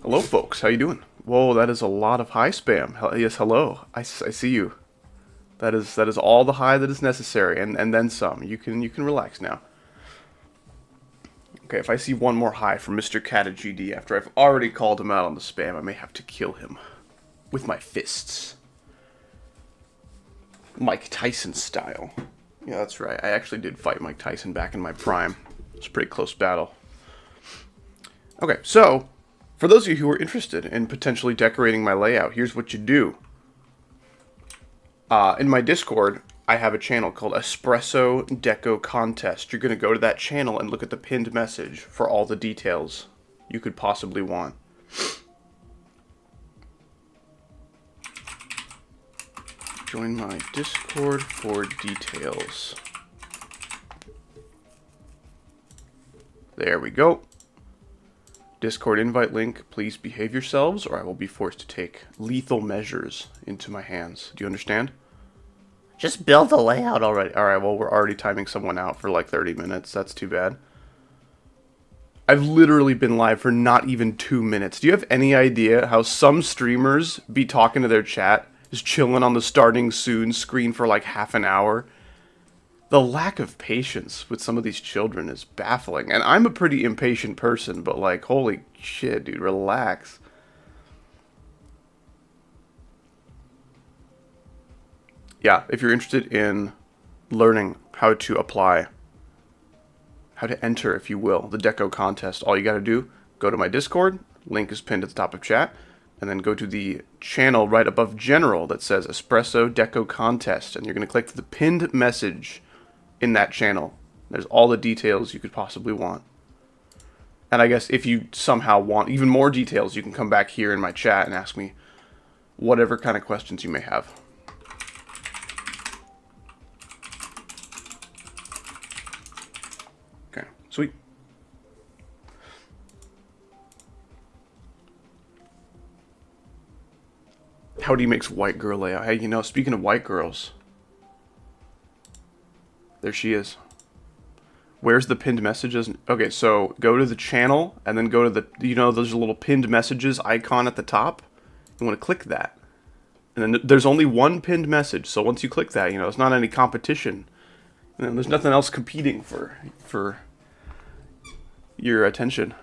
Hello, folks. How you doing? Whoa, that is a lot of hi spam. Yes, hello. I see you. That is all the hi that is necessary, and then some. You can relax now. Okay, if I see one more hi from Mr. Cat at GD after I've already called him out on the spam, I may have to kill him with my fists. Mike Tyson style. Yeah, that's right. I actually did fight Mike Tyson back in my prime. It was a pretty close battle. Okay, so for those of you who are interested in potentially decorating my layout, here's what you do. In my Discord, I have a channel called Espresso Deco Contest. You're going to go to that channel and look at the pinned message for all the details you could possibly want. Join my Discord for details. There we go. Discord invite link. Please behave yourselves or I will be forced to take lethal measures into my hands. Do you understand? Just build the layout already. Alright, well, we're already timing someone out for like 30 minutes. That's too bad. I've literally been live for not even 2 minutes. Do you have any idea how some streamers be talking to their chat, just chilling on the starting soon screen for like half an hour? The lack of patience with some of these children is baffling. And I'm a pretty impatient person, but like, holy shit, dude, relax. Yeah, if you're interested in learning how to apply, how to enter, if you will, the deco contest, all you gotta do, go to my Discord, link is pinned at the top of chat, and then go to the channel right above General that says Espresso Deco Contest, and you're gonna click the pinned message in that channel. There's all the details you could possibly want. And I guess if you somehow want even more details, you can come back here in my chat and ask me whatever kind of questions you may have. Okay, sweet. Howdy makes white girl layout. Hey, you know, speaking of white girls, there she is. Where's the pinned messages? Okay, so go to the channel and then go to the, you know, there's a little pinned messages icon at the top. You want to click that. And then there's only one pinned message. So once you click that, you know, it's not any competition. And there's nothing else competing for your attention.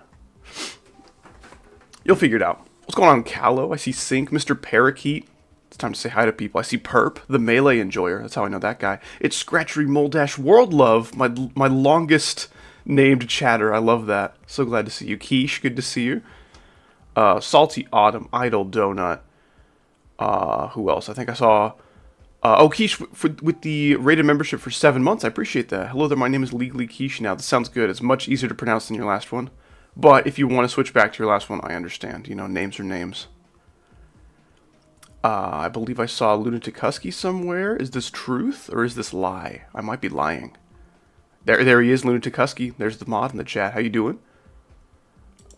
You'll figure it out. What's going on, Callow? I see Sync, Mr. Parakeet. It's time to say hi to people. I see Perp, the Melee Enjoyer. That's how I know that guy. It's Scratchery Moldash World Love, my longest named chatter. I love that. So glad to see you. Quiche, good to see you. Salty Autumn, Idle Donut. Who else? I think I saw... oh, Quiche, with the rated membership for 7 months. I appreciate that. Hello there, my name is Legally Quiche now. This sounds good. It's much easier to pronounce than your last one. But if you want to switch back to your last one, I understand. You know, names are names. I believe I saw Lunatic Husky somewhere. Is this truth or is this lie? I might be lying. There he is, Lunatic Husky. There's the mod in the chat. How you doing?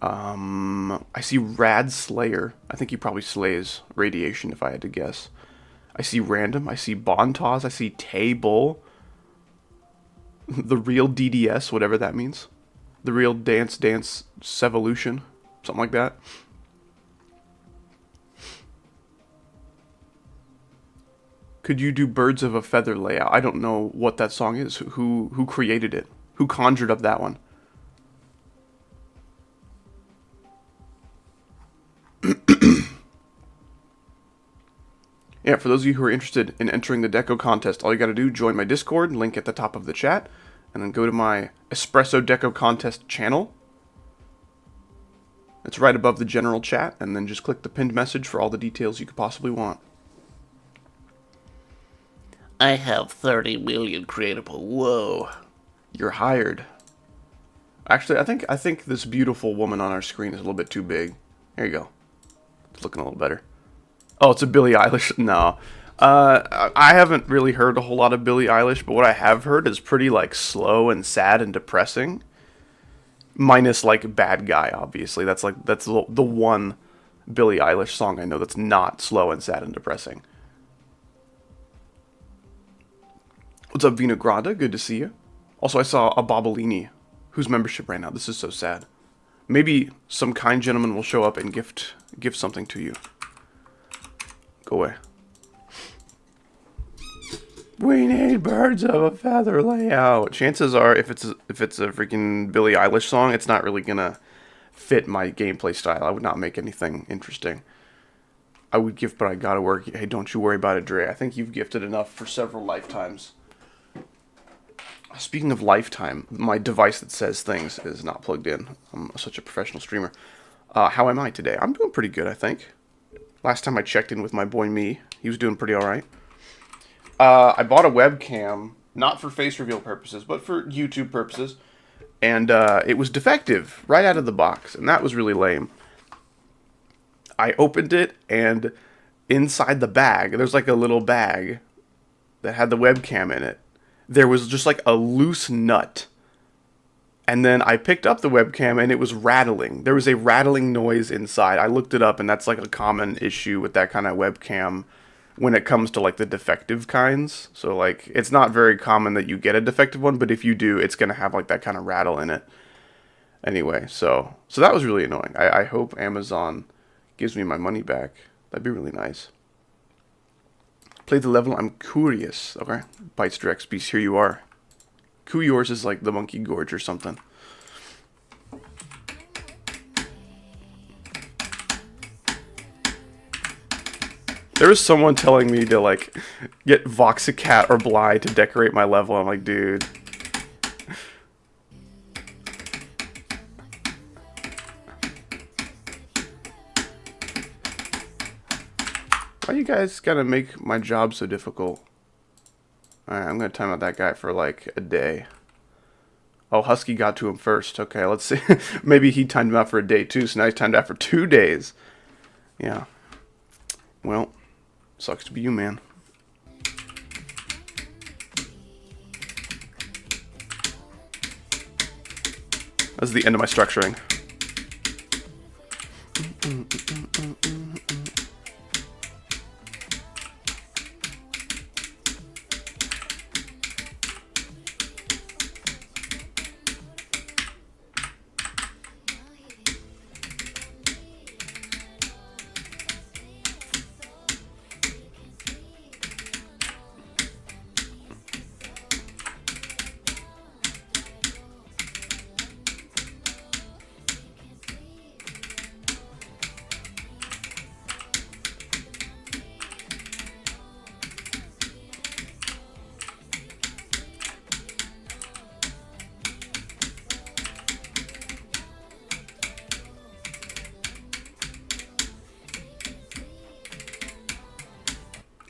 I see Rad Slayer. I think he probably slays Radiation if I had to guess. I see Random. I see Bontoz. I see Table. The real DDS, whatever that means. The real Dance Sevolution. Something like that. Could you do Birds of a Feather layout? I don't know what that song is. Who created it? Who conjured up that one? Yeah, for those of you who are interested in entering the Deco contest, all you gotta do, join my Discord, link at the top of the chat, and then go to my Espresso Deco Contest channel. It's right above the general chat, and then just click the pinned message for all the details you could possibly want. I have 30 million creatable. Whoa. You're hired. Actually, I think this beautiful woman on our screen is a little bit too big. There you go. It's looking a little better. Oh, it's a Billie Eilish. No. I haven't really heard a whole lot of Billie Eilish, but what I have heard is pretty, like, slow and sad and depressing. Minus, like, Bad Guy, obviously. That's the one Billie Eilish song I know that's not slow and sad and depressing. What's up, Vinagrada? Good to see you. Also, I saw a Bobolini, whose membership ran out. This is so sad. Maybe some kind gentleman will show up and gift something to you. Go away. We need birds of a feather layout. Chances are, if it's a freaking Billie Eilish song, it's not really gonna fit my gameplay style. I would not make anything interesting. I would gift, but I gotta work. Hey, don't you worry about it, Dre. I think you've gifted enough for several lifetimes. Speaking of lifetime, my device that says things is not plugged in. I'm such a professional streamer. How am I today? I'm doing pretty good, I think. Last time I checked in with my boy Me, he was doing pretty alright. I bought a webcam, not for face reveal purposes, but for YouTube purposes. And it was defective right out of the box, and that was really lame. I opened it, and inside the bag, there's like a little bag that had the webcam in it. There was just like a loose nut. And then I picked up the webcam and it was rattling. There was a rattling noise inside. I looked it up, and that's like a common issue with that kind of webcam when it comes to like the defective kinds. So like it's not very common that you get a defective one, but if you do, it's going to have like that kind of rattle in it. Anyway, so that was really annoying. I hope Amazon gives me my money back. That'd be really nice. Play the level, I'm curious. Okay, Bites Direct Beast, here you are. Yours is like the Monkey Gorge or something. There was someone telling me to like get Voxicat or Bly to decorate my level. I'm like, dude. Why you guys gotta make my job so difficult? Alright, I'm gonna time out that guy for like a day. Oh, Husky got to him first. Okay, let's see. Maybe he timed him out for a day too, so now he's timed out for 2 days. Yeah. Well, sucks to be you, man. That's the end of my structuring.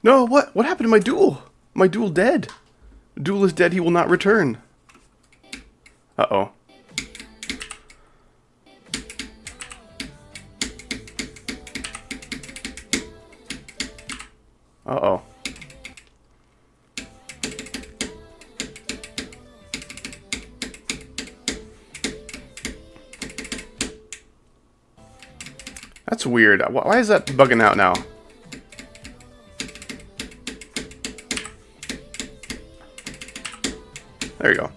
No, what? What happened to my duel? My duel dead. Duel is dead, he will not return. Uh-oh. Uh-oh. That's weird. Why is that bugging out now? There you go.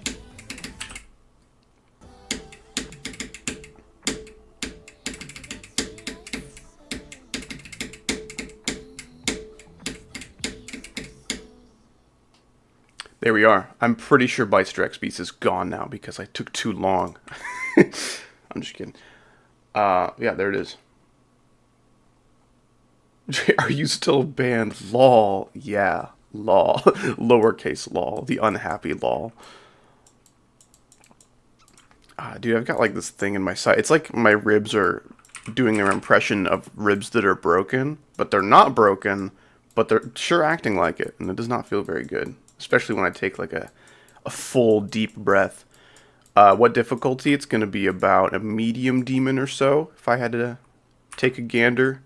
There we are. I'm pretty sure Bites Direct Beast is gone now because I took too long. I'm just kidding. Yeah, there it is. Are you still banned? Lol. Yeah. Lol. Lowercase lol. The unhappy lol. Dude, I've got like this thing in my side. It's like my ribs are doing their impression of ribs that are broken, but they're not broken, but they're sure acting like it, and it does not feel very good, especially when I take like a full deep breath. What difficulty? It's going to be about a medium demon or so, if I had to take a gander.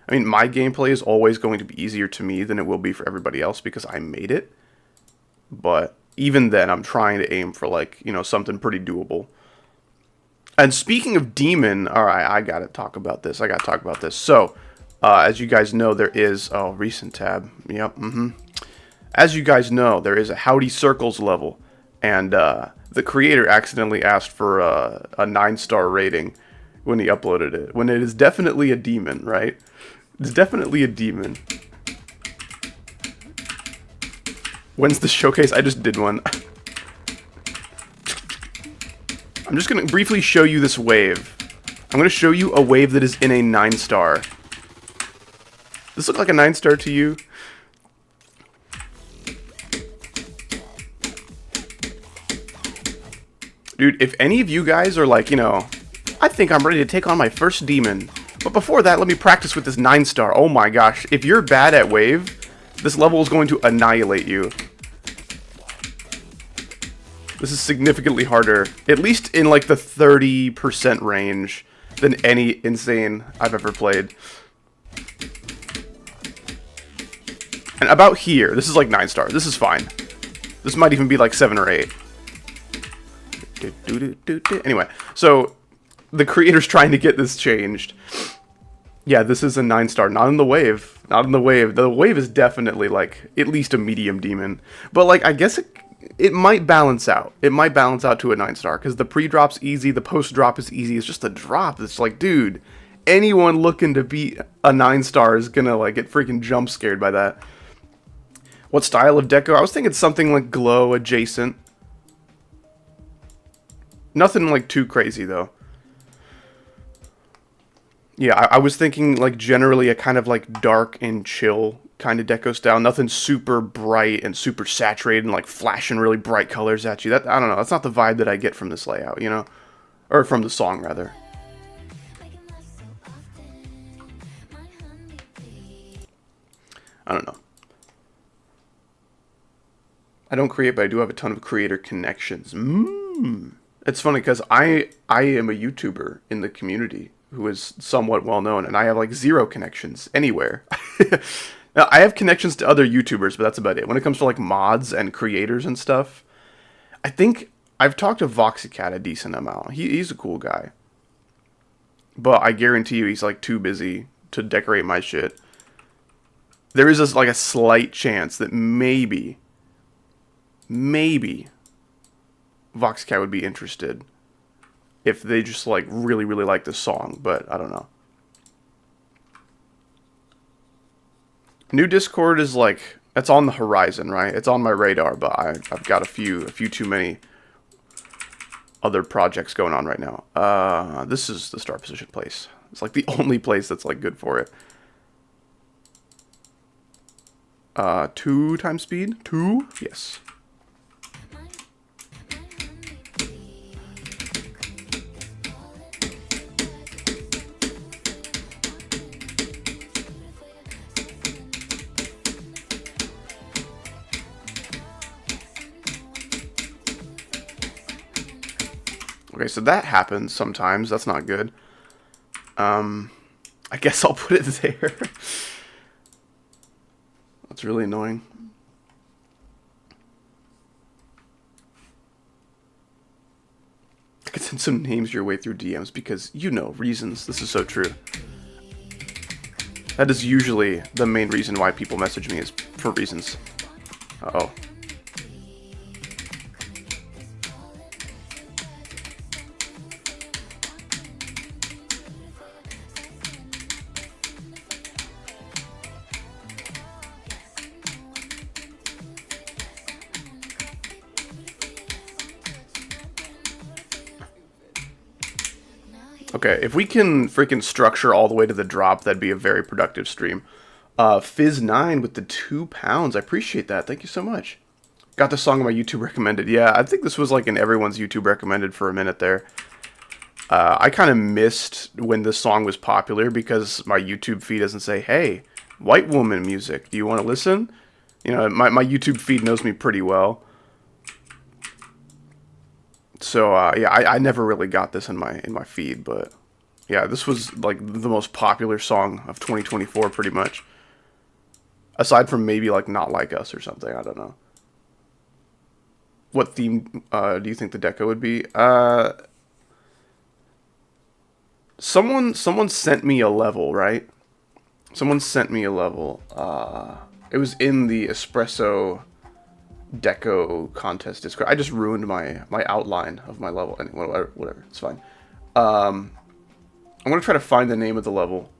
I mean, my gameplay is always going to be easier to me than it will be for everybody else because I made it. But even then, I'm trying to aim for like, you know, something pretty doable. And speaking of demon, alright, I gotta talk about this. So, as you guys know, there is... Oh, recent tab. Yep, As you guys know, there is a Howdy Circles level. And the creator accidentally asked for a 9-star rating. when he uploaded it. When it is definitely a demon, right? It's definitely a demon. When's the showcase? I just did one. I'm just going to briefly show you this wave. I'm going to show you a wave that is in a 9-star. This look like a 9-star to you? Dude, if any of you guys are like, you know, I think I'm ready to take on my first demon. But before that, let me practice with this 9-star. Oh my gosh. If you're bad at wave, this level is going to annihilate you. This is significantly harder. At least in like the 30% range than any insane I've ever played. And about here, this is like 9-star. This is fine. This might even be like 7 or 8. Anyway, so the creator's trying to get this changed. Yeah, this is a 9-star. Not in the wave. Not in the wave. The wave is definitely like at least a medium demon. But like, I guess it might balance out. It might balance out to a 9-star because the pre-drop's easy. The post-drop is easy. It's just the drop. It's like, dude, anyone looking to beat a 9-star is gonna like get freaking jump scared by that. What style of deco? I was thinking something like glow adjacent. Nothing like too crazy though. Yeah, I was thinking like generally a kind of like dark and chill kind of deco style. Nothing super bright and super saturated and like flashing really bright colors at you. That, I don't know, that's not the vibe that I get from this layout, you know? Or from the song rather. I don't know. I don't create, but I do have a ton of creator connections. It's funny because I am a YouTuber in the community who is somewhat well known, and I have like 0 connections anywhere. Now, I have connections to other YouTubers, but that's about it. When it comes to like mods and creators and stuff, I think I've talked to Voxycat a decent amount. He's a cool guy, but I guarantee you he's like too busy to decorate my shit. There is this, like a slight chance that maybe Voxycat would be interested if they just like really like this song, but I don't know. New Discord is like, it's on the horizon, right? It's on my radar, but I've got a few too many other projects going on right now. This is the start position place. It's like the only place that's like good for it. 2 times speed? 2? Yes. Okay, so that happens sometimes. That's not good. I guess I'll put it there. That's really annoying. I could send some names your way through DMs because, you know, reasons. This is so true. That is usually the main reason why people message me, is for reasons. Uh-oh. Okay, if we can freaking structure all the way to the drop, that'd be a very productive stream. Fizz9 with the £2. I appreciate that. Thank you so much. Got the song on my YouTube recommended. Yeah, I think this was like in everyone's YouTube recommended for a minute there. I kind of missed when this song was popular because my YouTube feed doesn't say, hey, white woman music, do you want to listen? You know, my YouTube feed knows me pretty well. So, yeah, I never really got this in my feed, but yeah, this was like the most popular song of 2024 pretty much. Aside from maybe like Not Like Us or something, I don't know. What theme do you think the deco would be? Someone sent me a level, right? Someone sent me a level. It was in the Espresso deco contest Discord. I just ruined my outline of my level. Anyway, whatever, it's fine. I'm going to try to find the name of the level.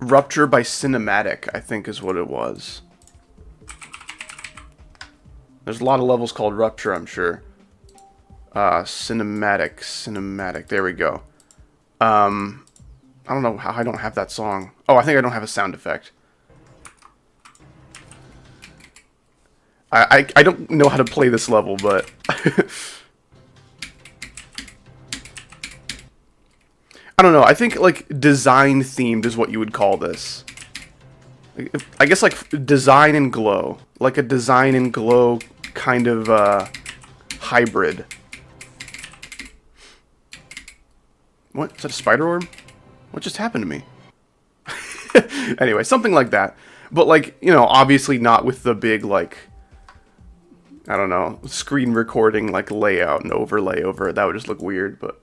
Rupture by Cinematic, I think is what it was. There's a lot of levels called Rupture, I'm sure. Cinematic. There we go. I don't know how I don't have that song. Oh, I think I don't have a sound effect. I don't know how to play this level, but... I don't know, I think, like, design-themed is what you would call this. I guess, like, design and glow. Like a design and glow kind of, hybrid. What? Is that a spider orb? What just happened to me? Anyway, something like that. But, like, you know, obviously not with the big, like... I don't know, screen recording, like, layout and overlay over it. That would just look weird, but...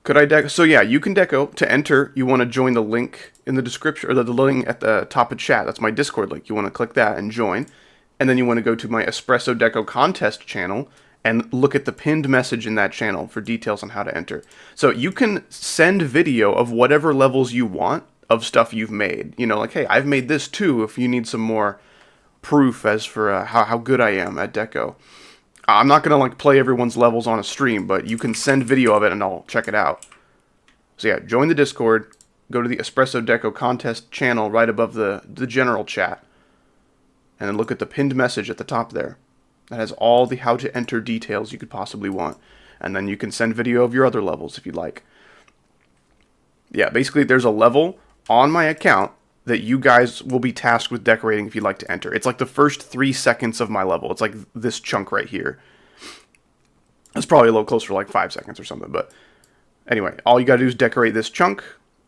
Could I deco? So yeah, you can deco. To enter, you want to join the link in the description, or the link at the top of chat. That's my Discord link. You want to click that and join. And then you want to go to my Espresso Deco contest channel and look at the pinned message in that channel for details on how to enter. So you can send video of whatever levels you want of stuff you've made. You know, like, hey, I've made this too, if you need some more proof as for how good I am at deco. I'm not going to, like, play everyone's levels on a stream, but you can send video of it and I'll check it out. So yeah, join the Discord, go to the Espresso Deco contest channel right above the general chat, and then look at the pinned message at the top there. That has all the how to enter details you could possibly want. And then you can send video of your other levels if you'd like. Yeah, basically there's a level on my account that you guys will be tasked with decorating if you'd like to enter. It's like the first 3 seconds of my level. It's like this chunk right here. It's probably a little closer to like 5 seconds or something, but anyway, all you gotta do is decorate this chunk.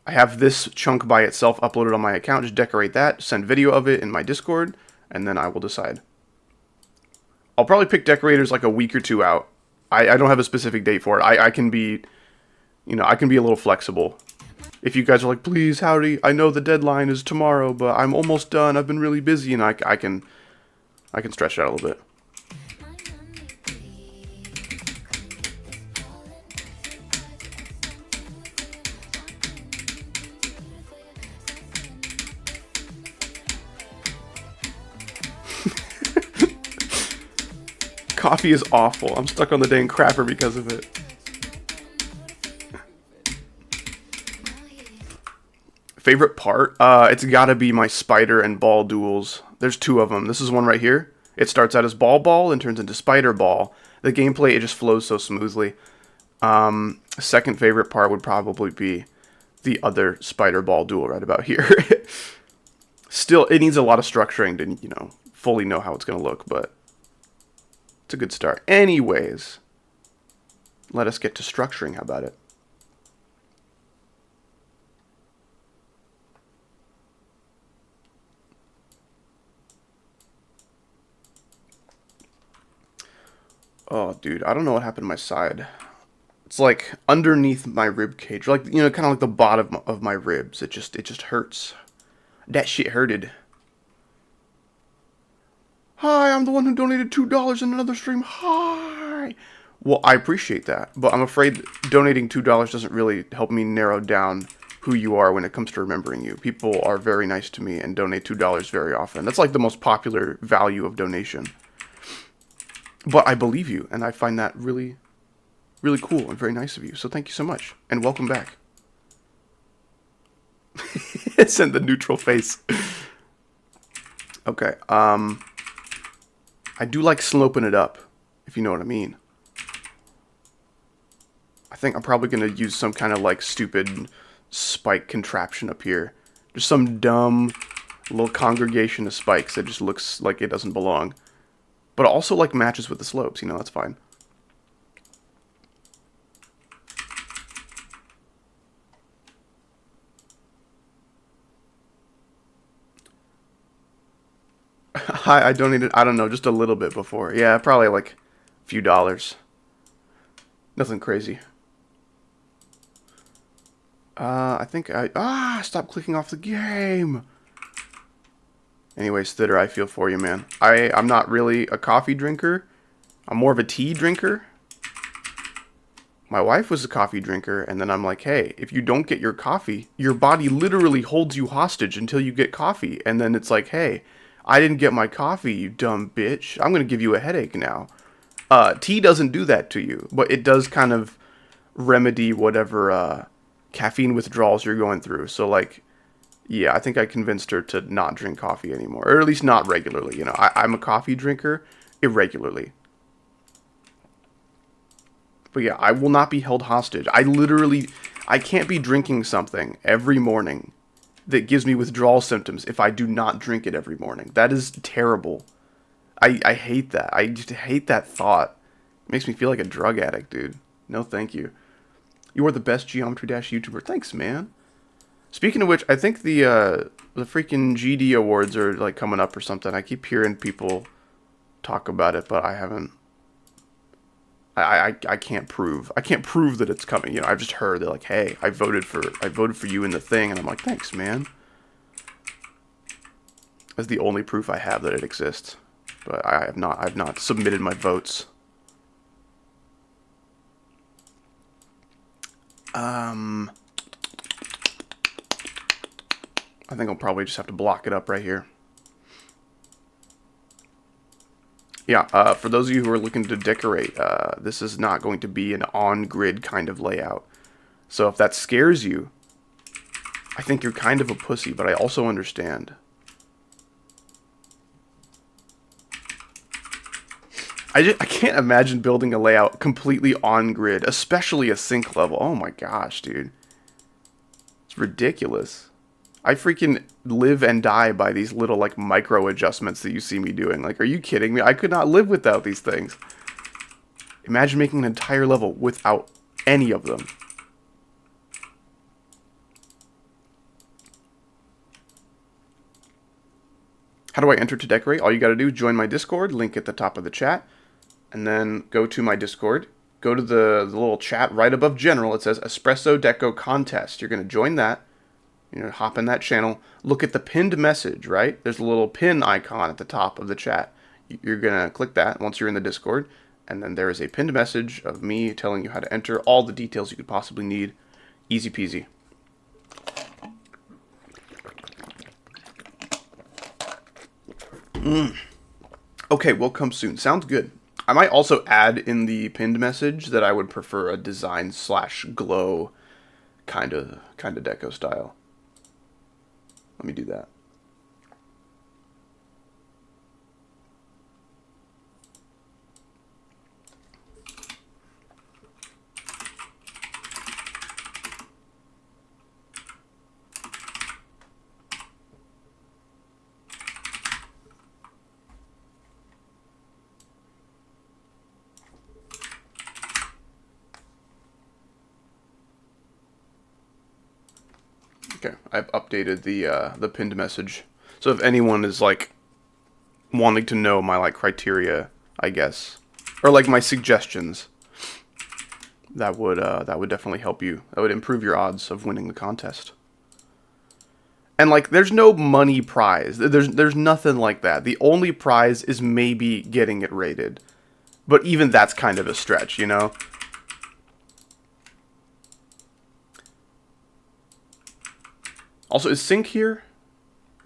I have this chunk by itself uploaded on my account. Just decorate that, send video of it in my Discord, and then I will decide. I'll probably pick decorators like a week or two out. I don't have a specific date for it. I can be, you know, I can be a little flexible. If you guys are like, please, Howdy, I know the deadline is tomorrow, but I'm almost done. I've been really busy, and I can stretch it out a little bit. Coffee is awful. I'm stuck on the dang crapper because of it. Favorite part? It's gotta be my spider and ball duels. There's 2 of them. This is one right here. It starts out as ball and turns into spider ball. The gameplay, it just flows so smoothly. Second favorite part would probably be the other spider ball duel right about here. Still, it needs a lot of structuring to, you know, fully know how it's gonna look, but it's a good start. Anyways, let us get to structuring. How about it? Oh, dude, I don't know what happened to my side. It's like underneath my rib cage, like, you know, kind of like the bottom of my ribs. It just hurts. That shit hurted. Hi, I'm the one who donated $2 in another stream. Hi. Well, I appreciate that, but I'm afraid donating $2 doesn't really help me narrow down who you are when it comes to remembering you. People are very nice to me and donate $2 very often. That's like the most popular value of donation. But I believe you, and I find that really, really cool and very nice of you. So thank you so much, and welcome back. Send the neutral face. Okay, I do like sloping it up, if you know what I mean. I think I'm probably going to use some kind of, like, stupid spike contraption up here. Just some dumb little congregation of spikes that just looks like it doesn't belong. But also, like, matches with the slopes, you know, that's fine. I donated, I don't know, just a little bit before. Yeah, probably like a few dollars. Nothing crazy. I think stop clicking off the game. Anyways, Thitter, I feel for you, man. I'm not really a coffee drinker, I'm more of a tea drinker. My wife was a coffee drinker, and then I'm like, hey, if you don't get your coffee, your body literally holds you hostage until you get coffee. And then it's like, hey, I didn't get my coffee, you dumb bitch. I'm going to give you a headache now. Tea doesn't do that to you, but it does kind of remedy whatever caffeine withdrawals you're going through. So, like, yeah, I think I convinced her to not drink coffee anymore, or at least not regularly. You know, I'm a coffee drinker irregularly. But yeah, I will not be held hostage. I can't be drinking something every morning that gives me withdrawal symptoms if I do not drink it every morning. That is terrible. I hate that. I just hate that thought. It makes me feel like a drug addict, dude. No, thank you. You are the best Geometry Dash YouTuber. Thanks, man. Speaking of which, I think the freaking GD awards are like coming up or something. I keep hearing people talk about it, but I haven't. I can't prove. I can't prove that it's coming. You know, I've just heard that like, hey, I voted for you in the thing, and I'm like, thanks, man. That's the only proof I have that it exists. But I've not submitted my votes. I think I'll probably just have to block it up right here. Yeah, for those of you who are looking to decorate, this is not going to be an on-grid kind of layout. So if that scares you, I think you're kind of a pussy, but I also understand. I can't imagine building a layout completely on-grid, especially a sync level. Oh my gosh, dude. It's ridiculous. I freaking live and die by these little, like, micro adjustments that you see me doing. Like, are you kidding me? I could not live without these things. Imagine making an entire level without any of them. How do I enter to decorate? All you gotta do is join my Discord, link at the top of the chat, and then go to my Discord. Go to the little chat right above General. It says Espresso Deco Contest. You're gonna join that. You know, hop in that channel. Look at the pinned message, right? There's a little pin icon at the top of the chat. You're going to click that once you're in the Discord. And then there is a pinned message of me telling you how to enter all the details you could possibly need. Easy peasy. Okay, will come soon. Sounds good. I might also add in the pinned message that I would prefer a design / glow kind of deco style. Let me do that. Okay, I've updated the pinned message. So if anyone is like wanting to know my like criteria, I guess, or like my suggestions, that would definitely help you. That would improve your odds of winning the contest. And like, there's no money prize. There's nothing like that. The only prize is maybe getting it rated, but even that's kind of a stretch, you know. Also, is Sync here?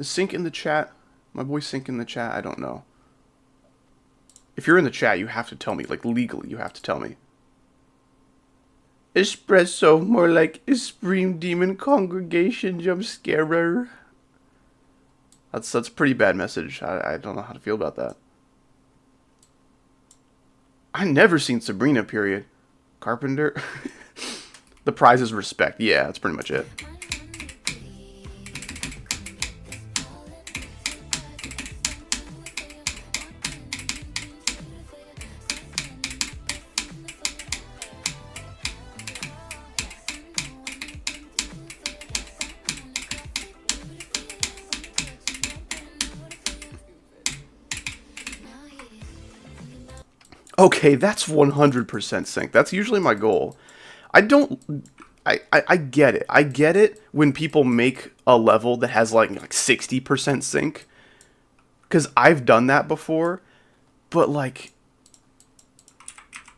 Is Sync in the chat? My boy Sync in the chat? I don't know. If you're in the chat, you have to tell me. Like, legally, you have to tell me. Espresso, more like Scream Demon Congregation Jump Scarer. That's a pretty bad message. I don't know how to feel about that. I never seen Sabrina, period. Carpenter. The prize is respect. Yeah, that's pretty much it. Okay, that's 100% sync. That's usually my goal. I get it. I get it when people make a level that has like 60% sync. Because I've done that before. But like,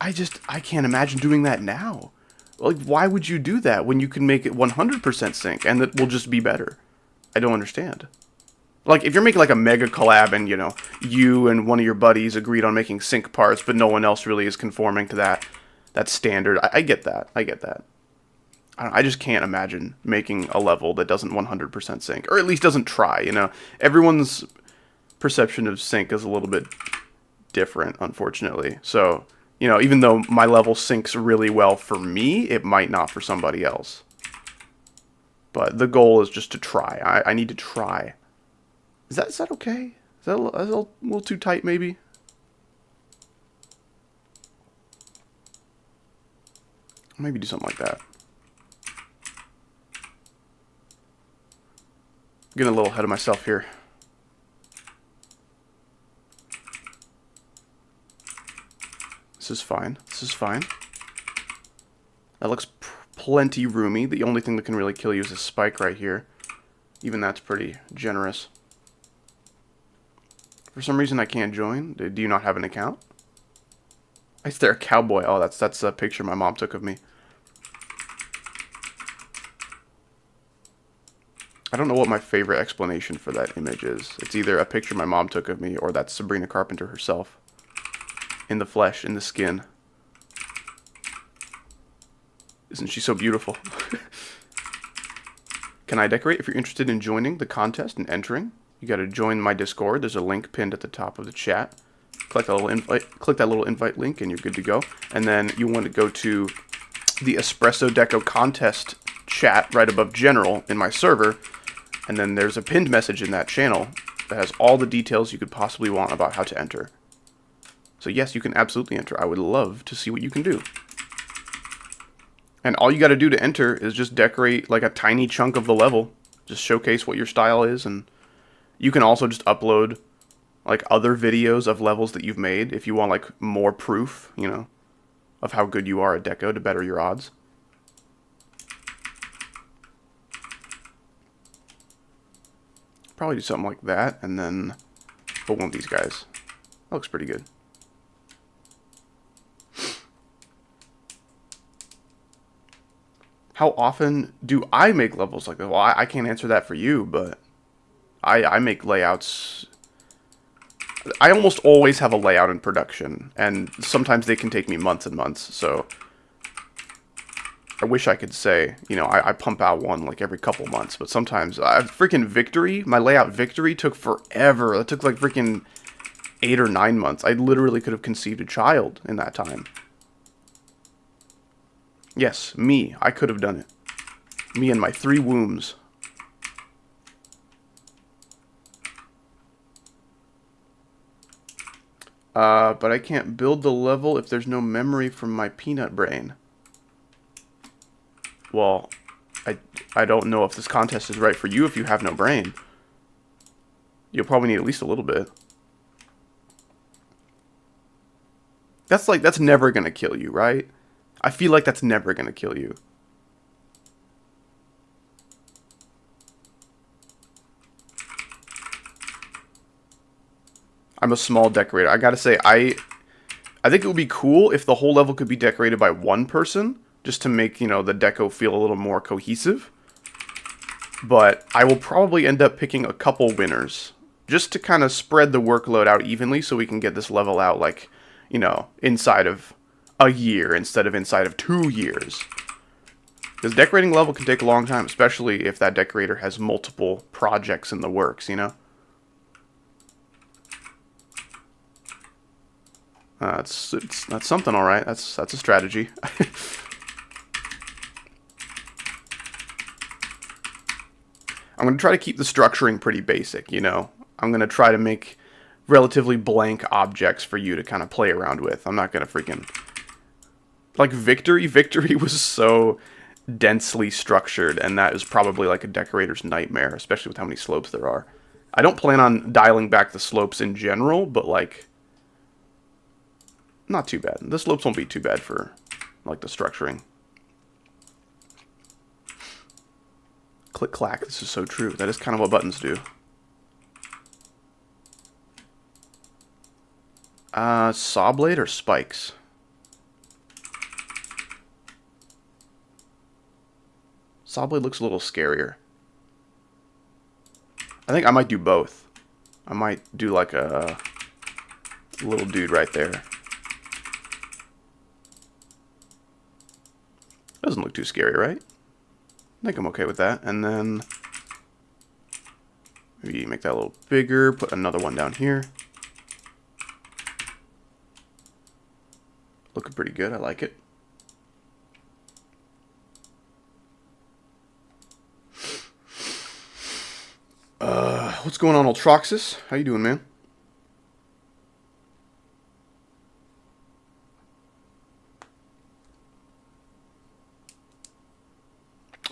I can't imagine doing that now. Like, why would you do that when you can make it 100% sync and it will just be better? I don't understand. Like, if you're making like a mega collab and, you know, you and one of your buddies agreed on making sync parts, but no one else really is conforming to that standard, I get that. I get that. I just can't imagine making a level that doesn't 100% sync, or at least doesn't try, you know. Everyone's perception of sync is a little bit different, unfortunately. So, you know, even though my level syncs really well for me, it might not for somebody else. But the goal is just to try. I need to try. Is that okay? Is that a little too tight, maybe? Maybe do something like that. Getting a little ahead of myself here. This is fine. This is fine. That looks plenty roomy. The only thing that can really kill you is a spike right here. Even that's pretty generous. For some reason I can't join. Do you not have an account? Is there a cowboy? Oh, that's a picture my mom took of me. I don't know what my favorite explanation for that image is. It's either a picture my mom took of me or that's Sabrina Carpenter herself. In the flesh, in the skin. Isn't she so beautiful? Can I decorate? If you're interested in joining the contest and entering, you gotta join my Discord. There's a link pinned at the top of the chat. Click that little invite link and you're good to go. And then you want to go to the Espresso Deco contest chat right above general in my server. And then there's a pinned message in that channel that has all the details you could possibly want about how to enter. So yes, you can absolutely enter. I would love to see what you can do. And all you got to do to enter is just decorate like a tiny chunk of the level. Just showcase what your style is. And you can also just upload like other videos of levels that you've made if you want like more proof, you know, of how good you are at deco to better your odds. Probably do something like that and then put one of these guys. That looks pretty good. How often do I make levels like that? Well, I can't answer that for you, but I make layouts. I almost always have a layout in production, and sometimes they can take me months and months, so I wish I could say, you know, I pump out one like every couple months, but sometimes, freaking Victory, my layout Victory took forever. It took like freaking 8 or 9 months. I literally could have conceived a child in that time. Yes, me. I could have done it. Me and my 3 wombs. But I can't build the level if there's no memory from my peanut brain. Well, I don't know if this contest is right for you if you have no brain. You'll probably need at least a little bit. That's never gonna kill you, right? I feel like that's never gonna kill you. I'm a small decorator. I gotta say, I think it would be cool if the whole level could be decorated by one person, just to make, you know, the deco feel a little more cohesive. But I will probably end up picking a couple winners, just to kind of spread the workload out evenly so we can get this level out, like, you know, inside of a year instead of inside of 2 years. Because decorating level can take a long time, especially if that decorator has multiple projects in the works, you know? That's something, all right. That's a strategy. I'm going to try to keep the structuring pretty basic, you know? I'm going to try to make relatively blank objects for you to kind of play around with. I'm not going to freaking... Like, Victory was so densely structured, and that is probably like a decorator's nightmare, especially with how many slopes there are. I don't plan on dialing back the slopes in general, but, like... Not too bad. The slopes won't be too bad for, like, the structuring. Click clack. This is so true. That is kind of what buttons do. Saw blade or spikes? Saw blade looks a little scarier. I think I might do both. I might do like a little dude right there. Doesn't look too scary, right? I think I'm okay with that. And then maybe make that a little bigger. Put another one down here. Looking pretty good. I like it. What's going on, Ultroxis? How you doing, man?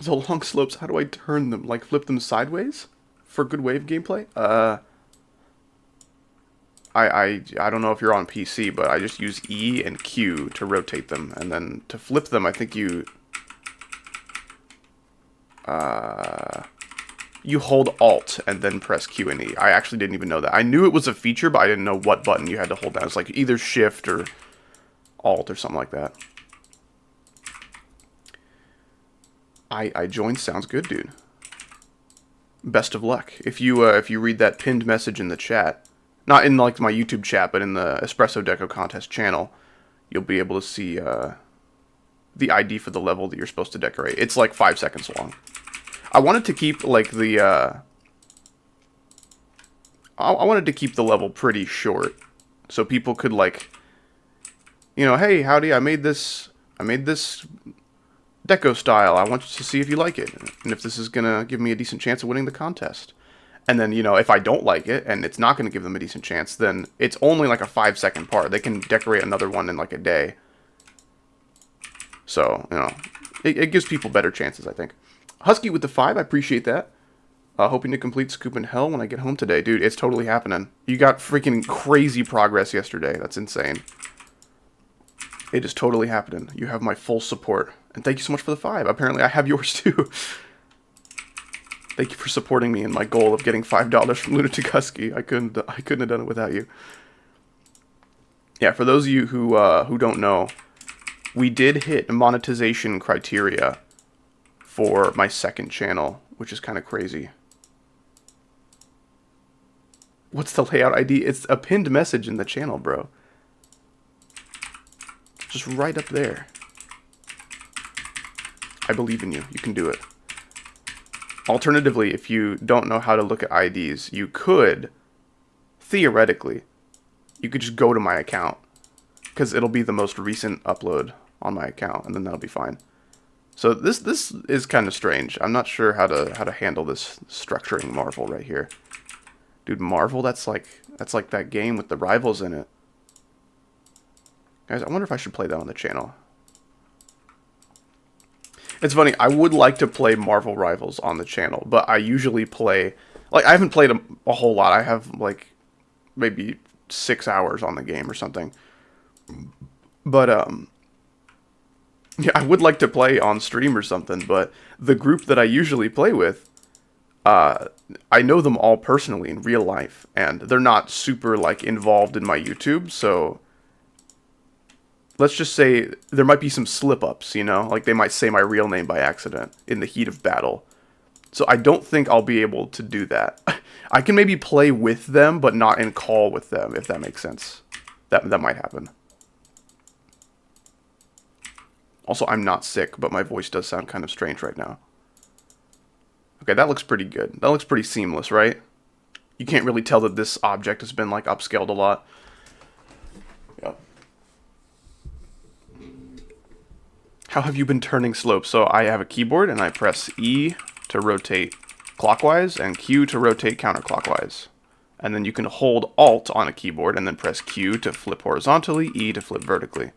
So long slopes, how do I turn them? Like flip them sideways for good wave gameplay? I don't know if you're on PC, but I just use E and Q to rotate them, and then to flip them, I think you hold Alt and then press Q and E. I actually didn't even know that. I knew it was a feature, but I didn't know what button you had to hold down. It's like either Shift or Alt or something like that. I joined. Sounds good, dude. Best of luck. If you read that pinned message in the chat, not in like my YouTube chat, but in the Espresso Deco Contest channel, you'll be able to see the ID for the level that you're supposed to decorate. It's like 5 seconds long. I wanted to keep like the I wanted to keep the level pretty short, so people could like, you know, hey, howdy, I made this deco style. I want you to see if you like it, and if this is gonna give me a decent chance of winning the contest. And then, you know, if I don't like it, and it's not gonna give them a decent chance, then it's only like a 5-second part. They can decorate another one in like a day. So, you know, it gives people better chances, I think. Husky with the 5, I appreciate that. Hoping to complete Scoop in Hell when I get home today. Dude, it's totally happening. You got freaking crazy progress yesterday. That's insane. It is totally happening. You have my full support. And thank you so much for the 5. Apparently I have yours too. Thank you for supporting me in my goal of getting $5 from Lunatic Husky. I couldn't have done it without you. Yeah, for those of you who don't know, we did hit monetization criteria for my second channel, which is kind of crazy. What's the layout ID? It's a pinned message in the channel, bro. Just right up there. I believe in you. You can do it. Alternatively, if you don't know how to look at IDs, you could, theoretically, you could just go to my account, because it'll be the most recent upload on my account, and then that'll be fine. So this is kind of strange. I'm not sure how to handle this structuring Marvel right here. Dude, Marvel, that's like that game with the rivals in it. Guys, I wonder if I should play that on the channel. It's funny, I would like to play Marvel Rivals on the channel, but I usually play, like, I haven't played a whole lot. I have, like, maybe 6 hours on the game or something. But, yeah, I would like to play on stream or something, but the group that I usually play with, I know them all personally in real life, and they're not super, like, involved in my YouTube, so let's just say there might be some slip-ups, you know? Like, they might say my real name by accident in the heat of battle. So I don't think I'll be able to do that. I can maybe play with them, but not in call with them, if that makes sense. That might happen. Also, I'm not sick, but my voice does sound kind of strange right now. Okay, that looks pretty good. That looks pretty seamless, right? You can't really tell that this object has been, like, upscaled a lot. Yep. How have you been turning slopes? So I have a keyboard, and I press E to rotate clockwise, and Q to rotate counterclockwise. And then you can hold Alt on a keyboard, and then press Q to flip horizontally, E to flip vertically.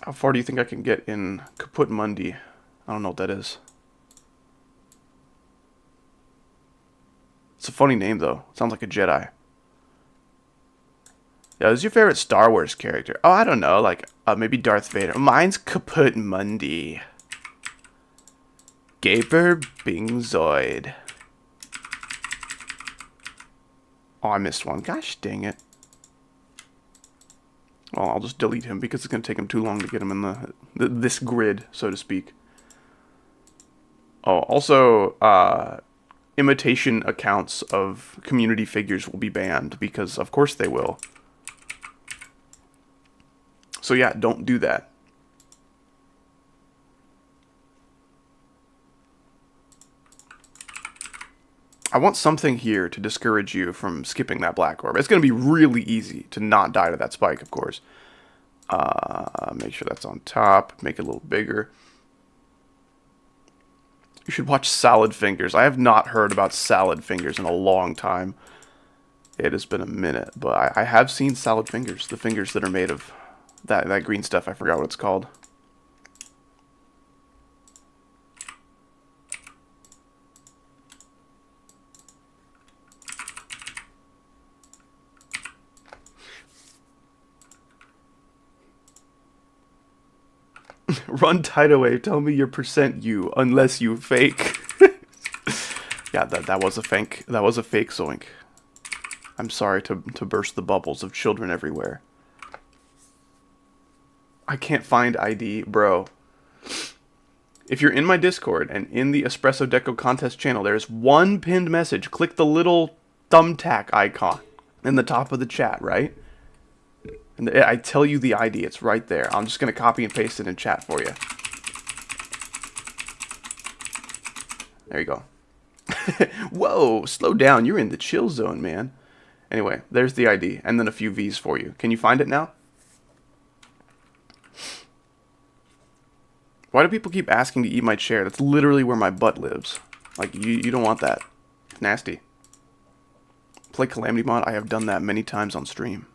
How far do you think I can get in Kaput Mundi? I don't know what that is. It's a funny name, though. It sounds like a Jedi. Yeah, who's your favorite Star Wars character? Oh, I don't know. Like, maybe Darth Vader. Mine's Kaput Mundi. Gaper Bing Zoid. Oh, I missed one. Gosh dang it. Well, I'll just delete him because it's going to take him too long to get him in this grid, so to speak. Oh, also, imitation accounts of community figures will be banned because, of course, they will. So yeah, don't do that. I want something here to discourage you from skipping that black orb. It's going to be really easy to not die to that spike, of course. Make sure that's on top. Make it a little bigger. You should watch Salad Fingers. I have not heard about Salad Fingers in a long time. It has been a minute, but I have seen Salad Fingers. The fingers that are made of that green stuff. I forgot what it's called. Run Tidal Wave, tell me your percent you, unless you fake. Yeah, that was a fake. That was a fake zoink. I'm sorry to burst the bubbles of children everywhere. I can't find ID, bro. If you're in my Discord and in the Espresso Deco contest channel, there's one pinned message. Click the little thumbtack icon in the top of the chat, right? And I tell you the ID, it's right there. I'm just going to copy and paste it in chat for you. There you go. Whoa, slow down. You're in the chill zone, man. Anyway, there's the ID, and then a few V's for you. Can you find it now? Why do people keep asking to eat my chair? That's literally where my butt lives. Like, you don't want that. It's nasty. Play Calamity Mod? I have done that many times on stream.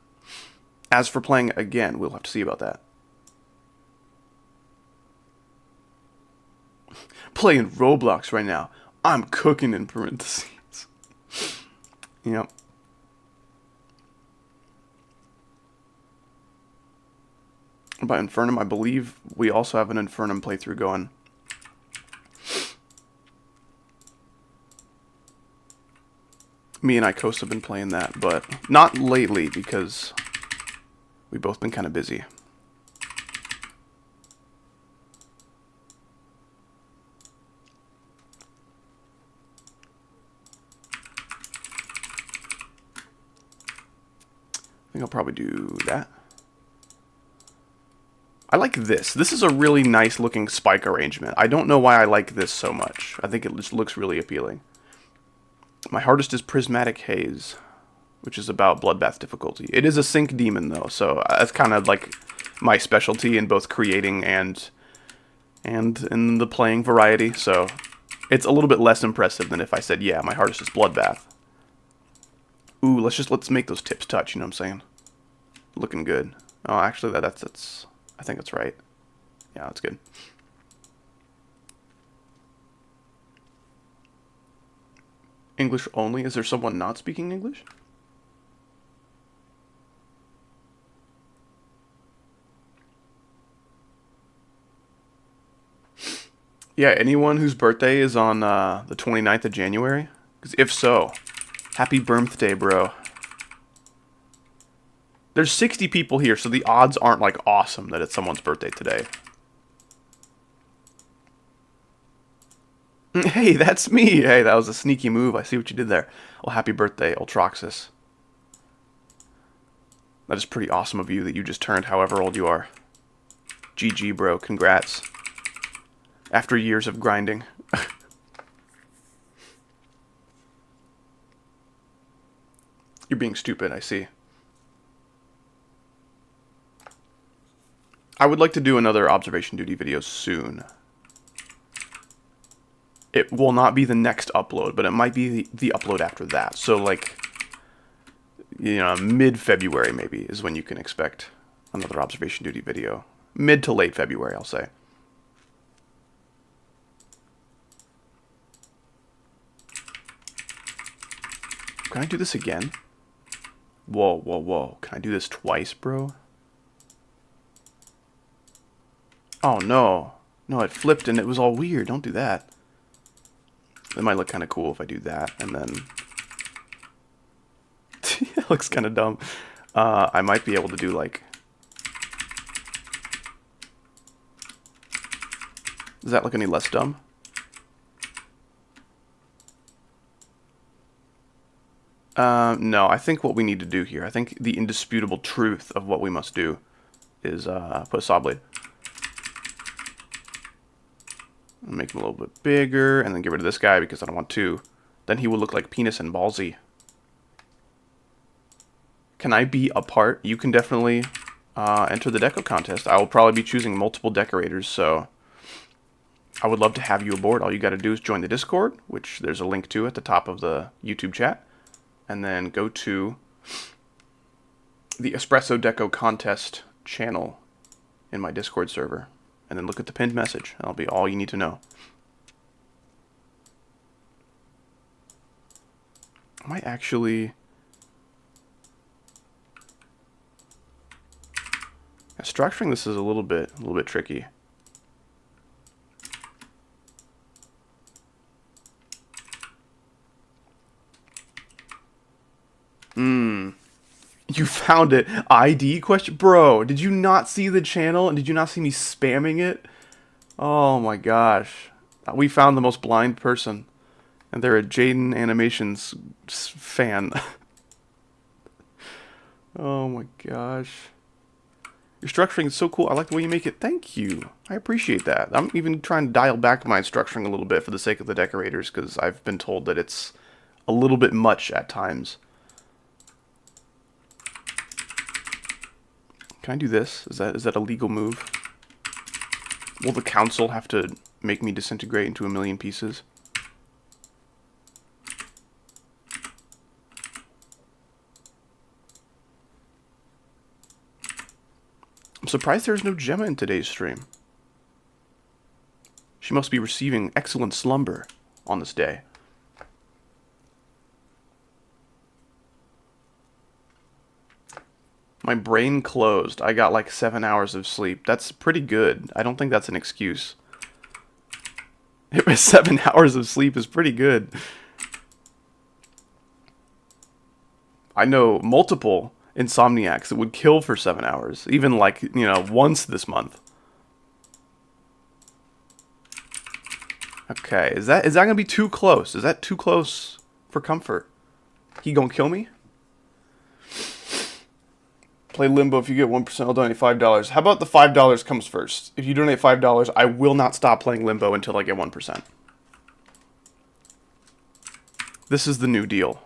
As for playing again, we'll have to see about that. Playing Roblox right now. I'm cooking in parentheses. Yep. By Infernum, I believe we also have an Infernum playthrough going. Me and Icos have been playing that, but not lately because we've both been kind of busy. I think I'll probably do that. I like this. This is a really nice looking spike arrangement. I don't know why I like this so much. I think it just looks really appealing. My hardest is Prismatic Haze, which is about Bloodbath difficulty. It is a sync demon though, so that's kind of like my specialty in both creating and in the playing variety. So it's a little bit less impressive than if I said, yeah, my hardest is Bloodbath. Ooh, let's make those tips touch, you know what I'm saying? Looking good. Oh, actually that's I think that's right. Yeah, that's good. English only? Is there someone not speaking English? Yeah, anyone whose birthday is on the 29th of January? Because if so, happy birthday, bro. There's 60 people here, so the odds aren't, like, awesome that it's someone's birthday today. Hey, that's me! Hey, that was a sneaky move. I see what you did there. Well, happy birthday, Ultroxis. That is pretty awesome of you that you just turned however old you are. GG, bro. Congrats. After years of grinding. You're being stupid, I see. I would like to do another observation duty video soon. It will not be the next upload, but it might be the upload after that. So, like, you know, mid-February maybe is when you can expect another observation duty video. Mid to late February, I'll say. Can I do this again? Whoa, whoa, whoa. Can I do this twice, bro? Oh, no. No, it flipped and it was all weird. Don't do that. It might look kind of cool if I do that, and then... it looks kind of dumb. I might be able to do, like, Does that look any less dumb? No, I think what we need to do here, I think the indisputable truth of what we must do is put a saw blade. Make him a little bit bigger, and then get rid of this guy because I don't want to. Then he will look like Penis and Ballsy. Can I be a part? You can definitely enter the deco contest. I will probably be choosing multiple decorators, so I would love to have you aboard. All you got to do is join the Discord, which there's a link to at the top of the YouTube chat. And then go to the Espresso Deco Contest channel in my Discord server. And then look at the pinned message. That'll be all you need to know. I might actually... Structuring this is a little bit tricky. You found it. ID question? Bro, did you not see the channel? And did you not see me spamming it? Oh my gosh. We found the most blind person. And they're a Jaden Animations fan. Oh my gosh. Your structuring is so cool. I like the way you make it. Thank you. I appreciate that. I'm even trying to dial back my structuring a little bit for the sake of the decorators, because I've been told that it's a little bit much at times. Can I do this? Is that a legal move? Will the council have to make me disintegrate into a million pieces? I'm surprised there's no Gemma in today's stream. She must be receiving excellent slumber on this day. My brain closed. I got like 7 hours of sleep. That's pretty good. I don't think that's an excuse. 7 hours of sleep is pretty good. I know multiple insomniacs that would kill for 7 hours. Even like, you know, once this month. Okay, is that gonna be too close? Is that too close for comfort? He gonna kill me? Play Limbo if you get 1%, I'll donate $5. How about the $5 comes first? If you donate $5, I will not stop playing Limbo until I get 1%. This is the new deal.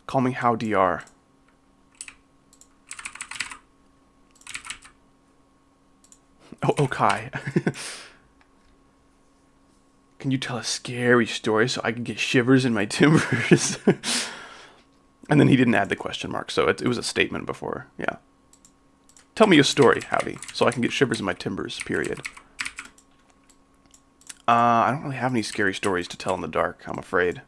Call me How DR. Oh, okay. Can you tell a scary story so I can get shivers in my timbers? And then he didn't add the question mark, so it was a statement before. Yeah. Tell me a story, Howdy, so I can get shivers in my timbers, period. I don't really have any scary stories to tell in the dark, I'm afraid.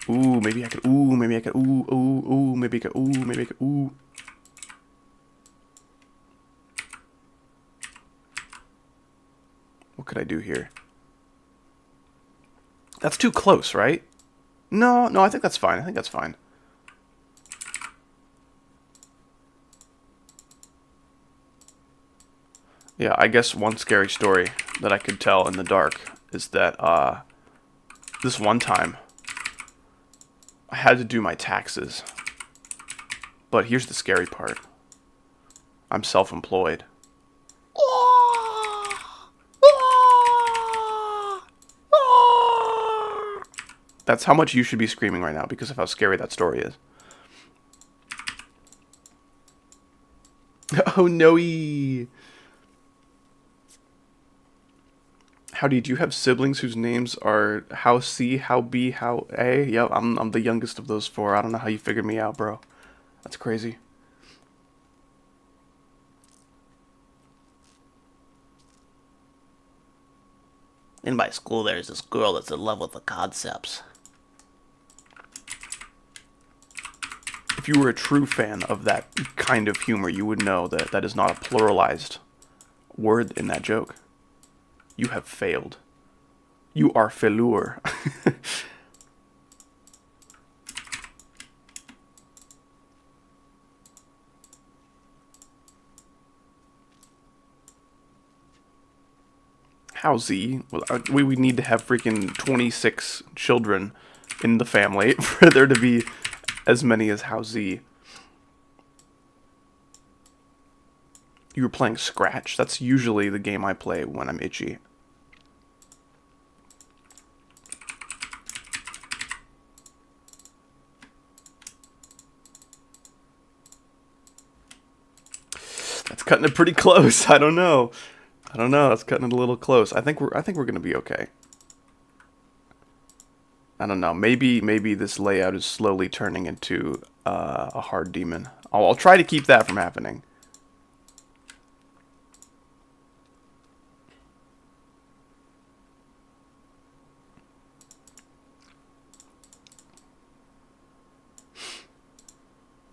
Ooh, maybe I could, ooh, maybe I could, ooh, ooh, ooh, maybe I could, ooh, maybe I could, ooh. What could I do here? That's too close, right? No, I think that's fine. I think that's fine. Yeah, I guess one scary story that I could tell in the dark is that, this one time, I had to do my taxes. But here's the scary part. I'm self-employed. That's how much you should be screaming right now because of how scary that story is. Oh no-y. Howdy, do you have siblings whose names are How C, How B, How A? Yep, I'm the youngest of those four. I don't know how you figured me out, bro. That's crazy. In my school, there's this girl that's in love with the concepts. If you were a true fan of that kind of humor, you would know that that is not a pluralized word in that joke. You have failed. You are failure. Howsy? Well, we would need to have freaking 26 children in the family for there to be as many as Howsy. You were playing Scratch? That's usually the game I play when I'm itchy. That's cutting it pretty close. I don't know. That's cutting it a little close. I think we're gonna be okay. I don't know. Maybe this layout is slowly turning into a hard demon. I'll try to keep that from happening.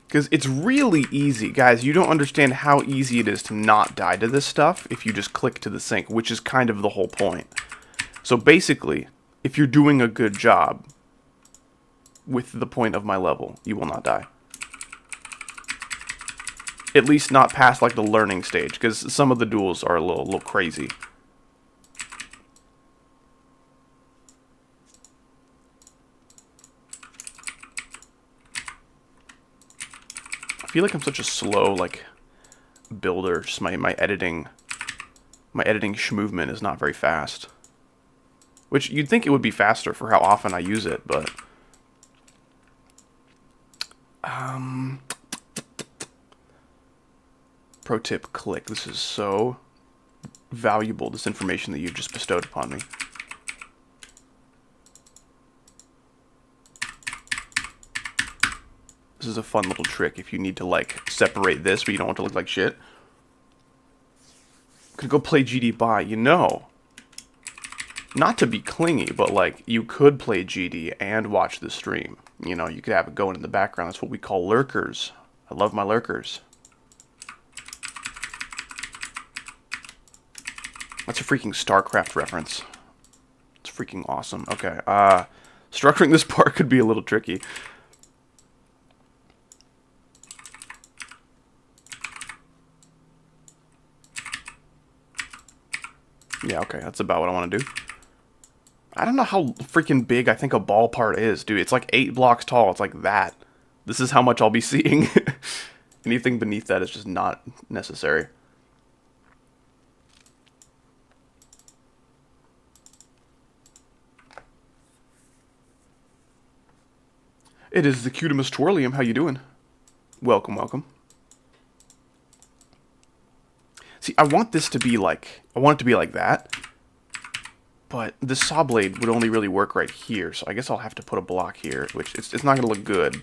Because it's really easy. Guys, you don't understand how easy it is to not die to this stuff if you just click to the sink, which is kind of the whole point. So basically, if you're doing a good job with the point of my level, you will not die. At least not past like the learning stage, because some of the duels are a little crazy. I feel like I'm such a slow, like, builder. Just my editing movement is not very fast. Which, you'd think it would be faster for how often I use it, but... Pro tip, click. This is so valuable, this information that you've just bestowed upon me. This is a fun little trick if you need to, like, separate this but you don't want to look like shit. Could go play GD by, you know. Not to be clingy, but, like, you could play GD and watch the stream. You know, you could have it going in the background. That's what we call lurkers. I love my lurkers. That's a freaking StarCraft reference. It's freaking awesome. Okay, structuring this part could be a little tricky. Yeah, okay, that's about what I want to do. I don't know how freaking big I think a ball part is, dude. It's like 8 blocks tall. It's like that. This is how much I'll be seeing. Anything beneath that is just not necessary. It is the Cutimus Twirlium. How you doing? Welcome, welcome. See, I want this to be like... I want it to be like that. But this saw blade would only really work right here, so I guess I'll have to put a block here, which it's not going to look good.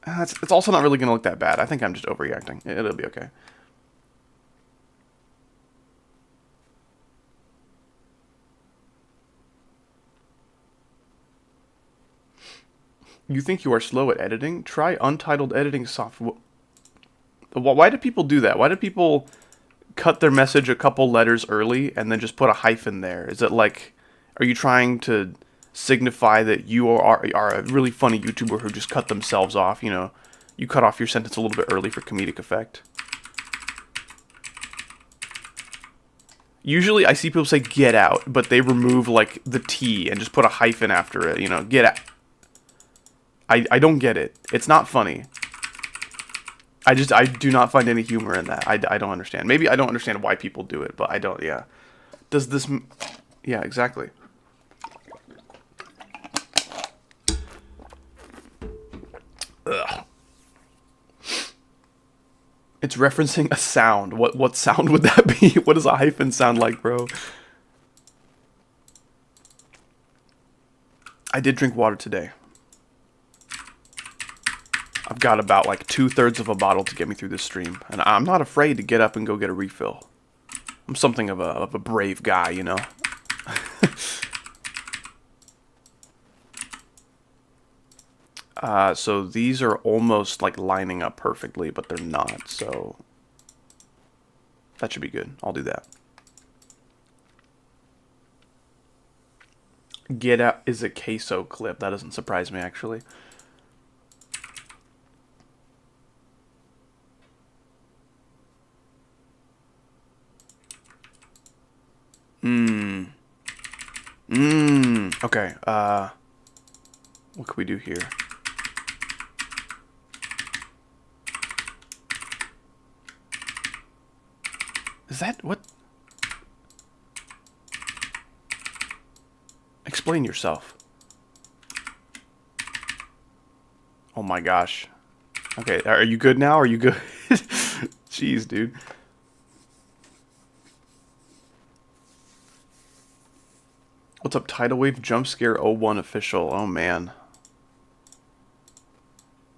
It's also not really going to look that bad. I think I'm just overreacting. It'll be okay. You think you are slow at editing? Try untitled editing software. Why do people do that? Why do people cut their message a couple letters early and then just put a hyphen there? Is it like, are you trying to signify that you are a really funny YouTuber who just cut themselves off? You know, you cut off your sentence a little bit early for comedic effect. Usually I see people say get out, but they remove like the T and just put a hyphen after it, you know, get out. I don't get it. It's not funny. I do not find any humor in that. I don't understand. Maybe I don't understand why people do it, but I don't, yeah. Does this... Yeah, exactly. Ugh. It's referencing a sound. What sound would that be? What does a hyphen sound like, bro? I did drink water today. I've got about like 2/3 of a bottle to get me through this stream, and I'm not afraid to get up and go get a refill. I'm something of a brave guy, you know. So these are almost like lining up perfectly, but they're not. So that should be good. I'll do that. Get out is a queso clip. That doesn't surprise me, actually. Okay, what can we do here? Is that what? Explain yourself. Oh my gosh. Okay, are you good now? Are you good? Jeez, dude. What's up, Tidal Wave Jump Scare 01 official? Oh man.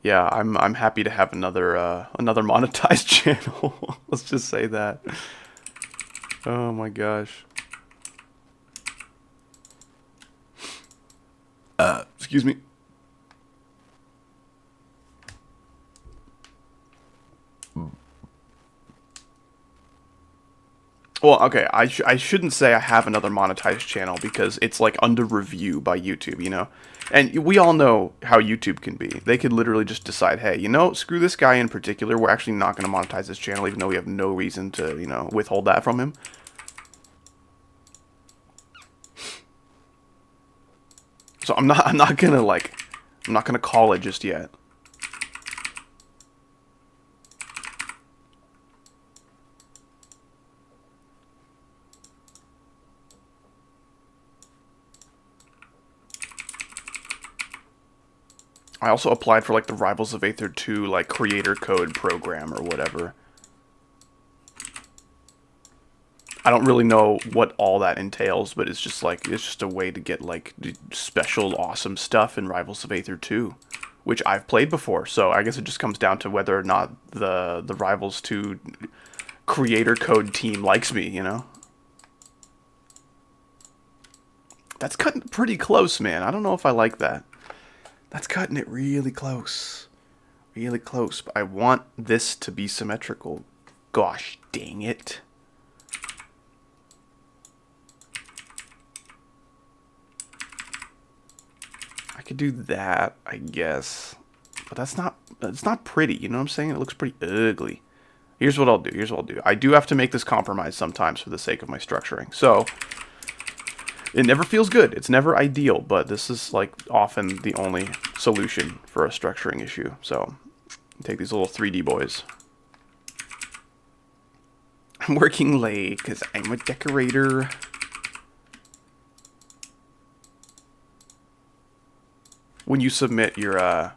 Yeah, I'm happy to have another monetized channel. Let's just say that. Oh my gosh. Excuse me. Well, okay, I shouldn't say I have another monetized channel because it's like under review by YouTube, you know? And we all know how YouTube can be. They could literally just decide, hey, you know, screw this guy in particular. We're actually not going to monetize this channel even though we have no reason to, you know, withhold that from him. So I'm not gonna call it just yet. I also applied for like the Rivals of Aether 2 like creator code program or whatever. I don't really know what all that entails, but it's just a way to get like special awesome stuff in Rivals of Aether 2, which I've played before. So I guess it just comes down to whether or not the Rivals 2 creator code team likes me, you know? That's cutting pretty close, man. I don't know if I like that. That's cutting it really close. Really close. But I want this to be symmetrical. Gosh dang it. I could do that, I guess. But it's not pretty, you know what I'm saying? It looks pretty ugly. Here's what I'll do. I do have to make this compromise sometimes for the sake of my structuring. So, it never feels good. It's never ideal, but this is like often the only solution for a structuring issue. So, take these little 3D boys. I'm working late because I'm a decorator. When you submit your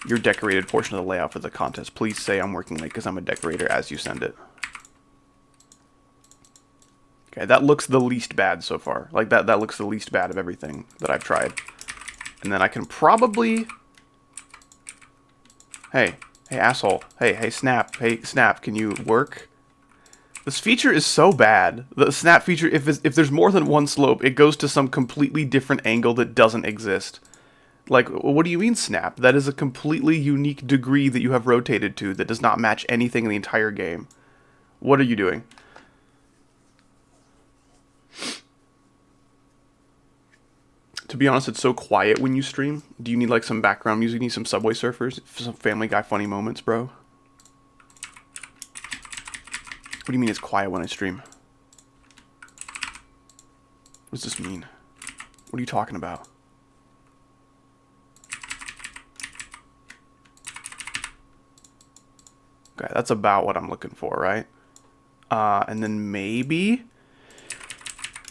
decorated portion of the layout for the contest, please say I'm working late because I'm a decorator as you send it. Okay, that looks the least bad so far. Like, that looks the least bad of everything that I've tried. And then I can probably... Hey, asshole. Hey, Snap. Hey, Snap, can you work? This feature is so bad. The Snap feature, if there's more than one slope, it goes to some completely different angle that doesn't exist. Like, what do you mean, Snap? That is a completely unique degree that you have rotated to that does not match anything in the entire game. What are you doing? To be honest, it's so quiet when you stream. Do you need, like, some background music? You need some Subway Surfers? Some Family Guy funny moments, bro? What do you mean it's quiet when I stream? What does this mean? What are you talking about? Okay, that's about what I'm looking for, right? And then maybe...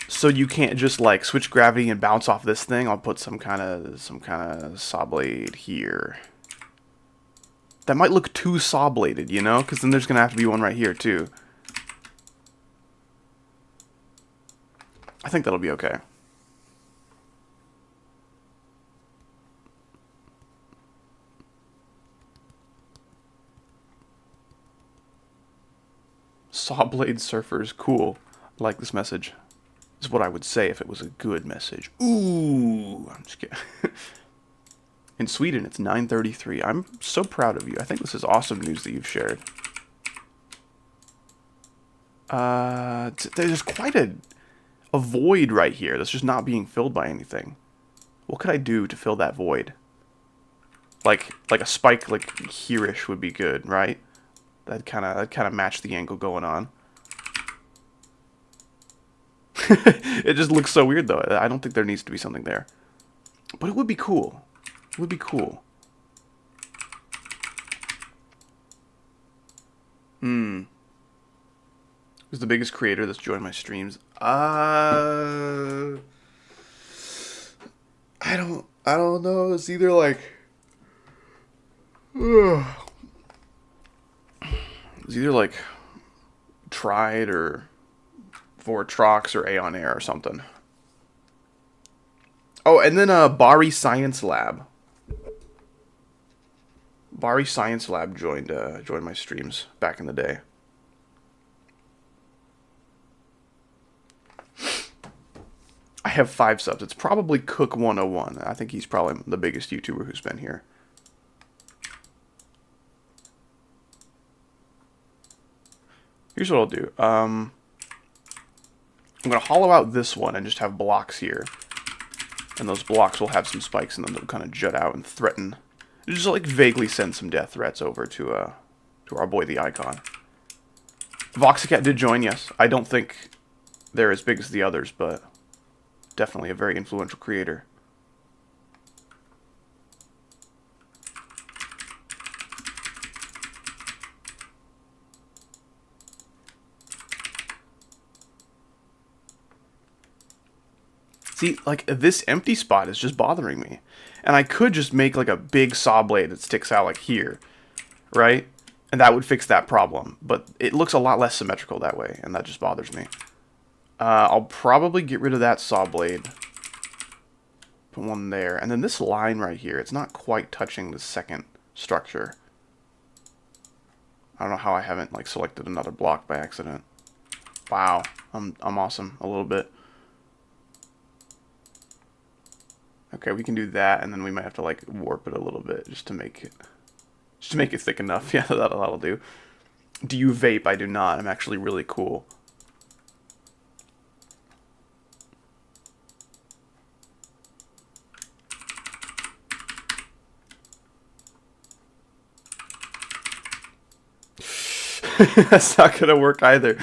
So you can't just, like, switch gravity and bounce off this thing. I'll put some kind of saw blade here. That might look too saw bladed, you know? Because then there's going to have to be one right here, too. I think that'll be okay. Saw blade surfers, cool. I like this message. This is what I would say if it was a good message. Ooh, I'm just kidding. In Sweden, it's 9:33. I'm so proud of you. I think this is awesome news that you've shared. There's quite a void right here that's just not being filled by anything. What could I do to fill that void? Like a spike, like here-ish would be good, right? That kind of match the angle going on. It just looks so weird, though. I don't think there needs to be something there. But it would be cool. It would be cool. Who's the biggest creator that's joined my streams? I don't know. It's either like... it's either like Tried or Vortrox or Aeon Air or something. Oh, and then Bari Science Lab. Bari Science Lab joined my streams back in the day. I have 5 subs. It's probably Cook 101. I think he's probably the biggest YouTuber who's been here. Here's what I'll do. I'm going to hollow out this one and just have blocks here. And those blocks will have some spikes in them that will kind of jut out and threaten. Just like vaguely send some death threats over to our boy the Icon. Voxicat did join, yes. I don't think they're as big as the others, but definitely a very influential creator. See, like, this empty spot is just bothering me. And I could just make, like, a big saw blade that sticks out, like, here. Right? And that would fix that problem. But it looks a lot less symmetrical that way, and that just bothers me. I'll probably get rid of that saw blade. Put one there. And then this line right here, it's not quite touching the second structure. I don't know how I haven't, like, selected another block by accident. Wow. I'm awesome. A little bit. Okay, we can do that, and then we might have to like warp it a little bit just to make it thick enough. Yeah, that'll do. Do you vape? I do not. I'm actually really cool. That's not gonna work either.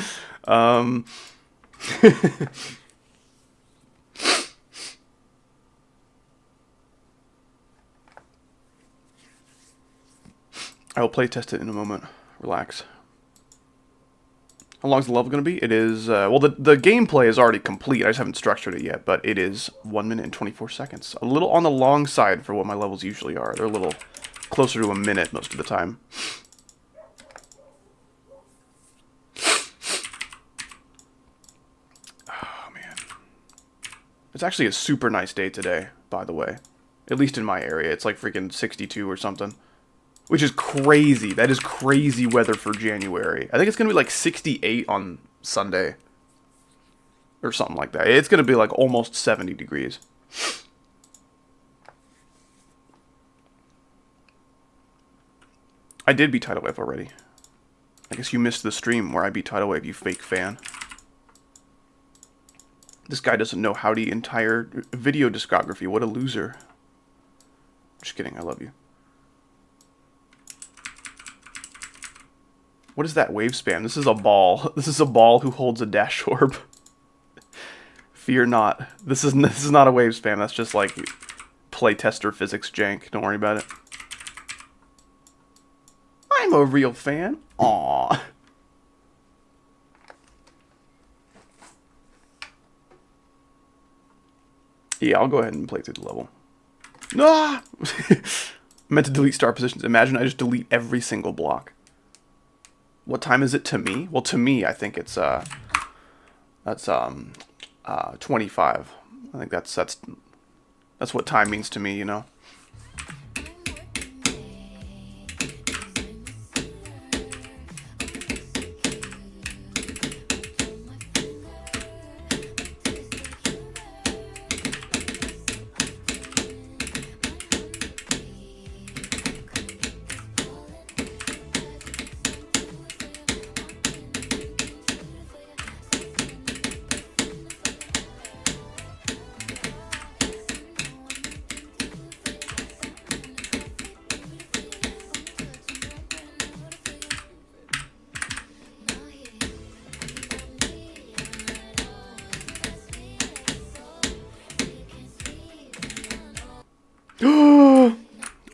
I will play test it in a moment. Relax. How long is the level going to be? It is, well, the gameplay is already complete. I just haven't structured it yet, but it is 1 minute and 24 seconds. A little on the long side for what my levels usually are. They're a little closer to a minute most of the time. Oh, man. It's actually a super nice day today, by the way. At least in my area. It's like freaking 62 or something. Which is crazy. That is crazy weather for January. I think it's going to be like 68 on Sunday. Or something like that. It's going to be like almost 70 degrees. I did beat Tidal Wave already. I guess you missed the stream where I beat Tidal Wave, you fake fan. This guy doesn't know how the entire video discography. What a loser. Just kidding. I love you. What is that wave spam? This is a ball. This is a ball who holds a dash orb. Fear not. This is not a wave spam. That's just like playtester physics jank. Don't worry about it. I'm a real fan. Aww. Yeah, I'll go ahead and play through the level. Ah! I meant to delete star positions. Imagine I just delete every single block. What time is it to me? Well, to me, I think it's 25. I think that's what time means to me, you know.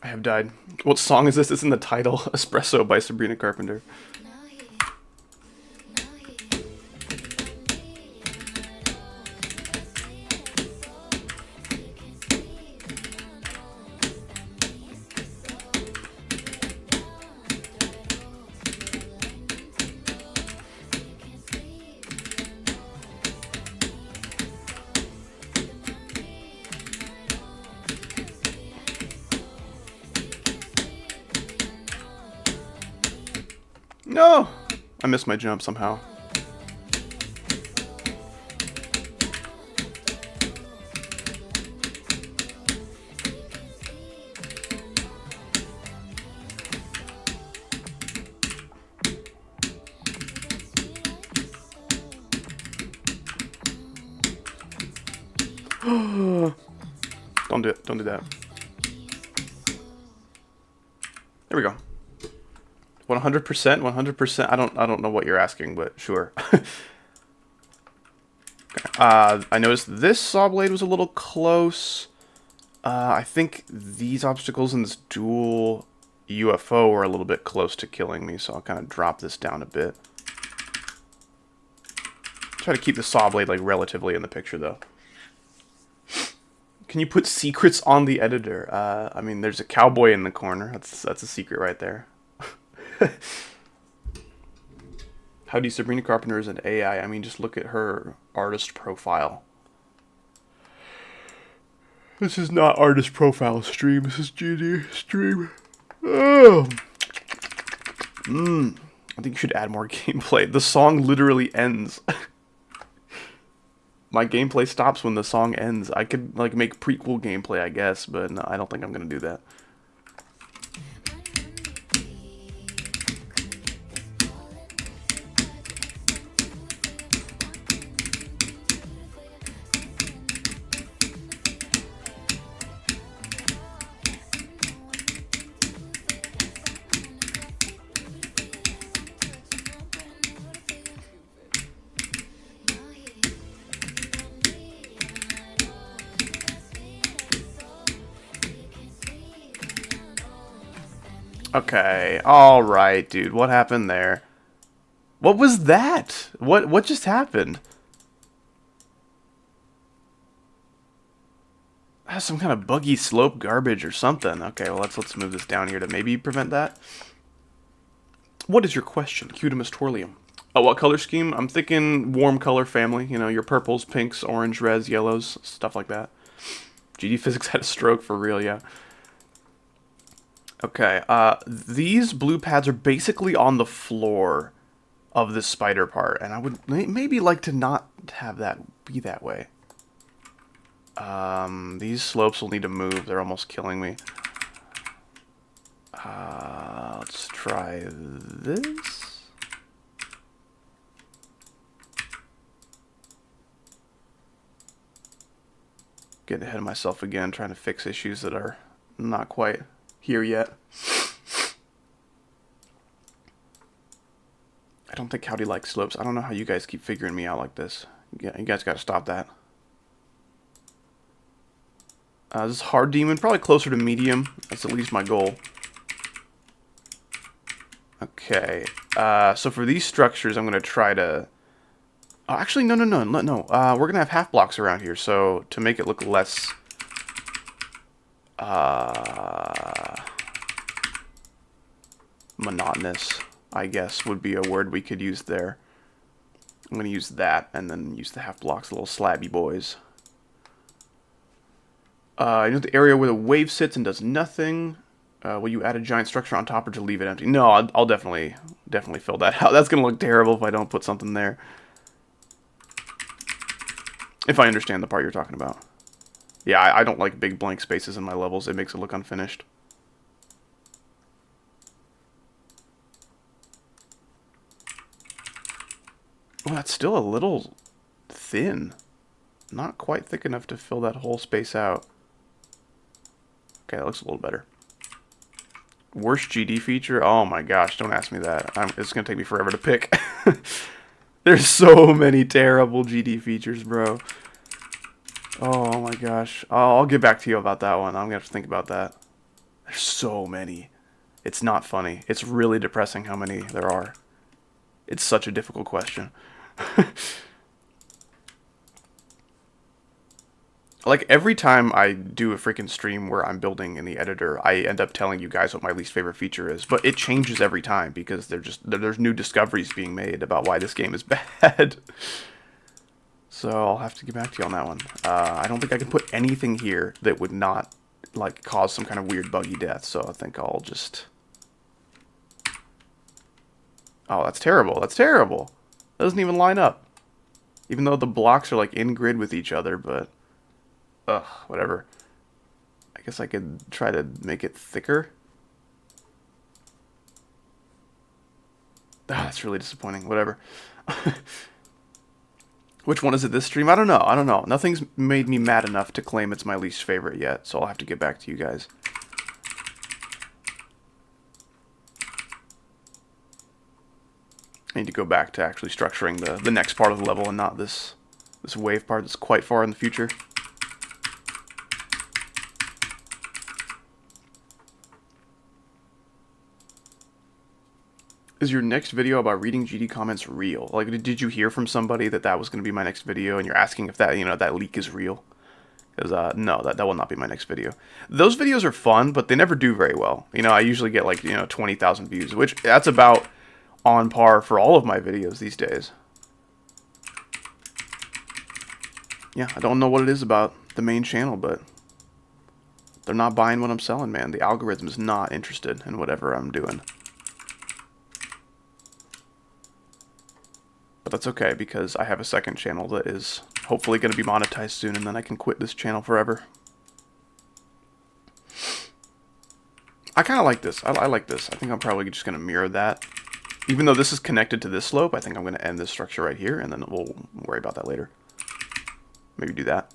I have died. What song is this? It's in the title. Espresso by Sabrina Carpenter. No! I missed my jump somehow. Don't do it. Don't do that. There we go. 100%, 100%. I don't know what you're asking, but sure. I noticed this saw blade was a little close. I think these obstacles in this dual UFO were a little bit close to killing me, so I'll kind of drop this down a bit. Try to keep the saw blade like relatively in the picture, though. Can you put secrets on the editor? I mean, there's a cowboy in the corner. That's a secret right there. How do you Sabrina Carpenter is an AI? I mean, just look at her artist profile. This is not artist profile stream. This is GD stream. Oh. I think you should add more gameplay. The song literally ends. My gameplay stops when the song ends. I could like make prequel gameplay, I guess, but no, I don't think I'm gonna do that. Okay, alright, dude. What happened there? What was that? What just happened? That's some kind of buggy slope garbage or something. Okay, well let's move this down here to maybe prevent that. What is your question? Cutemus Torlium. Oh, what color scheme? I'm thinking warm color family. You know, your purples, pinks, orange, reds, yellows, stuff like that. GD Physics had a stroke for real, yeah. Okay, these blue pads are basically on the floor of this spider part, and I would maybe like to not have that be that way. These slopes will need to move. They're almost killing me. Let's try this. Getting ahead of myself again, trying to fix issues that are not quite here yet. I don't think Howdy likes slopes. I don't know how you guys keep figuring me out like this. Yeah, you guys gotta stop that. This is hard demon, probably closer to medium. That's at least my goal. Okay, so for these structures, I'm gonna try to. Oh, actually, no. We're gonna have half blocks around here, so to make it look less. Monotonous, I guess, would be a word we could use there. I'm going to use that, and then use the half blocks, the little slabby boys. I know the area where the wave sits and does nothing. Will you add a giant structure on top or to leave it empty? No, I'll definitely fill that out. That's going to look terrible if I don't put something there. If I understand the part you're talking about. Yeah, I don't like big blank spaces in my levels. It makes it look unfinished. Oh, that's still a little thin. Not quite thick enough to fill that whole space out. Okay, that looks a little better. Worst GD feature? Oh my gosh, don't ask me that. It's going to take me forever to pick. There's so many terrible GD features, bro. Oh my gosh. I'll get back to you about that one. I'm going to have to think about that. There's so many. It's not funny. It's really depressing how many there are. It's such a difficult question. Like, every time I do a freaking stream where I'm building in the editor, I end up telling you guys what my least favorite feature is. But it changes every time because there's new discoveries being made about why this game is bad. So I'll have to get back to you on that one. I don't think I can put anything here that would not, like, cause some kind of weird buggy death. So I think I'll just... Oh, that's terrible. That's terrible. That doesn't even line up. Even though the blocks are, like, in grid with each other, but... Ugh, whatever. I guess I could try to make it thicker. Ah, that's really disappointing. Whatever. Which one is it this stream? I don't know. I don't know. Nothing's made me mad enough to claim it's my least favorite yet, so I'll have to get back to you guys. I need to go back to actually structuring the next part of the level and not this wave part that's quite far in the future. Is your next video about reading GD comments real? Like, did you hear from somebody that was going to be my next video, and you're asking if that, that leak is real? Because, no, that will not be my next video. Those videos are fun, but they never do very well. I usually get, like, 20,000 views, which, that's about on par for all of my videos these days. Yeah, I don't know what it is about the main channel, but they're not buying what I'm selling, man. The algorithm is not interested in whatever I'm doing. But that's okay, because I have a second channel that is hopefully going to be monetized soon, and then I can quit this channel forever. I kind of like this. I like this. I think I'm probably just going to mirror that. Even though this is connected to this slope, I think I'm going to end this structure right here, and then we'll worry about that later. Maybe do that.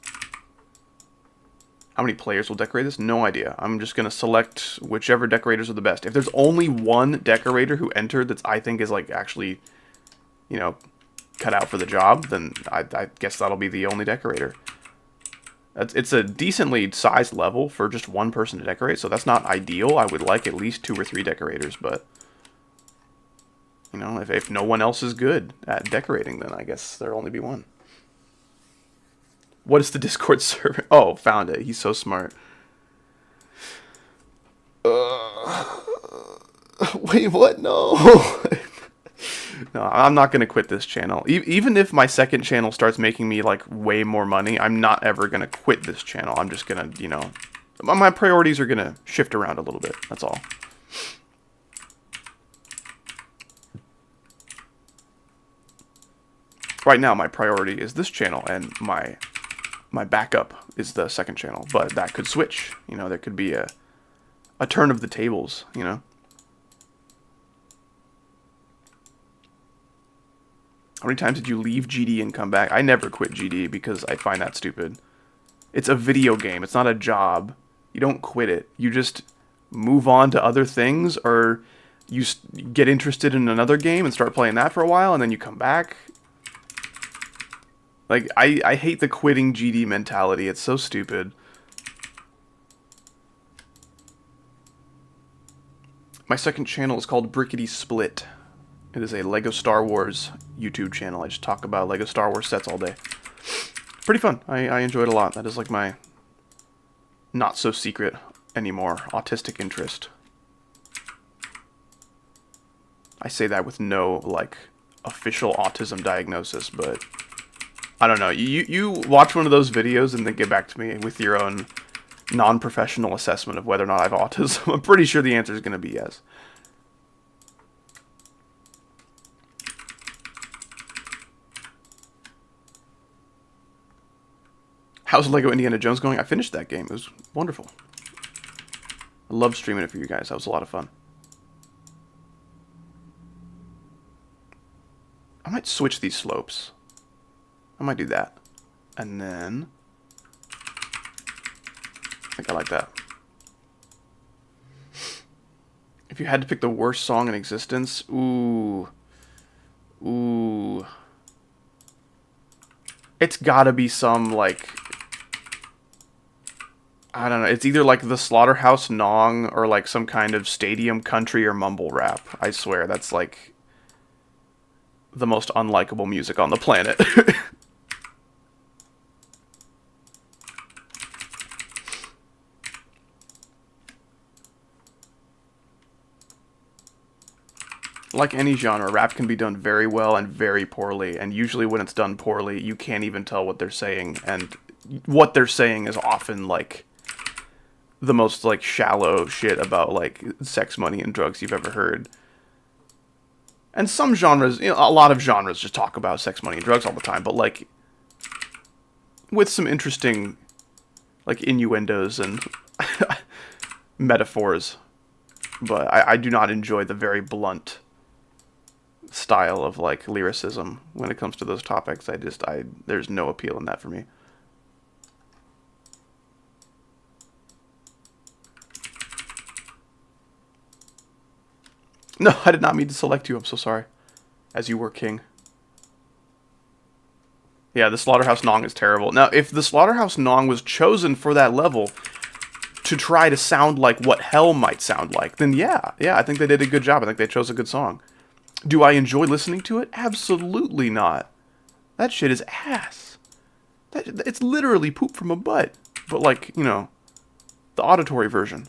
How many players will decorate this? No idea. I'm just going to select whichever decorators are the best. If there's only one decorator who entered that I think is, like, actually, cut out for the job, then I guess that'll be the only decorator. It's a decently sized level for just one person to decorate, so that's not ideal. I would like at least 2 or 3 decorators, but if no one else is good at decorating, then I guess there'll only be one. What is the Discord server? Oh, found it. He's so smart. Wait, what? No. No, I'm not going to quit this channel. Even if my second channel starts making me, like, way more money, I'm not ever going to quit this channel. I'm just going to, my priorities are going to shift around a little bit. That's all. Right now, my priority is this channel, and my backup is the second channel. But that could switch. There could be a turn of the tables, How many times did you leave GD and come back? I never quit GD because I find that stupid. It's a video game. It's not a job. You don't quit it. You just move on to other things, or you get interested in another game and start playing that for a while, and then you come back. Like, I hate the quitting GD mentality. It's so stupid. My second channel is called Brickety Split. It is a Lego Star Wars YouTube channel. I just talk about Lego Star Wars sets all day. Pretty fun. I enjoy it a lot. That is like my not so secret anymore autistic interest. I say that with no, like, official autism diagnosis, but I don't know. You watch one of those videos and then get back to me with your own non-professional assessment of whether or not I have autism. I'm pretty sure the answer is going to be yes. How's Lego Indiana Jones going? I finished that game. It was wonderful. I loved streaming it for you guys. That was a lot of fun. I might switch these slopes. I might do that. And then I think I like that. If you had to pick the worst song in existence, ooh. It's gotta be some, like, I don't know. It's either like the Slaughterhouse Nong or like some kind of stadium country or mumble rap. I swear, that's like the most unlikable music on the planet. Like any genre, rap can be done very well and very poorly, and usually when it's done poorly, you can't even tell what they're saying, and what they're saying is often like the most like shallow shit about like sex, money, and drugs you've ever heard. And some genres, you know, a lot of genres just talk about sex, money, and drugs all the time, but like with some interesting like innuendos and metaphors. But I do not enjoy the very blunt style of like lyricism when it comes to those topics. There's no appeal in that for me. No, I did not mean to select you. I'm so sorry. As you were king. Yeah, the Slaughterhouse Nong is terrible. Now, if the Slaughterhouse Nong was chosen for that level to try to sound like what hell might sound like, then yeah, I think they did a good job. I think they chose a good song. Do I enjoy listening to it? Absolutely not. That shit is ass. It's literally poop from a butt. But like, you know, the auditory version.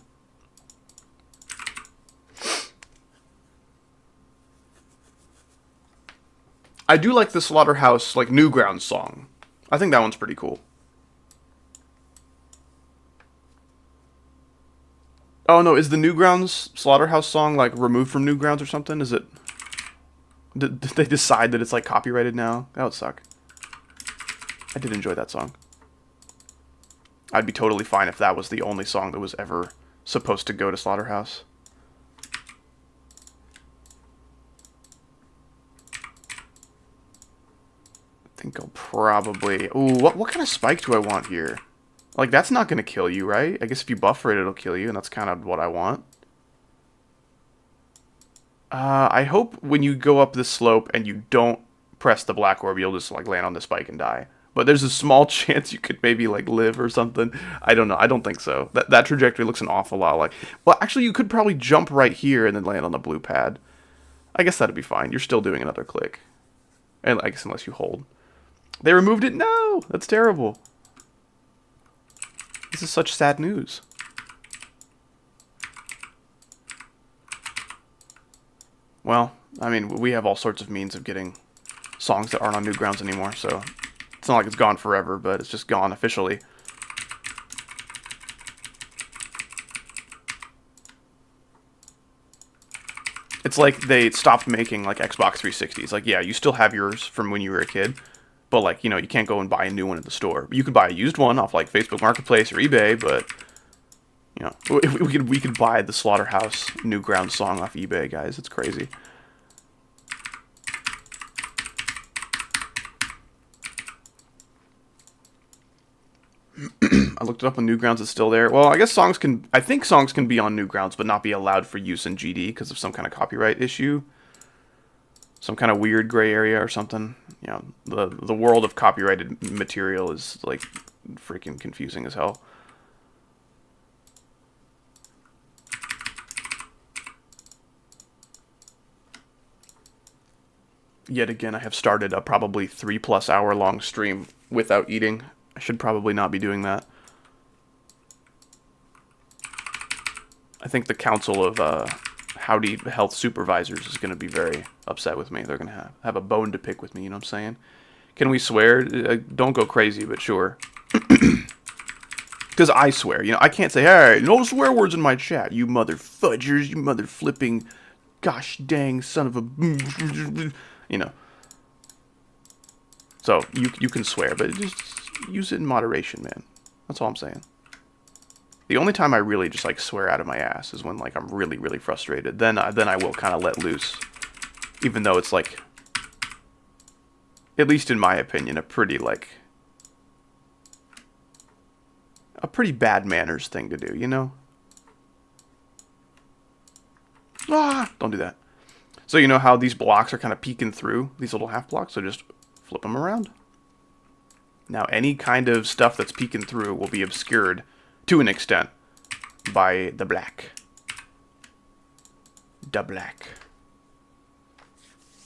I do like the Slaughterhouse, like, Newgrounds song. I think that one's pretty cool. Oh, no, is the Newgrounds Slaughterhouse song, like, removed from Newgrounds or something? Is it... Did they decide that it's, like, copyrighted now? That would suck. I did enjoy that song. I'd be totally fine if that was the only song that was ever supposed to go to Slaughterhouse. I think I'll probably... Ooh, what kind of spike do I want here? Like, that's not going to kill you, right? I guess if you buffer it, it'll kill you, and that's kind of what I want. I hope when you go up this slope and you don't press the black orb, you'll just, like, land on the spike and die. But there's a small chance you could maybe, like, live or something. I don't know. I don't think so. That trajectory looks an awful lot like... Well, actually, you could probably jump right here and then land on the blue pad. I guess that'd be fine. You're still doing another click. And I guess unless you hold. They removed it? No! That's terrible. This is such sad news. Well, I mean, we have all sorts of means of getting songs that aren't on Newgrounds anymore, so it's not like it's gone forever, but it's just gone officially. It's like they stopped making, like, Xbox 360s. Like, yeah, you still have yours from when you were a kid, but, like, you know, you can't go and buy a new one at the store. You could buy a used one off, like, Facebook Marketplace or eBay, but... You know, we could buy the Slaughterhouse Newgrounds song off eBay, guys. It's crazy. I looked it up on Newgrounds. It's still there. Well, I guess I think songs can be on Newgrounds, but not be allowed for use in GD because of some kind of copyright issue. Some kind of weird gray area or something. You know, the world of copyrighted material is, like, freaking confusing as hell. Yet again, I have started a probably 3+ hour long stream without eating. I should probably not be doing that. I think the Council of Howdy Health Supervisors is going to be very upset with me. They're going to have a bone to pick with me, you know what I'm saying? Can we swear? Don't go crazy, but sure. Because I swear, you know, I can't say, hey, no swear words in my chat, you mother fudgers, you mother flipping, gosh dang son of a... You know. So, you can swear, but just use it in moderation, man. That's all I'm saying. The only time I really just, like, swear out of my ass is when, like, I'm really, really frustrated. Then I will kind of let loose. Even though it's, like, at least in my opinion, a pretty bad manners thing to do, you know? Ah! Don't do that. So you know how these blocks are kind of peeking through, these little half blocks, so just flip them around. Now any kind of stuff that's peeking through will be obscured To an extent. By the black. The black.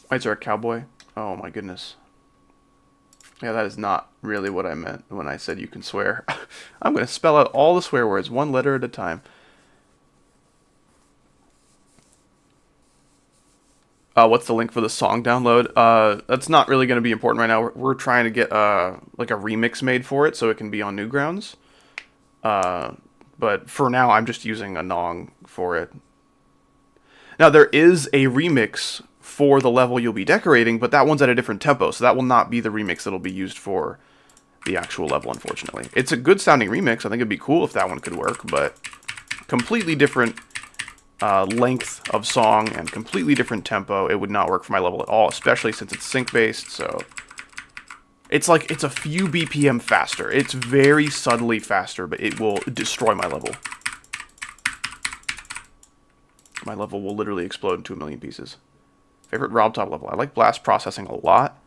Why is there a cowboy? Oh my goodness. Yeah, that is not really what I meant when I said you can swear. I'm going to spell out all the swear words, one letter at a time. What's the link for the song download? That's not really going to be important right now. We're trying to get like a remix made for it so it can be on Newgrounds. But for now, I'm just using a Nong for it. Now, there is a remix for the level you'll be decorating, but that one's at a different tempo, so that will not be the remix that'll be used for the actual level, unfortunately. It's a good sounding remix. I think it'd be cool if that one could work, but completely different length of song and completely different tempo. It would not work for my level at all, especially since it's sync-based, so... It's like, it's a few BPM faster. It's very subtly faster, but it will destroy my level. My level will literally explode into a million pieces. Favorite Robtop level. I like blast processing a lot.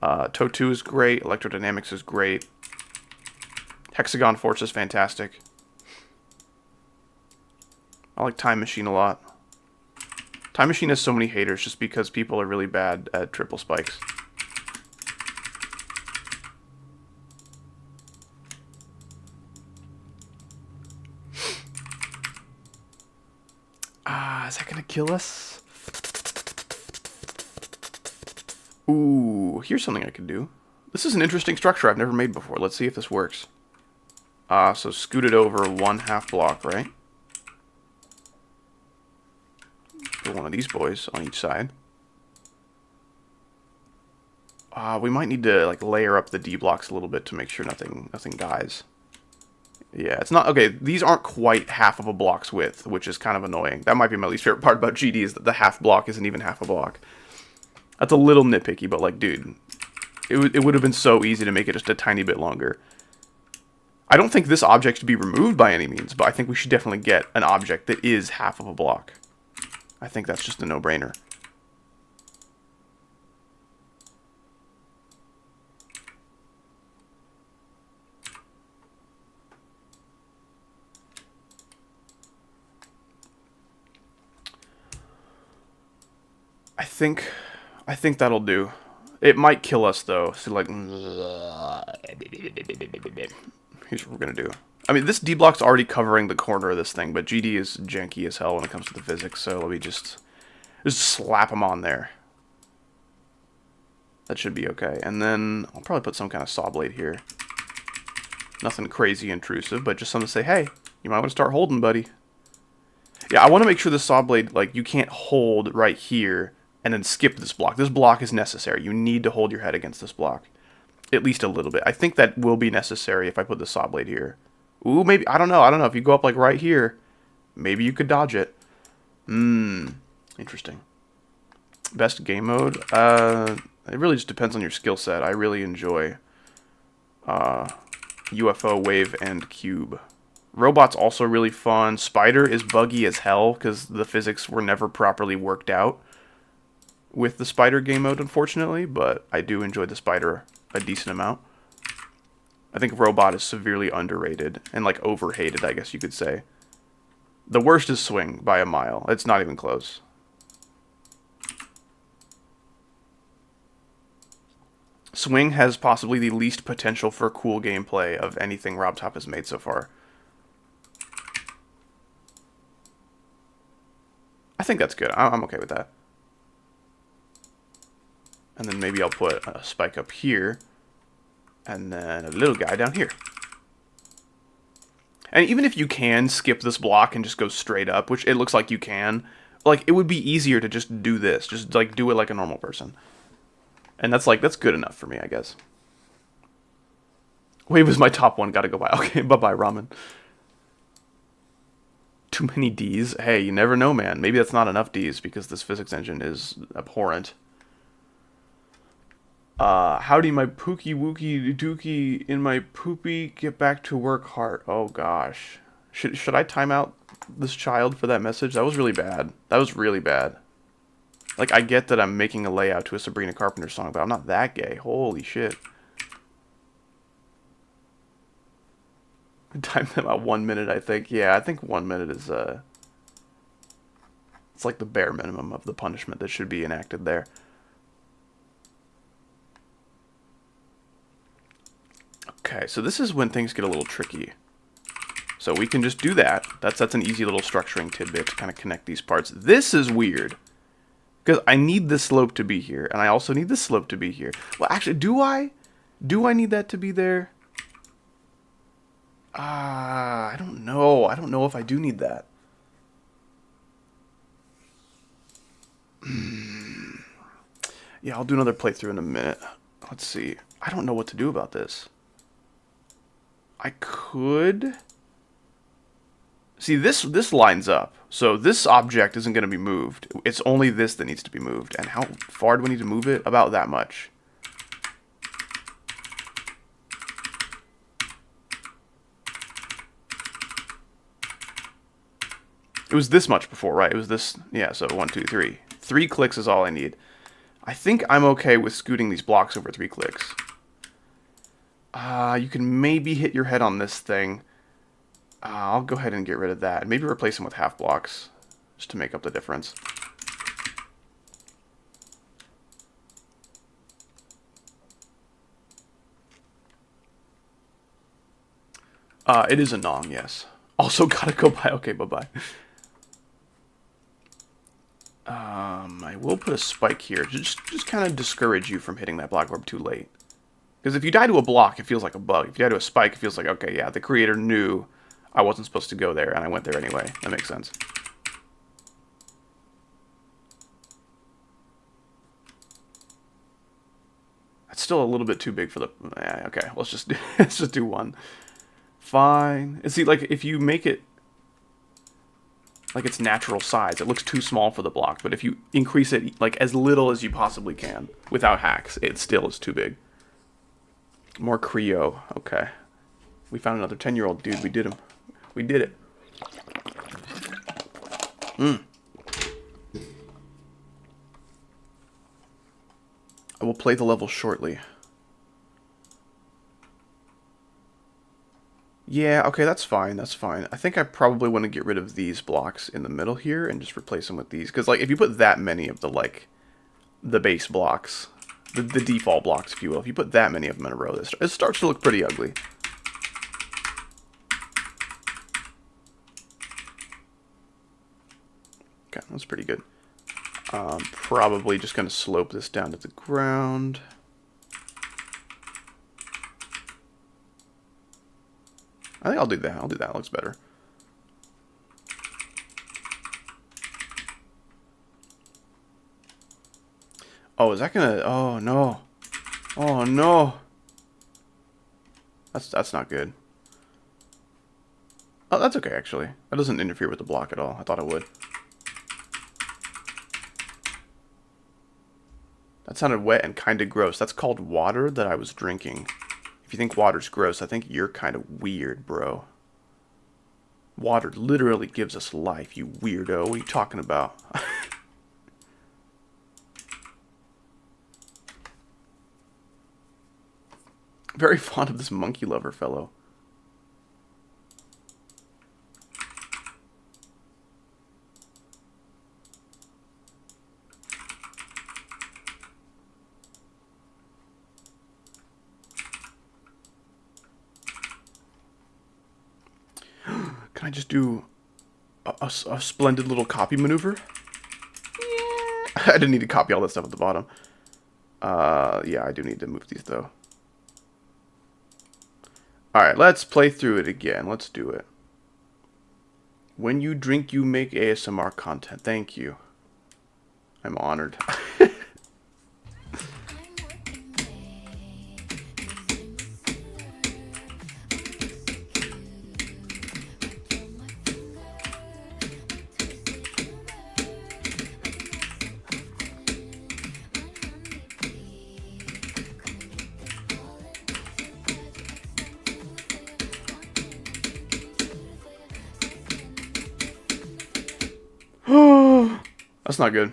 TOE2 is great. Electrodynamics is great. Hexagon Force is fantastic. I like Time Machine a lot. Time Machine has so many haters just because people are really bad at triple spikes. Is that gonna kill us? Ooh, here's something I can do. This is an interesting structure I've never made before. Let's see if this works. So scoot it over one half block, right? Put one of these boys on each side. We might need to like layer up the D blocks a little bit to make sure nothing dies. Yeah, it's not... Okay, these aren't quite half of a block's width, which is kind of annoying. That might be my least favorite part about GD, is that the half block isn't even half a block. That's a little nitpicky, but like, dude, it would have been so easy to make it just a tiny bit longer. I don't think this object should be removed by any means, but I think we should definitely get an object that is half of a block. I think that's just a no-brainer. I think that'll do. It might kill us though. So like, here's what we're gonna do. I mean, this D block's already covering the corner of this thing, but GD is janky as hell when it comes to the physics. So let me just slap them on there. That should be okay. And then I'll probably put some kind of saw blade here. Nothing crazy intrusive, but just something to say, hey, you might want to start holding, buddy. Yeah, I want to make sure the saw blade, like, you can't hold right here and then skip this block. This block is necessary. You need to hold your head against this block. At least a little bit. I think that will be necessary if I put the saw blade here. Ooh, maybe, I don't know. I don't know. If you go up, like, right here, maybe you could dodge it. Interesting. Best game mode? It really just depends on your skill set. I really enjoy UFO, Wave, and Cube. Robot's also really fun. Spider is buggy as hell because the physics were never properly worked out with the Spider game mode, unfortunately, but I do enjoy the Spider a decent amount. I think Robot is severely underrated and, like, overhated, I guess you could say. The worst is Swing by a mile. It's not even close. Swing has possibly the least potential for cool gameplay of anything Robtop has made so far. I think that's good. I'm okay with that. And then maybe I'll put a spike up here. And then a little guy down here. And even if you can skip this block and just go straight up, which it looks like you can, like, it would be easier to just do this. Just, like, do it like a normal person. And that's, like, that's good enough for me, I guess. Wave was my top one. Gotta go by. Okay, bye-bye, ramen. Too many Ds? Hey, you never know, man. Maybe that's not enough Ds because this physics engine is abhorrent. Howdy, my pookie wookie dookie in my poopy get back to work heart. Oh, gosh. Should I time out this child for that message? That was really bad. That was really bad. Like, I get that I'm making a layout to a Sabrina Carpenter song, but I'm not that gay. Holy shit. Time them out 1 minute, I think. Yeah, I think 1 minute is, it's like the bare minimum of the punishment that should be enacted there. Okay, so this is when things get a little tricky. So we can just do that. That's an easy little structuring tidbit to kind of connect these parts. This is weird. Because I need this slope to be here, and I also need this slope to be here. Well, actually, do I? Do I need that to be there? I don't know. I don't know if I do need that. Yeah, I'll do another playthrough in a minute. Let's see. I don't know what to do about this. I could... See, this lines up. So this object isn't going to be moved. It's only this that needs to be moved. And how far do we need to move it? About that much. It was this much before, right? It was this... Yeah, so 1, 2, 3. 3 clicks is all I need. I think I'm okay with scooting these blocks over 3 clicks. You can maybe hit your head on this thing. I'll go ahead and get rid of that. And maybe replace them with half blocks. Just to make up the difference. It is a nong, yes. Also gotta go by. Okay, bye-bye. I will put a spike here. Just kind of discourage you from hitting that block orb too late. Because if you die to a block, it feels like a bug. If you die to a spike, it feels like, okay, yeah, the creator knew I wasn't supposed to go there, and I went there anyway. That makes sense. That's still a little bit too big for the... okay, let's just do 1. Fine. And see, like, if you make it like its natural size, it looks too small for the block. But if you increase it, like, as little as you possibly can without hacks, it still is too big. More Creo. Okay. We found another 10-year-old dude. We did him. We did it. I will play the level shortly. Yeah, okay, that's fine, that's fine. I think I probably want to get rid of these blocks in the middle here and just replace them with these. Because, like, if you put that many of the, like, the base blocks, the default blocks, if you will, if you put that many of them in a row, it starts to look pretty ugly. Okay, that's pretty good. Probably just going to slope this down to the ground. I think I'll do that. I'll do that. It looks better. Oh, is that gonna... Oh, no. Oh, no. That's not good. Oh, that's okay, actually. That doesn't interfere with the block at all. I thought it would. That sounded wet and kind of gross. That's called water that I was drinking. If you think water's gross, I think you're kind of weird, bro. Water literally gives us life, you weirdo. What are you talking about? Very fond of this monkey lover fellow. Can I just do a splendid little copy maneuver? Yeah. I didn't need to copy all that stuff at the bottom. Yeah, I do need to move these, though. Alright, let's play through it again. Let's do it. When you drink, you make ASMR content. Thank you. I'm honored. That's not good.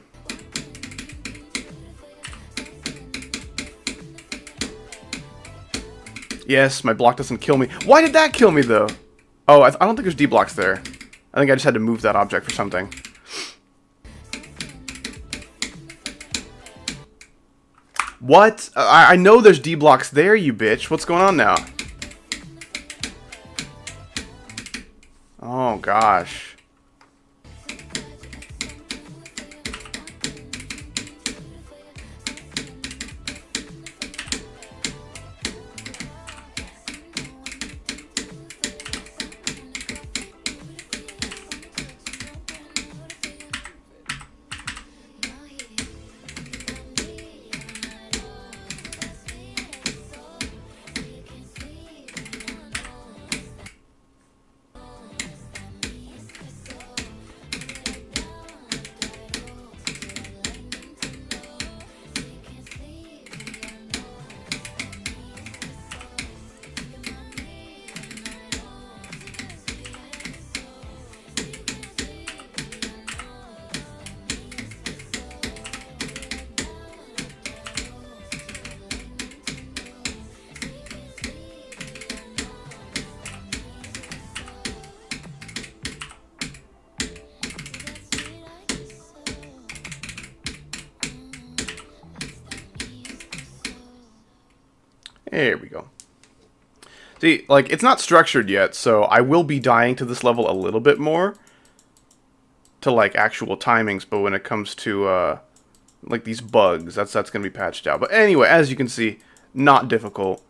Yes, my block doesn't kill me. Why did that kill me, though? Oh, I don't think there's D blocks there. I think I just had to move that object for something. What? I know there's D blocks there, you bitch. What's going on now? Oh, gosh. There we go. See, like, it's not structured yet, so I will be dying to this level a little bit more. To, like, actual timings, but when it comes to, like, these bugs, that's going to be patched out. But anyway, as you can see, not difficult.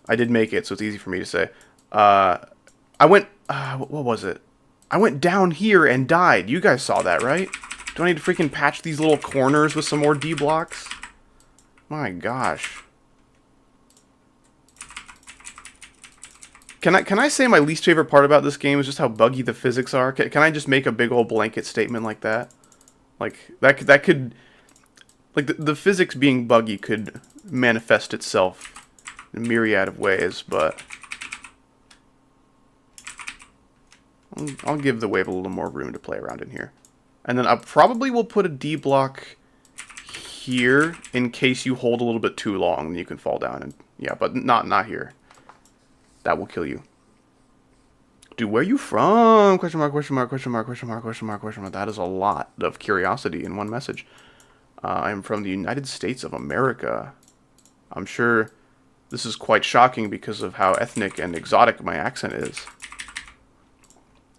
I did make it, so it's easy for me to say. I went, what was it? I went down here and died. You guys saw that, right? Do I need to freaking patch these little corners with some more D blocks? My gosh. Can I say my least favorite part about this game is just how buggy the physics are? Can I just make a big old blanket statement like that? Like, that could... Like, the physics being buggy could manifest itself in a myriad of ways, but... I'll give the wave a little more room to play around in here. And then I probably will put a D block here in case you hold a little bit too long and you can fall down. And yeah, but not here. That will kill you. Dude, where are you from? Question mark, question mark, question mark, question mark, question mark, question mark. That is a lot of curiosity in one message. I am from the United States of America. I'm sure this is quite shocking because of how ethnic and exotic my accent is.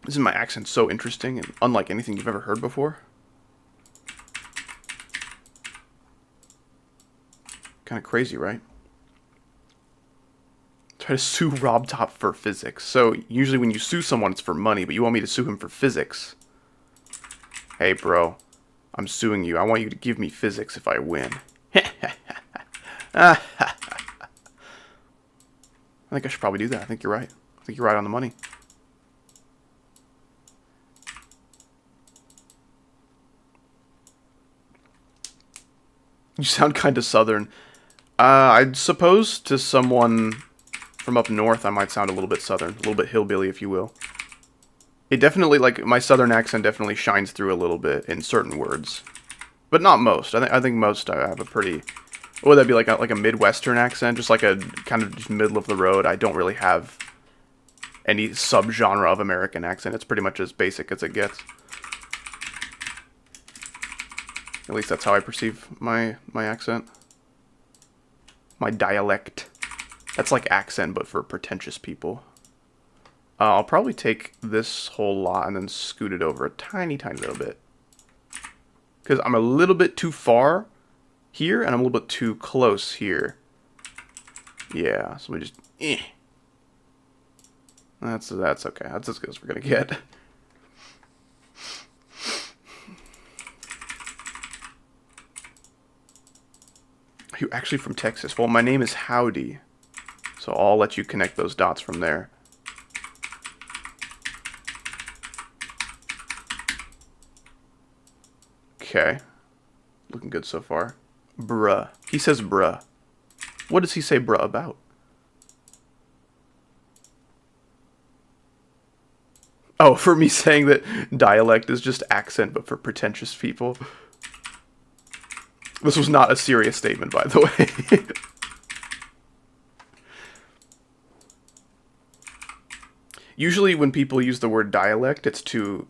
Isn't my accent so interesting and unlike anything you've ever heard before? Kind of crazy, right? Try to sue Robtop for physics. So, usually when you sue someone, it's for money, but you want me to sue him for physics. Hey, bro. I'm suing you. I want you to give me physics if I win. I think I should probably do that. I think you're right. I think you're right on the money. You sound kind of southern. I suppose to someone from up north, I might sound a little bit southern. A little bit hillbilly, if you will. It definitely, like, my southern accent definitely shines through a little bit in certain words. But not most. I think most I have a pretty... What would that be, like a Midwestern accent? Just like a kind of just middle of the road. I don't really have any subgenre of American accent. It's pretty much as basic as it gets. At least that's how I perceive my accent. My dialect. That's like accent, but for pretentious people. I'll probably take this whole lot and then scoot it over a tiny, tiny little bit. Because I'm a little bit too far here, and I'm a little bit too close here. Yeah, so we just... That's okay. That's as good as we're going to get. Are you actually from Texas? Well, my name is Howdy. So I'll let you connect those dots from there. Okay. Looking good so far. Bruh. He says bruh. What does he say bruh about? Oh, for me saying that dialect is just accent, but for pretentious people. This was not a serious statement, by the way. Usually when people use the word dialect, it's to,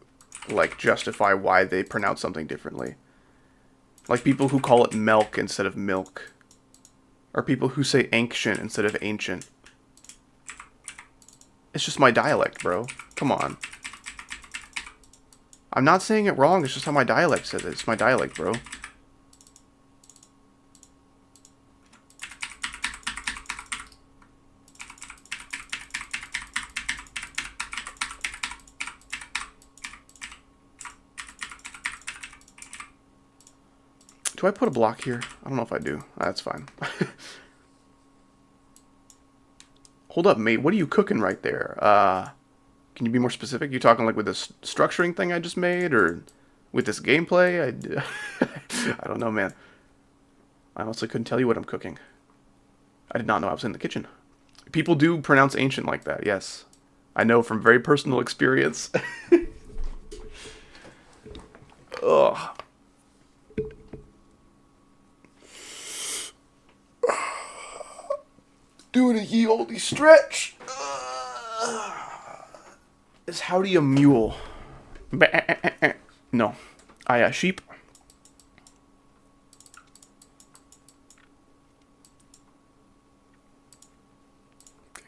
like, justify why they pronounce something differently. Like people who call it milk instead of milk. Or people who say ancient instead of ancient. It's just my dialect, bro. Come on. I'm not saying it wrong, it's just how my dialect says it. It's my dialect, bro. Do I put a block here? I don't know if I do. That's fine. Hold up, mate. What are you cooking right there? Can you be more specific? You talking like with this structuring thing I just made, or with this gameplay? I don't know, man. I honestly couldn't tell you what I'm cooking. I did not know I was in the kitchen. People do pronounce ancient like that, yes. I know from very personal experience. Ugh. Doing a ye olde stretch. Is howdy a mule? No. Sheep.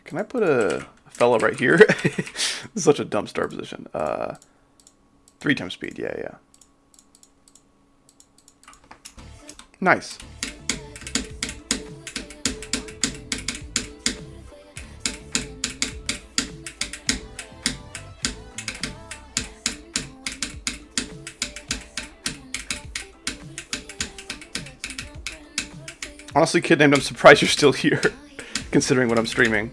Can I put a fella right here? This is such a dumb start position. 3 times speed, yeah. Nice. Honestly, kid named, I'm surprised you're still here, considering what I'm streaming.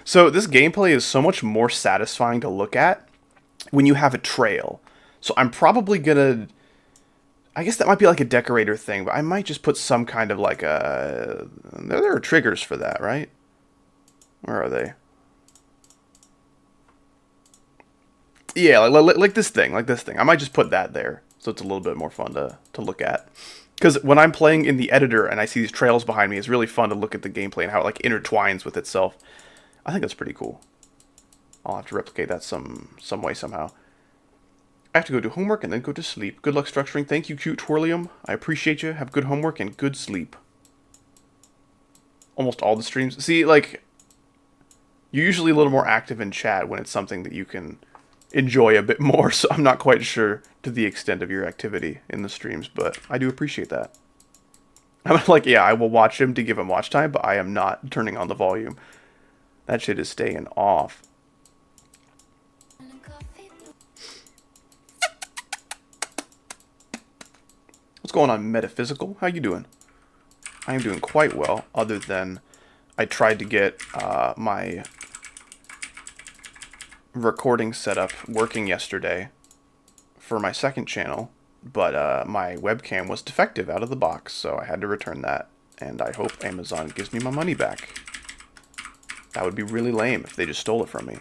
So this gameplay is so much more satisfying to look at when you have a trail. So I'm probably gonna... I guess that might be like a decorator thing, but I might just put some kind of like a... There are triggers for that, right? Where are they? Yeah, like this thing, I might just put that there, so it's a little bit more fun to look at. Because when I'm playing in the editor and I see these trails behind me, it's really fun to look at the gameplay and how it like intertwines with itself. I think that's pretty cool. I'll have to replicate that some way, somehow. I have to go do homework and then go to sleep. Good luck structuring. Thank you, Cute Twirlium. I appreciate you. Have good homework and good sleep. Almost all the streams. See, like, you're usually a little more active in chat when it's something that you can enjoy a bit more, so I'm not quite sure to the extent of your activity in the streams, but I do appreciate that. I'm like, yeah, I will watch him to give him watch time, but I am not turning on the volume. That shit is staying off. What's going on, Metaphysical? How you doing? I am doing quite well, other than I tried to get my recording setup working yesterday for my second channel, but my webcam was defective out of the box, so I had to return that, and I hope Amazon gives me my money back. That would be really lame if they just stole it from me.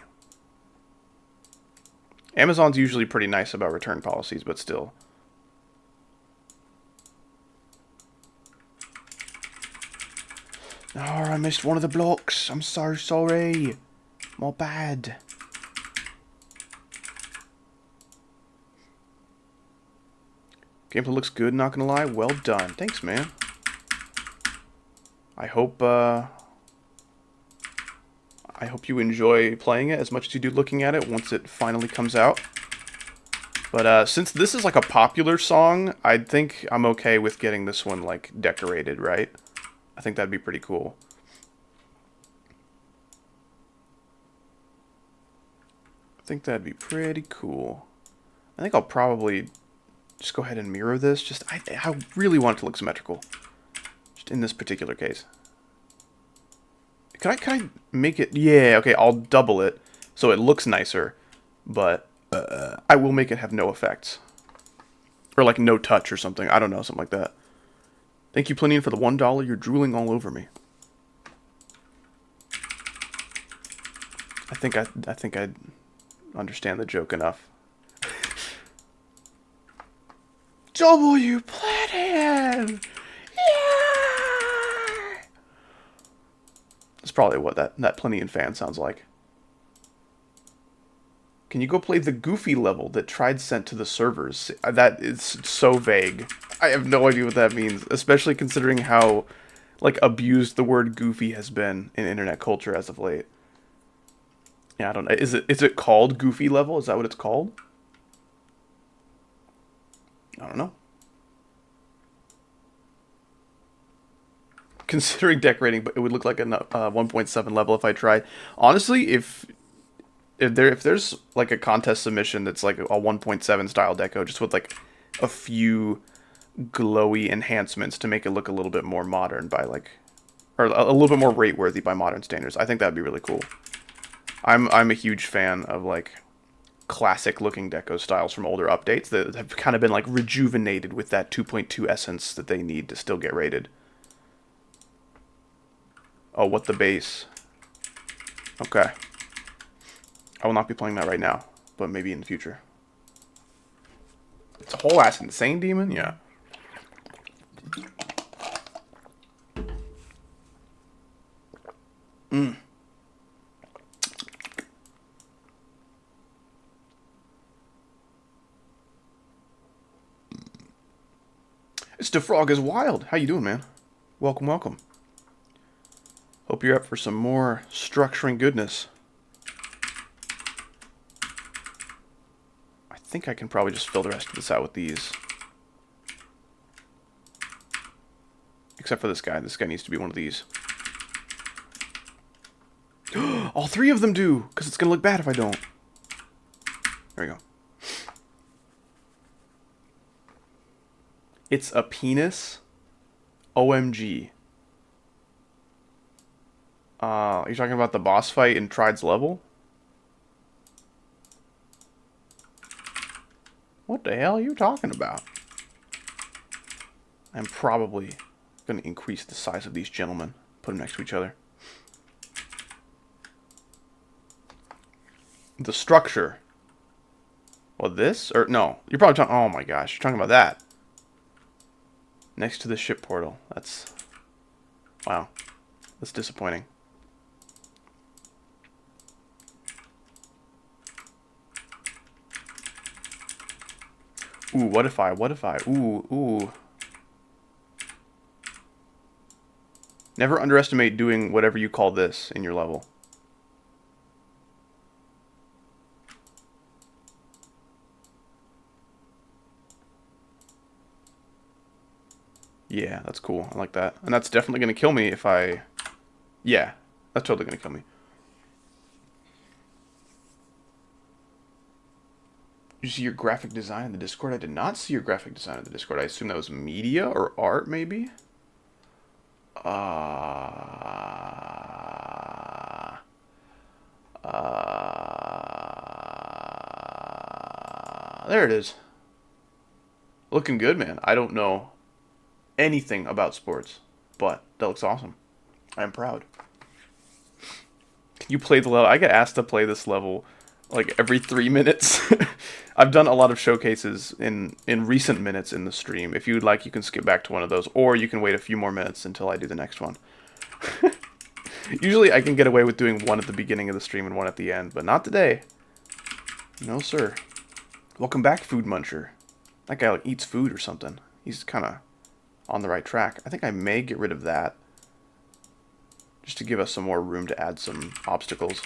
Amazon's usually pretty nice about return policies, but still. Oh, I missed one of the blocks. I'm so sorry. My bad. Gameplay looks good, not gonna lie. Well done. Thanks, man. I hope you enjoy playing it as much as you do looking at it once it finally comes out. But since this is like a popular song, I think I'm okay with getting this one like decorated, right? I think that'd be pretty cool. I think that'd be pretty cool. I think I'll probably just go ahead and mirror this. Just I really want it to look symmetrical. Just in this particular case. Can I make it? Yeah, okay, I'll double it so it looks nicer, but I will make it have no effects. Or like no touch or something. I don't know, something like that. Thank you, Plinian, for the $1. You're drooling all over me. I think I understand the joke enough. W Platinum! Yeah! That's probably what that Plinian fan sounds like. Can you go play the Goofy level that Tried sent to the servers? That is so vague. I have no idea what that means, especially considering how, like, abused the word Goofy has been in internet culture as of late. Yeah, I don't know. Is it called Goofy level? Is that what it's called? I don't know. Considering decorating, but it would look like a 1.7 level if I tried. Honestly, if there's like a contest submission that's like a 1.7 style deco, just with like a few glowy enhancements to make it look a little bit more modern by like, or a little bit more rate worthy by modern standards, I think that'd be really cool. I'm a huge fan of like classic looking deco styles from older updates that have kind of been like rejuvenated with that 2.2 essence that they need to still get rated. Oh, what the base? Okay. I will not be playing that right now, but maybe in the future. It's a whole ass insane demon? Yeah. It's the Frog is Wild. How you doing, man? Welcome, welcome. Hope you're up for some more structuring goodness. I think I can probably just fill the rest of this out with these. Except for this guy. This guy needs to be one of these. All three of them do, because it's going to look bad if I don't. There we go. It's a penis. OMG. You're talking about the boss fight in Tried's level? What the hell are you talking about? I'm probably going to increase the size of these gentlemen. Put them next to each other. The structure. Well, this? Or, no. You're probably talking... Oh my gosh. You're talking about that. Next to the ship portal. That's... Wow. That's disappointing. Ooh, what if I... Ooh. Never underestimate doing whatever you call this in your level. Yeah, that's cool. I like that. And that's definitely going to kill me if I... Yeah, that's totally going to kill me. Did you see your graphic design in the Discord? I did not see your graphic design in the Discord. I assume that was media or art, maybe? There it is. Looking good, man. I don't know anything about sports, but that looks awesome. I am proud. Can you play the level? I get asked to play this level like every 3 minutes. I've done a lot of showcases in recent minutes in the stream. If you'd like, you can skip back to one of those, or you can wait a few more minutes until I do the next one. Usually I can get away with doing one at the beginning of the stream and one at the end, but not today. No, sir. Welcome back, Food Muncher. That guy like eats food or something. He's kind of on the right track. I think I may get rid of that, just to give us some more room to add some obstacles.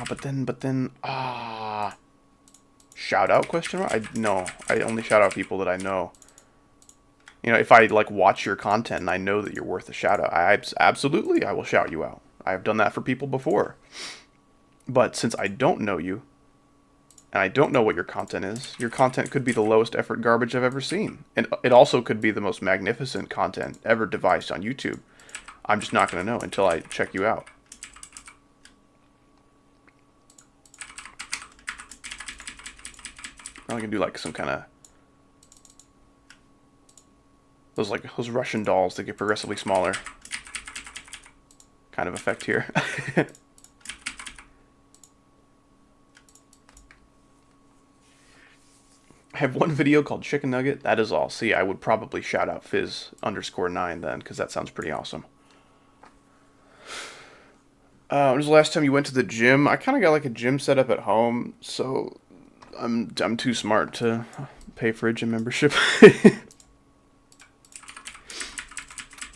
But then, shout out, question mark? No, I only shout out people that I know. You know, if I, like, watch your content and I know that you're worth a shout out, absolutely, I will shout you out. I have done that for people before. But since I don't know you, and I don't know what your content is, your content could be the lowest effort garbage I've ever seen. And it also could be the most magnificent content ever devised on YouTube. I'm just not going to know until I check you out. I can do like some kind of those Russian dolls that get progressively smaller kind of effect here. I have one video called Chicken Nugget. That is all. See, I would probably shout out Fizz_9 then, because that sounds pretty awesome. When was the last time you went to the gym? I kind of got like a gym set up at home, so I'm too smart to pay for a gym membership.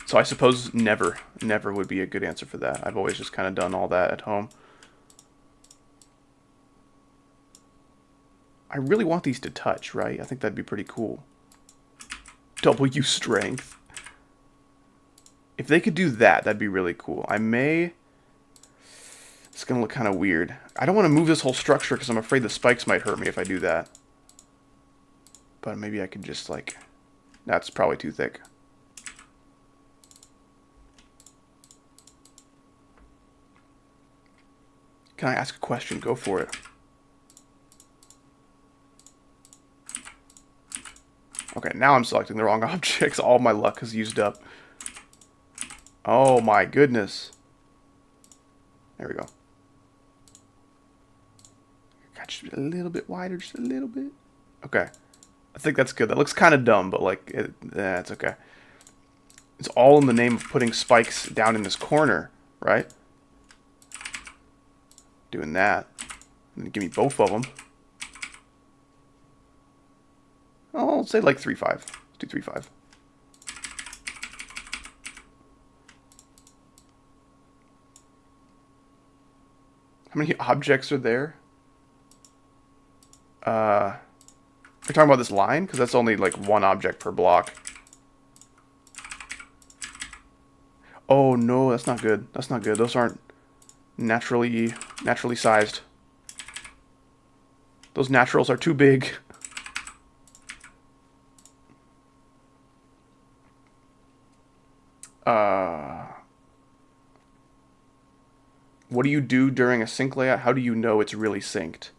So I suppose never would be a good answer for that. I've always just kind of done all that at home. I really want these to touch, right? I think that'd be pretty cool. W strength. If they could do that, that'd be really cool. I may... It's going to look kind of weird. I don't want to move this whole structure because I'm afraid the spikes might hurt me if I do that. But maybe I could just, like... That's probably too thick. Can I ask a question? Go for it. Okay, now I'm selecting the wrong objects. All my luck is used up. Oh my goodness. There we go. Got just a little bit wider, just a little bit. Okay. I think that's good. That looks kind of dumb, but like, it's okay. It's all in the name of putting spikes down in this corner, right? Doing that. And give me both of them. Oh, I'll say like 3-5. Let's do 3-5. How many objects are there? You're talking about this line? Because that's only like one object per block. Oh no, that's not good. That's not good. Those aren't naturally sized. Those naturals are too big. What do you do during a sync layout? How do you know it's really synced?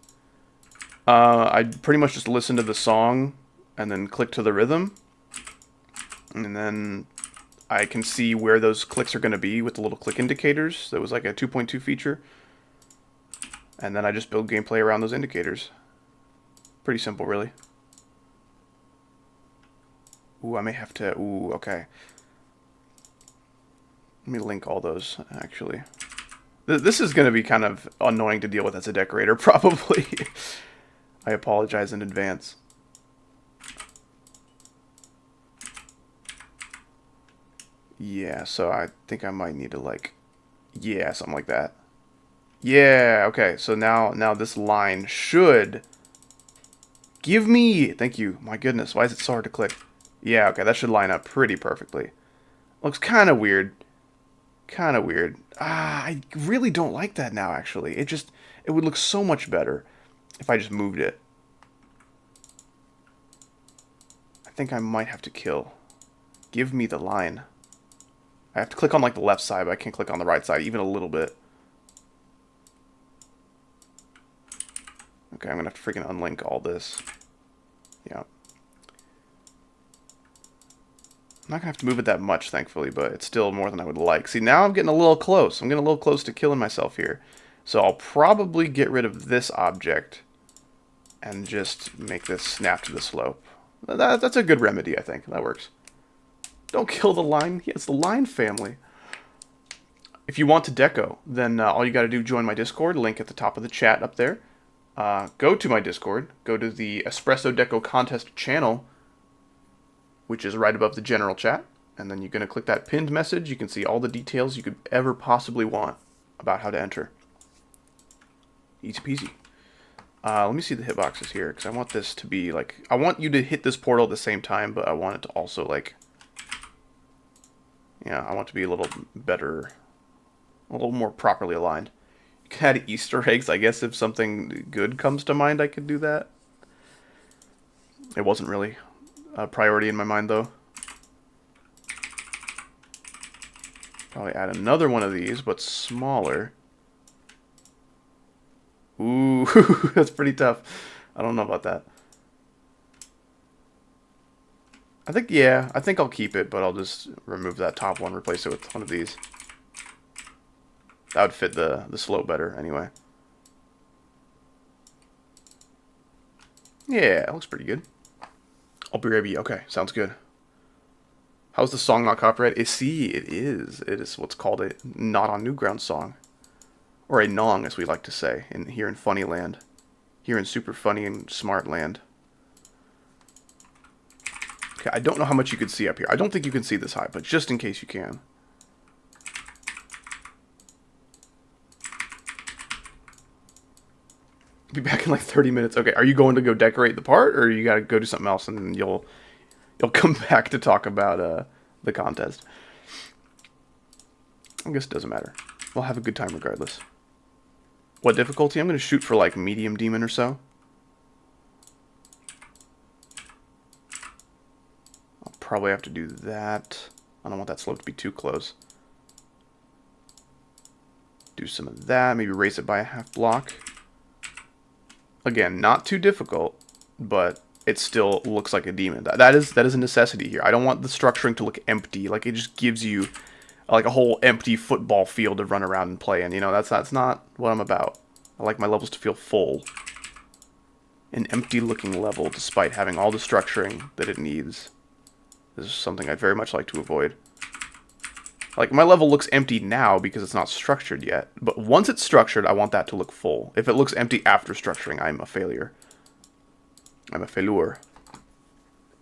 I pretty much just listen to the song and then click to the rhythm. And then I can see where those clicks are going to be with the little click indicators. That was like a 2.2 feature. And then I just build gameplay around those indicators. Pretty simple, really. Ooh, I may have to... Ooh, okay. Let me link all those, actually. This is going to be kind of annoying to deal with as a decorator, probably. I apologize in advance. Yeah, so I think I might need to, like... Yeah, something like that. Yeah, okay, so now this line should... Give me... Thank you. My goodness, why is it so hard to click? Yeah, okay, that should line up pretty perfectly. Looks kind of weird. Kind of weird. I really don't like that now, actually. It would look so much better if I just moved it. I think I might have to kill. Give me the line. I have to click on, like, the left side, but I can't click on the right side, even a little bit. Okay, I'm gonna have to freaking unlink all this. Yeah. I'm not going to have to move it that much, thankfully, but it's still more than I would like. See, now I'm getting a little close. I'm getting a little close to killing myself here. So I'll probably get rid of this object and just make this snap to the slope. That's a good remedy, I think. That works. Don't kill the line. Yeah, it's the line family. If you want to deco, then all you got to do, join my Discord. Link at the top of the chat up there. Go to my Discord. Go to the Espresso Deco Contest channel, which is right above the general chat. And then you're going to click that pinned message. You can see all the details you could ever possibly want about how to enter. Easy peasy. Let me see the hitboxes here, because I want this to be, like... I want you to hit this portal at the same time, but I want it to also, like... Yeah, I want it to be a little better... A little more properly aligned. You can add Easter eggs, I guess if something good comes to mind, I could do that. It wasn't really a priority in my mind, though. Probably add another one of these, but smaller. Ooh, that's pretty tough. I don't know about that. I think I'll keep it, but I'll just remove that top one, replace it with one of these. That would fit the slope better, anyway. Yeah, it looks pretty good. I'll be right back. Okay, sounds good. How's the song not copyright? It is. It is what's called a not on Newgrounds song. Or a nong, as we like to say, here in Funny Land. Here in Super Funny and Smart Land. Okay, I don't know how much you can see up here. I don't think you can see this high, but just in case you can. Be back in like 30 minutes. Okay, are you going to go decorate the part, or you gotta go do something else, and then you'll come back to talk about the contest? I guess it doesn't matter. We'll have a good time regardless. What difficulty? I'm gonna shoot for like medium demon or so. I'll probably have to do that. I don't want that slope to be too close. Do some of that. Maybe raise it by a half block. Again, not too difficult, but it still looks like a demon. That is a necessity here. I don't want the structuring to look empty. Like, it just gives you like a whole empty football field to run around and play in. You know, that's not what I'm about. I like my levels to feel full. An empty-looking level, despite having all the structuring that it needs. This is something I'd very much like to avoid. Like, my level looks empty now because it's not structured yet. But once it's structured, I want that to look full. If it looks empty after structuring, I'm a failure. I'm a failure.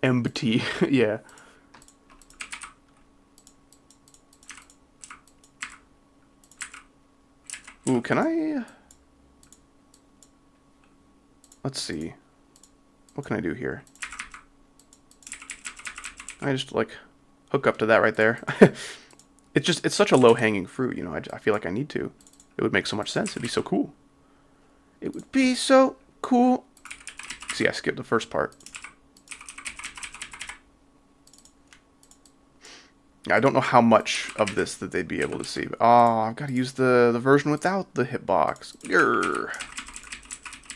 Empty. Yeah. Ooh, can I... Let's see. What can I do here? I just, like, hook up to that right there. It's such a low-hanging fruit, you know, I feel like I need to. It would make so much sense. It'd be so cool. It would be so cool. See, I skipped the first part. I don't know how much of this that they'd be able to see. But, oh, I've got to use the version without the hitbox. Grr.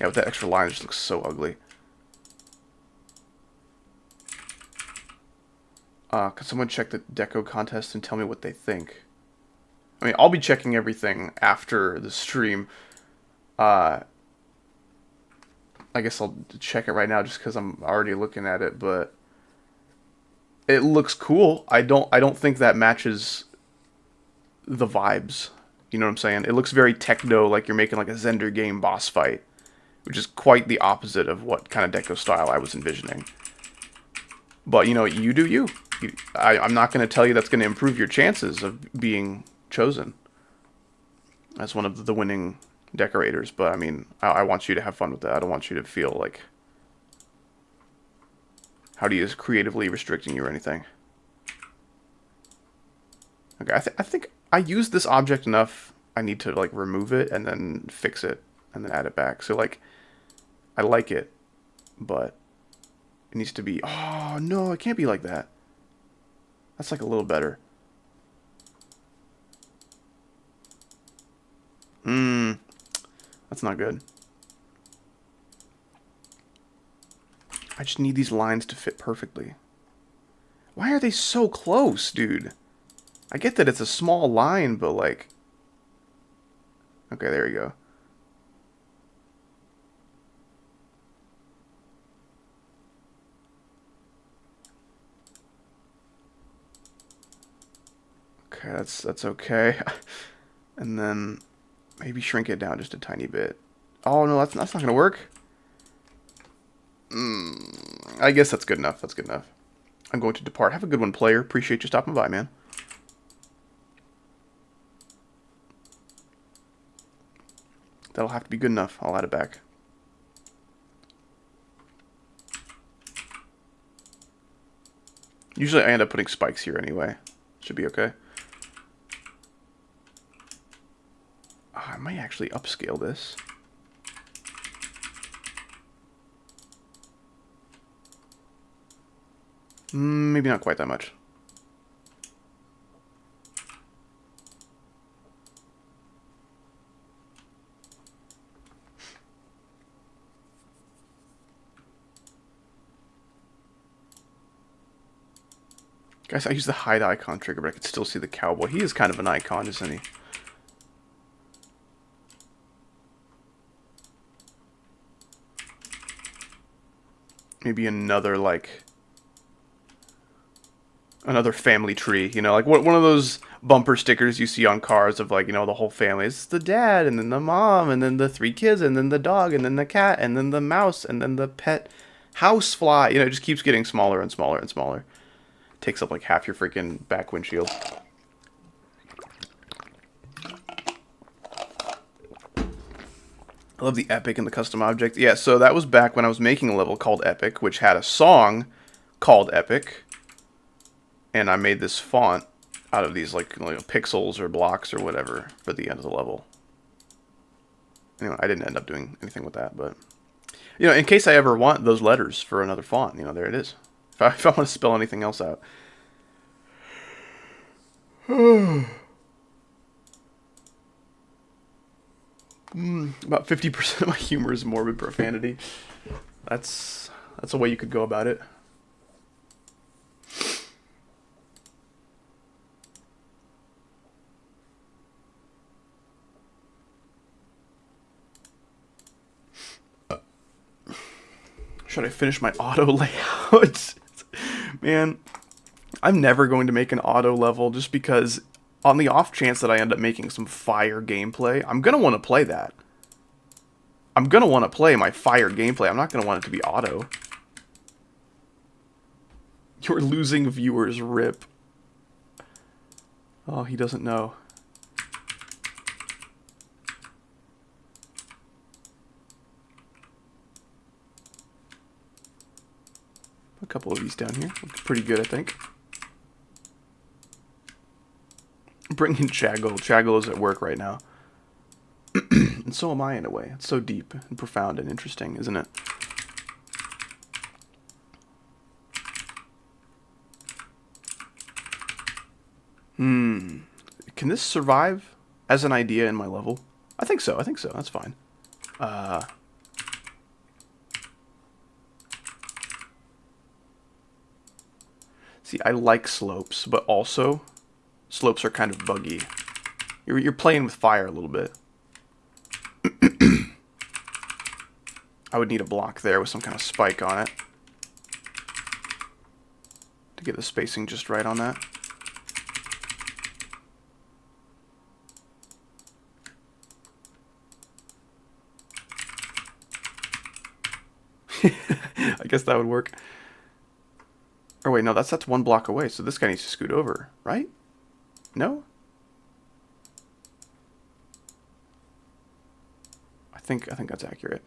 Yeah, with that extra line, it just looks so ugly. Could someone check the deco contest and tell me what they think? I mean, I'll be checking everything after the stream. I guess I'll check it right now just because I'm already looking at it, but it looks cool. I don't think that matches the vibes. You know what I'm saying? It looks very techno, like you're making like a Zender game boss fight, which is quite the opposite of what kind of deco style I was envisioning. But, you know, you do you. I'm not going to tell you that's going to improve your chances of being chosen as one of the winning decorators. But, I mean, I want you to have fun with that. I don't want you to feel like Howdy is creatively restricting you or anything. Okay, I think I used this object enough. I need to, like, remove it and then fix it and then add it back. So, like, I like it, but it needs to be... Oh, no, it can't be like that. That's like a little better. That's not good. I just need these lines to fit perfectly. Why are they so close, dude? I get that it's a small line, but like... Okay, there you go. Okay, that's okay. And then maybe shrink it down just a tiny bit. Oh no, that's not gonna work. I guess that's good enough. That's good enough. I'm going to depart. Have a good one, player. Appreciate you stopping by, man. That'll have to be good enough. I'll add it back. Usually I end up putting spikes here anyway. Should be okay. I might actually upscale this. Maybe not quite that much. Guys, I use the hide icon trigger, but I can still see the cowboy. He is kind of an icon, isn't he? maybe another, like, another family tree, you know, like one of those bumper stickers you see on cars of, like, you know, the whole family. It's the dad, and then the mom, and then the 3 kids, and then the dog, and then the cat, and then the mouse, and then the pet housefly. You know, it just keeps getting smaller and smaller and smaller. Takes up like half your freaking back windshield. I love the epic and the custom object. Yeah, so that was back when I was making a level called Epic, which had a song called Epic. And I made this font out of these, like, you know, pixels or blocks or whatever for the end of the level. Anyway, I didn't end up doing anything with that, but, you know, in case I ever want those letters for another font, you know, there it is. If I want to spell anything else out. About 50% of my humor is morbid profanity. That's a way you could go about it. Should I finish my auto layout? Man, I'm never going to make an auto level just because on the off chance that I end up making some fire gameplay, I'm going to want to play that. I'm going to want to play my fire gameplay. I'm not going to want it to be auto. You're losing viewers, rip. Oh, he doesn't know. A couple of these down here. Looks pretty good, I think. Bring in Chaggle. Chaggle is at work right now. And so am I, in a way. It's so deep and profound and interesting, isn't it? Can this survive as an idea in my level? I think so. I think so. That's fine. See, I like slopes, but also slopes are kind of buggy. You're playing with fire a little bit. I would need a block there with some kind of spike on it to get the spacing just right on that. I guess that would work. Or wait, no, that's one block away, so this guy needs to scoot over, right? No? I think that's accurate.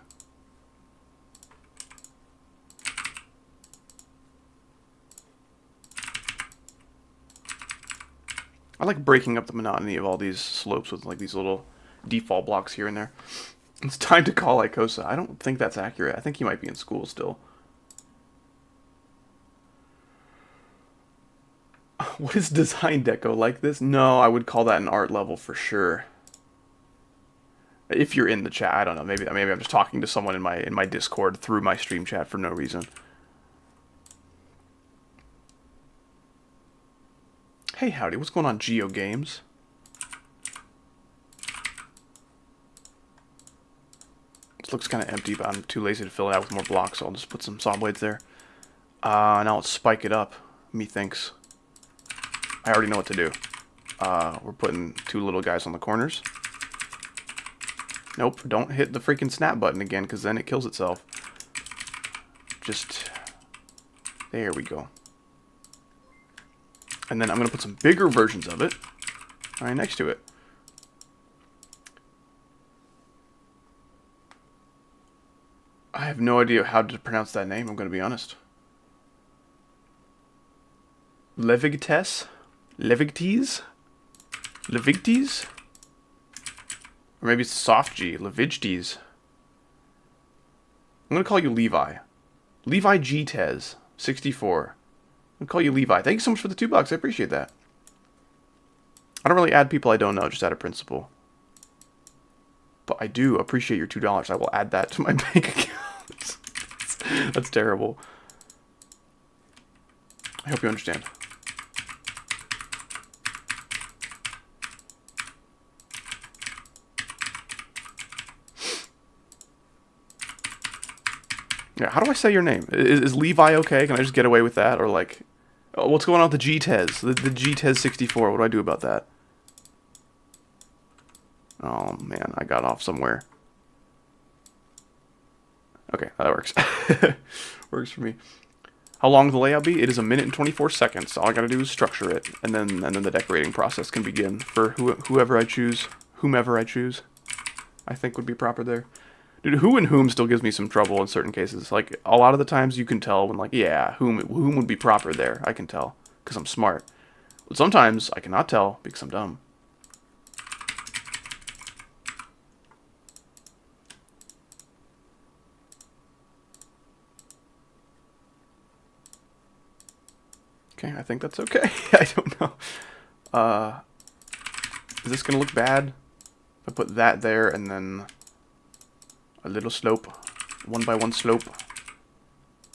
I like breaking up the monotony of all these slopes with, like, these little default blocks here and there. It's time to call Icosa. I don't think that's accurate. I think he might be in school still. What is design deco like this? No, I would call that an art level for sure. If you're in the chat, I don't know. Maybe I'm just talking to someone in my Discord through my stream chat for no reason. Hey, howdy. What's going on, Geo Games? This looks kind of empty, but I'm too lazy to fill it out with more blocks, so I'll just put some saw blades there. Now let's spike it up, methinks. I already know what to do. We're putting 2 little guys on the corners. Nope, don't hit the freaking snap button again, because then it kills itself. Just... there we go. And then I'm going to put some bigger versions of it right next to it. I have no idea how to pronounce that name, I'm going to be honest. Levigtes? Levigtes? Levigtes? Or maybe it's soft G. Levigtes. I'm going to call you Levi. Levi G. Tez. 64. I'm going to call you Levi. Thank you so much for the $2. I appreciate that. I don't really add people I don't know, just out of principle. But I do appreciate your $2. I will add that to my bank account. That's terrible. I hope you understand. Yeah, how do I say your name? Is Levi okay? Can I just get away with that? Or like, oh, what's going on with the GTES? The GTES 64, what do I do about that? Oh man, I got off somewhere. Okay, that works. Works for me. How long will the layout be? It is 1 minute and 24 seconds. All I gotta do is structure it, and then the decorating process can begin for whomever I choose. I think would be proper there. Dude, who and whom still gives me some trouble in certain cases. Like, a lot of the times you can tell when, like, yeah, whom would be proper there. I can tell, because I'm smart. But sometimes I cannot tell, because I'm dumb. Okay, I think that's okay. I don't know. Is this gonna look bad? If I put that there and then a little slope, 1x1 slope.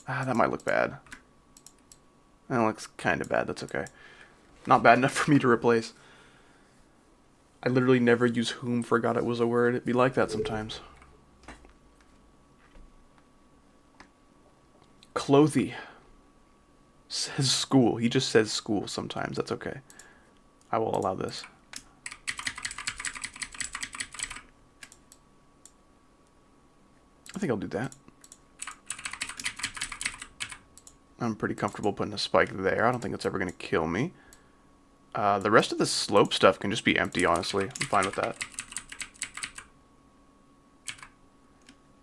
That might look bad. That looks kind of bad. That's okay. Not bad enough for me to replace. I literally never use whom. Forgot it was a word. It'd be like that sometimes. Clothy. Says school. He just says school sometimes. That's okay. I will allow this. I think I'll do that. I'm pretty comfortable putting a spike there. I don't think it's ever going to kill me. The rest of the slope stuff can just be empty, honestly. I'm fine with that.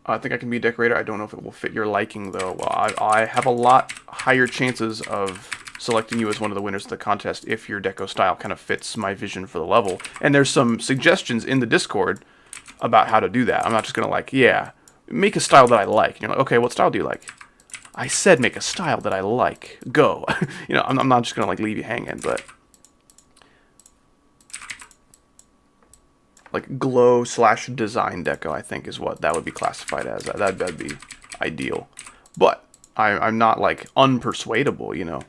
I think I can be a decorator. I don't know if it will fit your liking, though. Well, I have a lot higher chances of selecting you as one of the winners of the contest if your deco style kind of fits my vision for the level. And there's some suggestions in the Discord about how to do that. I'm not just going to like, yeah, make a style that I like. And you're like, okay, what style do you like? I said make a style that I like. Go. You know, I'm not just going to like leave you hanging, but like glow / design deco, I think is what that would be classified as. That'd be ideal. But I'm not like unpersuadable, you know.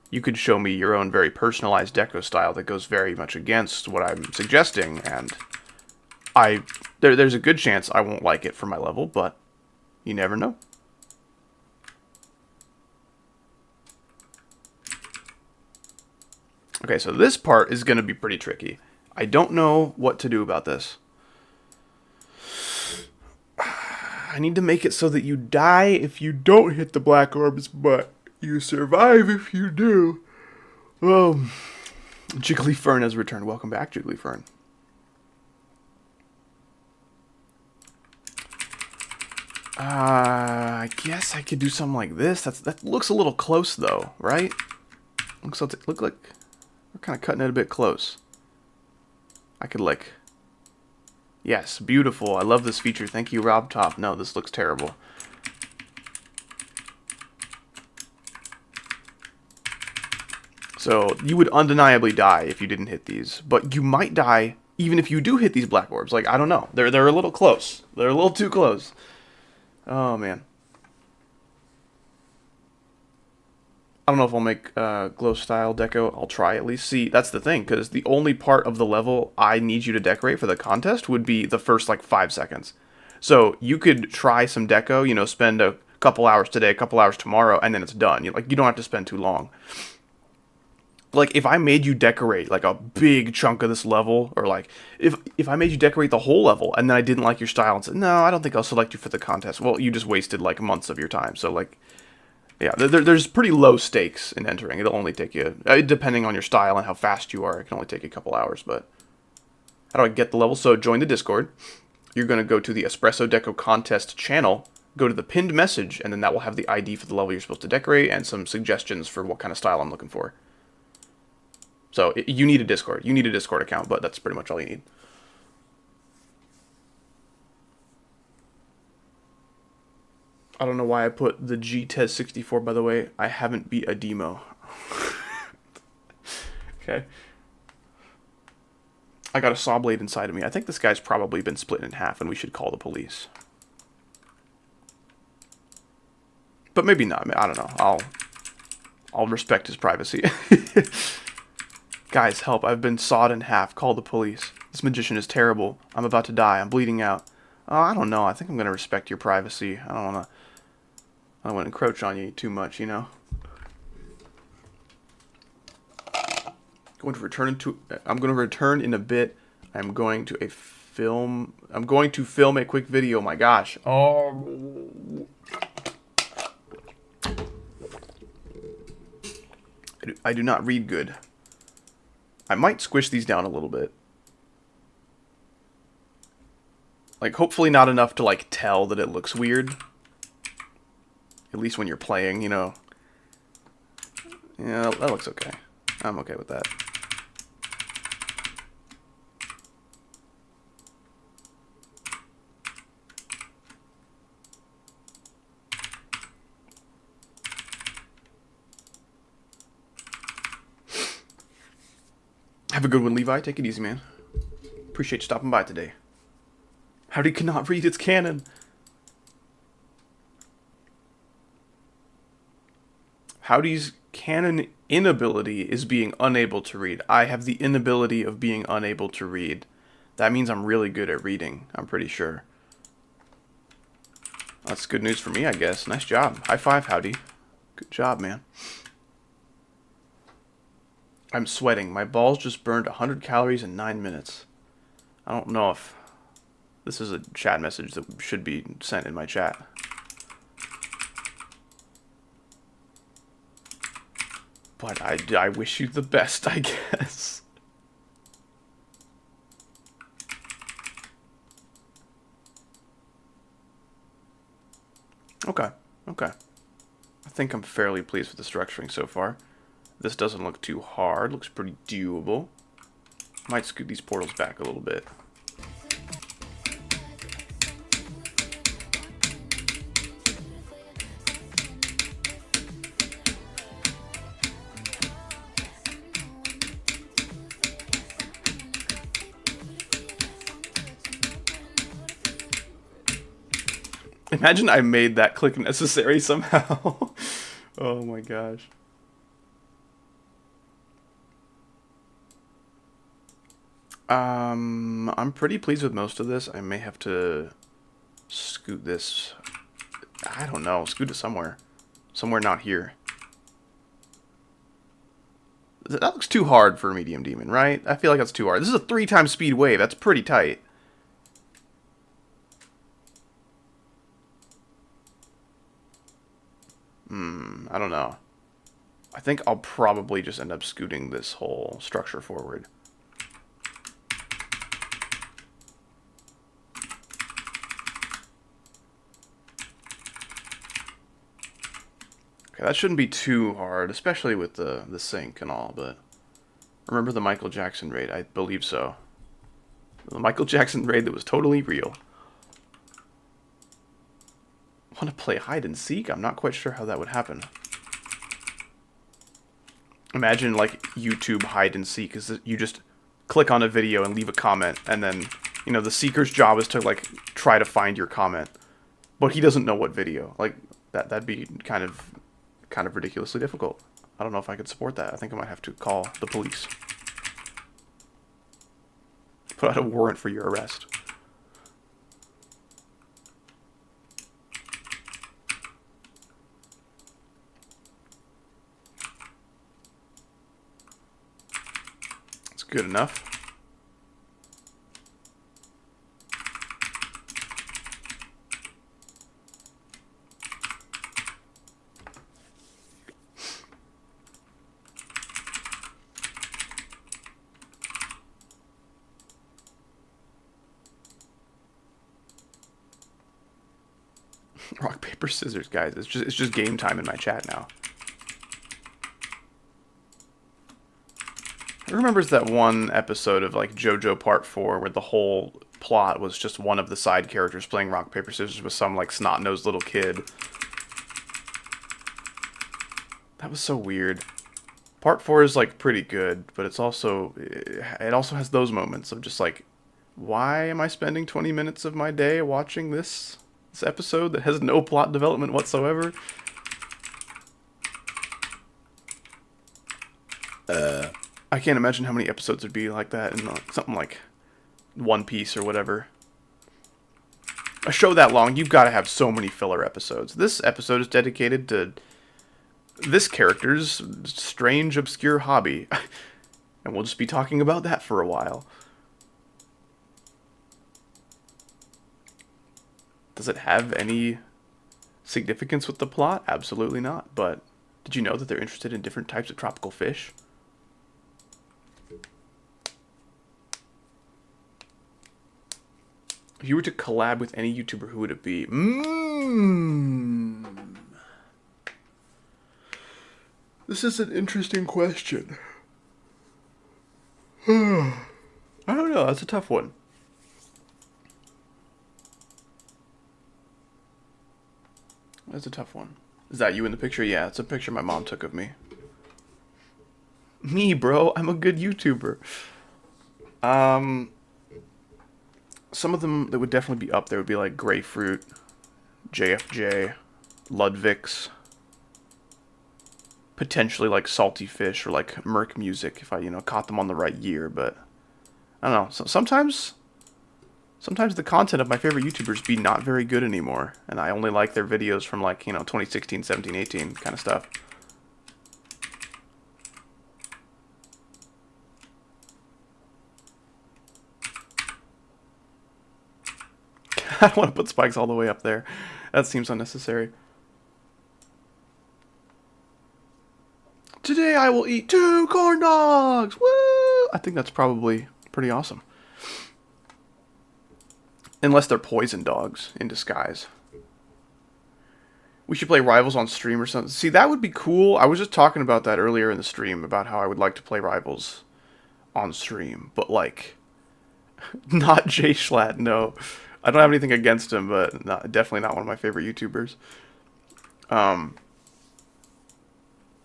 You could show me your own very personalized deco style that goes very much against what I'm suggesting, and there's a good chance I won't like it for my level, but you never know. Okay, so this part is going to be pretty tricky. I don't know what to do about this. I need to make it so that you die if you don't hit the black orbs, but you survive if you do. Jiggly Fern has returned. Welcome back, Jiggly Fern. I guess I could do something like this. That looks a little close, though, right? Look like we're kind of cutting it a bit close. I could like, yes, beautiful. I love this feature. Thank you, Robtop. No, this looks terrible. So you would undeniably die if you didn't hit these, but you might die even if you do hit these black orbs. Like, I don't know. They're a little close. They're a little too close. Oh man. I don't know if I'll make glow style deco. I'll try at least. See, that's the thing, because the only part of the level I need you to decorate for the contest would be the first, like, 5 seconds. So you could try some deco, you know, spend a couple hours today, a couple hours tomorrow, and then it's done. You don't have to spend too long. Like, if I made you decorate, like, a big chunk of this level, or, like, if I made you decorate the whole level, and then I didn't like your style and said, no, I don't think I'll select you for the contest, well, you just wasted, like, months of your time. So, like, yeah, there's pretty low stakes in entering. It'll only take you, depending on your style and how fast you are, it can only take you a couple hours. But how do I get the level? So join the Discord. You're going to go to the Espresso Deco Contest channel, go to the pinned message, and then that will have the ID for the level you're supposed to decorate and some suggestions for what kind of style I'm looking for. So you need a Discord. You need a Discord account, but that's pretty much all you need. I don't know why I put the GTES 64, by the way. I haven't beat a demo. Okay. I got a saw blade inside of me. I think this guy's probably been split in half, and we should call the police. But maybe not. I don't know. I'll respect his privacy. Guys, help. I've been sawed in half. Call the police. This magician is terrible. I'm about to die. I'm bleeding out. Oh, I don't know. I think I'm going to respect your privacy. I don't want to I don't want to encroach on you too much, you know. I'm going to return in a bit. I'm going to film a quick video. My gosh. Oh. I do not read good. I might squish these down a little bit. Like, hopefully not enough to, like, tell that it looks weird. At least when you're playing, you know. Yeah, that looks okay. I'm okay with that. Have a good one, Levi. Take it easy, man. Appreciate you stopping by today. Howdy cannot read its canon. Howdy's canon inability is being unable to read. I have the inability of being unable to read. That means I'm really good at reading, I'm pretty sure. That's good news for me, I guess. Nice job. High five, Howdy. Good job, man. I'm sweating. My balls just burned 100 calories in 9 minutes. I don't know if this is a chat message that should be sent in my chat. But I wish you the best, I guess. Okay. I think I'm fairly pleased with the structuring so far. This doesn't look too hard. Looks pretty doable. Might scoot these portals back a little bit. Imagine I made that click necessary somehow. Oh my gosh. I'm pretty pleased with most of this. I may have to scoot this. I don't know. Scoot it somewhere. Somewhere not here. That looks too hard for a medium demon, right? I feel like that's too hard. This is a 3x speed wave. That's pretty tight. I don't know. I think I'll probably just end up scooting this whole structure forward. Okay, that shouldn't be too hard, especially with the sink and all, but remember the Michael Jackson raid? I believe so. The Michael Jackson raid that was totally real. Want to play hide and seek? I'm not quite sure how that would happen. Imagine like YouTube hide and seek is that you just click on a video and leave a comment, and then, you know, the seeker's job is to like try to find your comment, but he doesn't know what video. Like that'd be kind of ridiculously difficult. I don't know if I could support that. I think I might have to call the police. Put out a warrant for your arrest. It's good enough. Rock, paper, scissors, guys. It's just game time in my chat now. Who remembers that one episode of like JoJo Part 4 where the whole plot was just one of the side characters playing rock, paper, scissors with some like snot-nosed little kid? That was so weird. Part 4 is like pretty good, but it also has those moments of just like, why am I spending 20 minutes of my day watching this episode that has no plot development whatsoever? I can't imagine how many episodes would be like that in something like One Piece or whatever. A show that long, you've got to have so many filler episodes. This episode is dedicated to this character's strange, obscure hobby. And we'll just be talking about that for a while. Does it have any significance with the plot? Absolutely not. But did you know that they're interested in different types of tropical fish? If you were to collab with any YouTuber, who would it be? This is an interesting question. I don't know. That's a tough one. That's a tough one. Is that you in the picture? Yeah, it's a picture my mom took of me. Me, bro. I'm a good YouTuber. Some of them that would definitely be up there would be like Grapefruit, JFJ, Ludwig's, potentially like Salty Fish or like Merc Music if I, caught them on the right year. But I don't know. So sometimes the content of my favorite YouTubers be not very good anymore, and I only like their videos from like 2016, 17, 18 kind of stuff. I don't want to put spikes all the way up there. That seems unnecessary. Today I will eat 2 corn dogs! Woo! I think that's probably pretty awesome. Unless they're poison dogs in disguise. We should play Rivals on stream or something. See, that would be cool. I was just talking about that earlier in the stream, about how I would like to play Rivals on stream. But, like, not Jay Schlatt, no. I don't have anything against him, but definitely not one of my favorite YouTubers.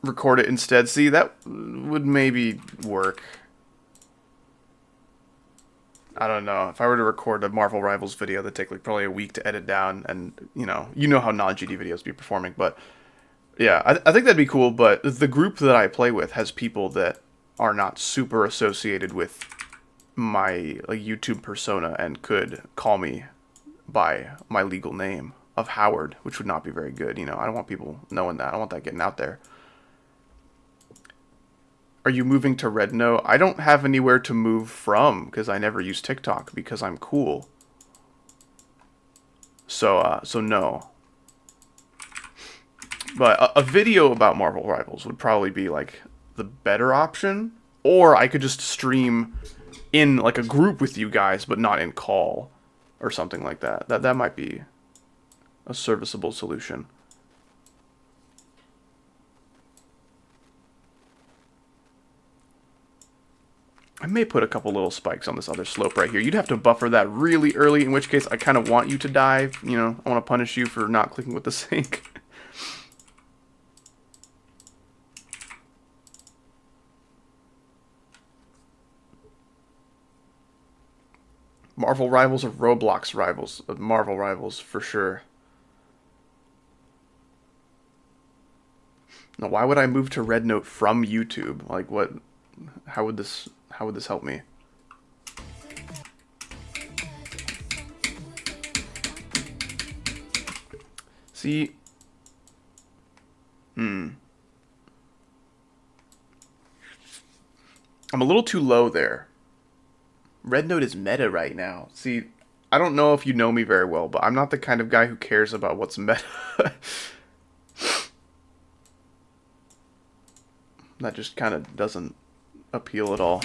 Record it instead. See, that would maybe work. I don't know. If I were to record a Marvel Rivals video, that'd take like probably a week to edit down, and you know how non-GD videos be performing. But yeah, I think that'd be cool. But the group that I play with has people that are not super associated with my YouTube persona and could call me by my legal name of Howard, which would not be very good. I don't want people knowing that. I don't want that getting out there. Are you moving to Redno? I don't have anywhere to move from because I never use TikTok because I'm cool. So no. But a video about Marvel Rivals would probably be like the better option, or I could just stream in like a group with you guys, but not in call or something like that. That might be a serviceable solution. I may put a couple little spikes on this other slope right here. You'd have to buffer that really early, in which case I kind of want you to die. I want to punish you for not clicking with the sink. Marvel Rivals or Roblox Rivals? Marvel Rivals, for sure. Now, why would I move to Red Note from YouTube? Like, what? How would this help me? See? I'm a little too low there. Red Note is meta right now. See, I don't know if you know me very well, but I'm not the kind of guy who cares about what's meta. That just kind of doesn't appeal at all.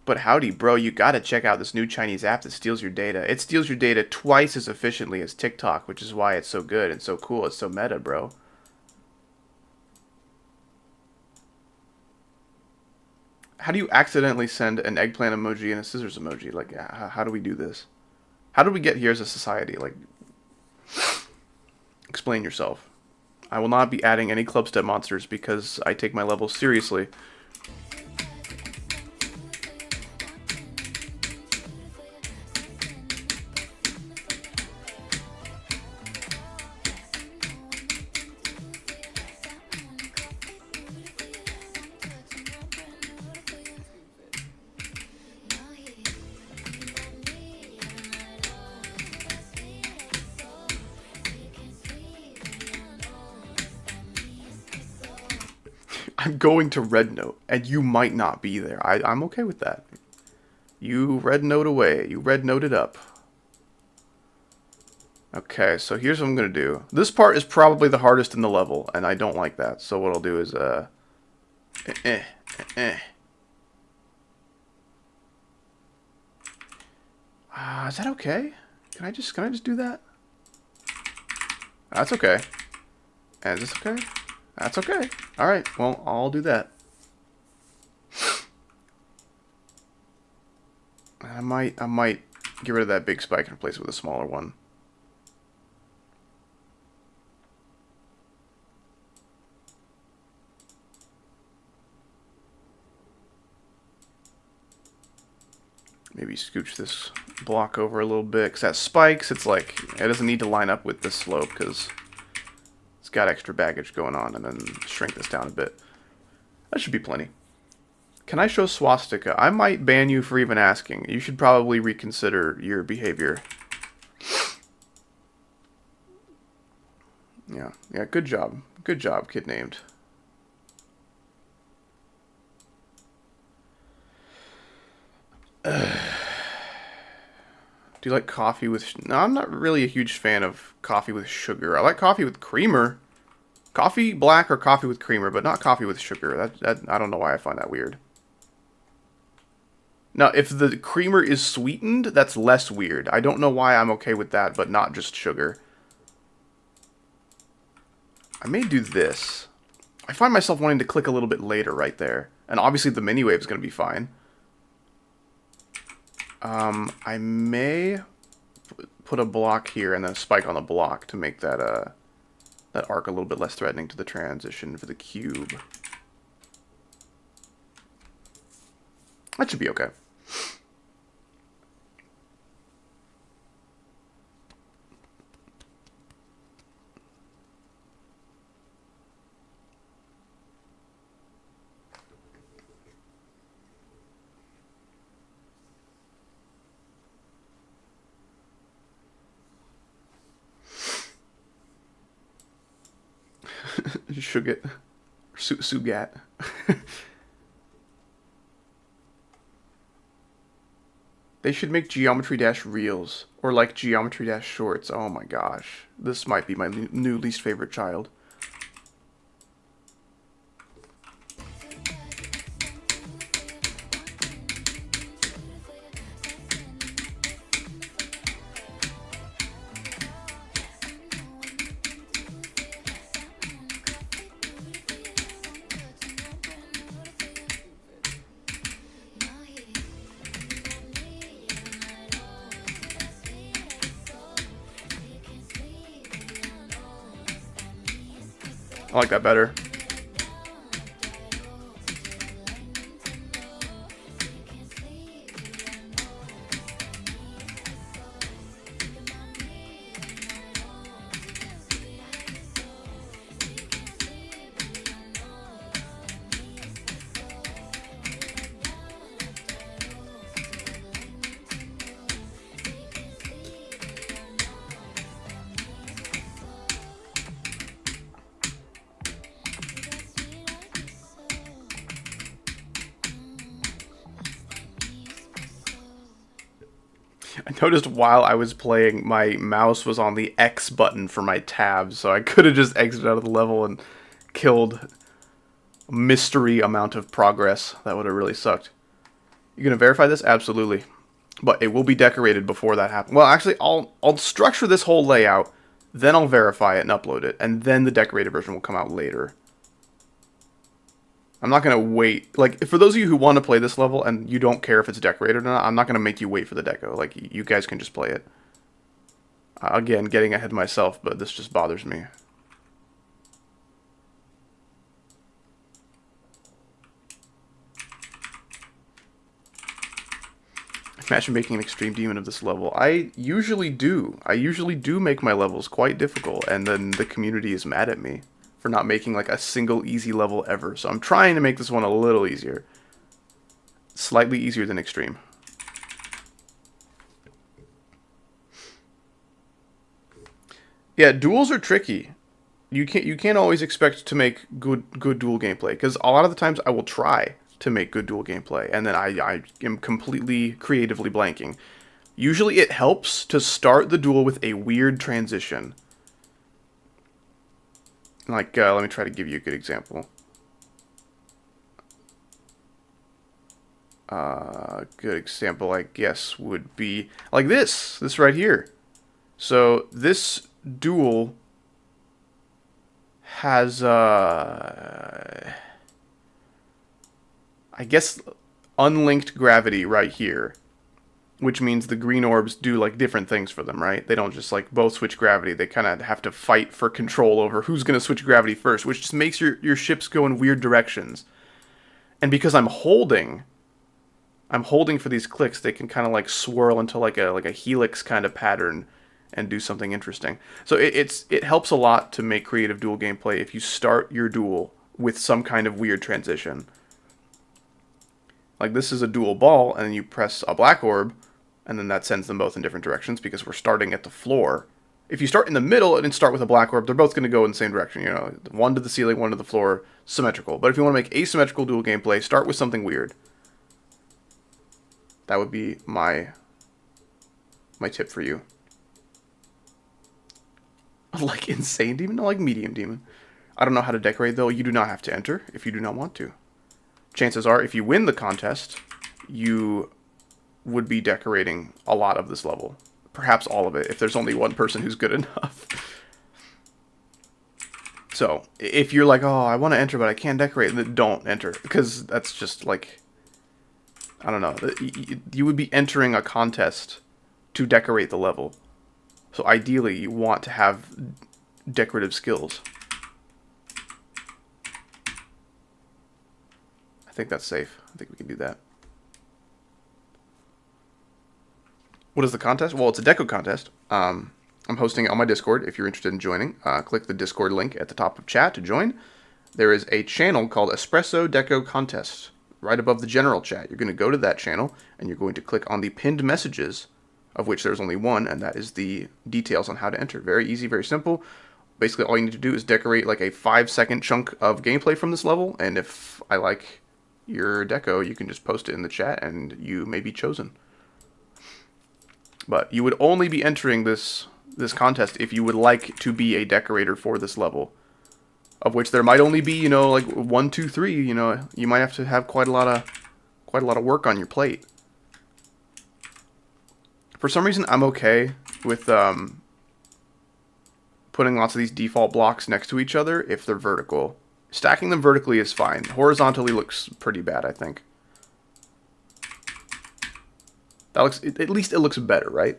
But howdy, bro, you gotta check out this new Chinese app that steals your data. It steals your data twice as efficiently as TikTok, which is why it's so good and so cool. It's so meta, bro. How do you accidentally send an eggplant emoji and a scissors emoji? Like, how do we do this? How did we get here as a society? Like, explain yourself. I will not be adding any club step monsters because I take my levels seriously. I'm going to red note, and you might not be there. I'm okay with that. You red note away. You red note it up. Okay, so here's what I'm going to do. This part is probably the hardest in the level, and I don't like that. So what I'll do is, is that okay? Can I just do that? That's okay. And is this okay? That's okay. Alright, well, I'll do that. I might get rid of that big spike and replace it with a smaller one. Maybe scooch this block over a little bit, because that spikes, it's like, it doesn't need to line up with this slope, because it's got extra baggage going on, and then shrink this down a bit. That should be plenty. Can I show swastika? I might ban you for even asking. You should probably reconsider your behavior. Yeah, good job. Good job, kid named. Do you like coffee with... No, I'm not really a huge fan of coffee with sugar. I like coffee with creamer. Coffee black or coffee with creamer, but not coffee with sugar. I don't know why I find that weird. Now, if the creamer is sweetened, that's less weird. I don't know why I'm okay with that, but not just sugar. I may do this. I find myself wanting to click a little bit later right there. And obviously the mini wave is going to be fine. I may put a block here and then a spike on the block to make that that arc a little bit less threatening to the transition for the cube. That should be okay. Sugat. Sugat. They should make Geometry Dash Reels. Or like Geometry Dash Shorts. Oh my gosh. This might be my new least favorite child. I like that better. I noticed while I was playing, my mouse was on the X button for my tabs, so I could have just exited out of the level and killed a mystery amount of progress. That would have really sucked. You gonna verify this? Absolutely. But it will be decorated before that happens. Well, actually, I'll structure this whole layout, then I'll verify it and upload it, and then the decorated version will come out later. I'm not going to wait. Like, for those of you who want to play this level and you don't care if it's decorated or not, I'm not going to make you wait for the deco. Like, you guys can just play it. Again, getting ahead of myself, but this just bothers me. Imagine making an extreme demon of this level. I usually do. I usually do make my levels quite difficult, and then the community is mad at me for not making like a single easy level ever. So I'm trying to make this one a little easier. Slightly easier than extreme. Yeah, duels are tricky. you can't always expect to make good duel gameplay, because a lot of the times I will try to make good duel gameplay and then I am completely creatively blanking. Usually it helps to start the duel with a weird transition. Like, let me try to give you a good example. Good example, I guess, would be like this right here. So this duel has, I guess, unlinked gravity right here, which means the green orbs do like different things for them, right? They don't just like both switch gravity. They kind of have to fight for control over who's going to switch gravity first, which just makes your ships go in weird directions. And because I'm holding for these clicks, they can kind of like swirl into like a helix kind of pattern and do something interesting. So it helps a lot to make creative duel gameplay if you start your duel with some kind of weird transition. Like this is a dual ball, and then you press a black orb, and then that sends them both in different directions because we're starting at the floor. If you start in the middle and then start with a black orb, they're both going to go in the same direction. You know, one to the ceiling, one to the floor, symmetrical. But if you want to make asymmetrical dual gameplay, start with something weird. That would be my tip for you. Like insane demon? No, like medium demon. I don't know how to decorate, though. You do not have to enter if you do not want to. Chances are, if you win the contest, you would be decorating a lot of this level. Perhaps all of it, if there's only one person who's good enough. So, if you're like, oh, I want to enter, but I can't decorate, then don't enter. Because that's just like, I don't know. You would be entering a contest to decorate the level. So ideally, you want to have decorative skills. I think that's safe. I think we can do that. What is the contest? Well, it's a deco contest. I'm hosting it on my Discord. If you're interested in joining, click the Discord link at the top of chat to join. There is a channel called Espresso Deco Contest right above the general chat. You're going to go to that channel, and you're going to click on the pinned messages, of which there's only one, and that is the details on how to enter. Very easy, very simple. Basically, all you need to do is decorate like a 5-second chunk of gameplay from this level, and if I like your deco, you can just post it in the chat, and you may be chosen. But you would only be entering this contest if you would like to be a decorator for this level, of which there might only be, you know, like 1, 2, 3. You know, you might have to have quite a lot of work on your plate. For some reason, I'm okay with putting lots of these default blocks next to each other if they're vertical. Stacking them vertically is fine. Horizontally looks pretty bad, I think. That looks, at least it looks better, right?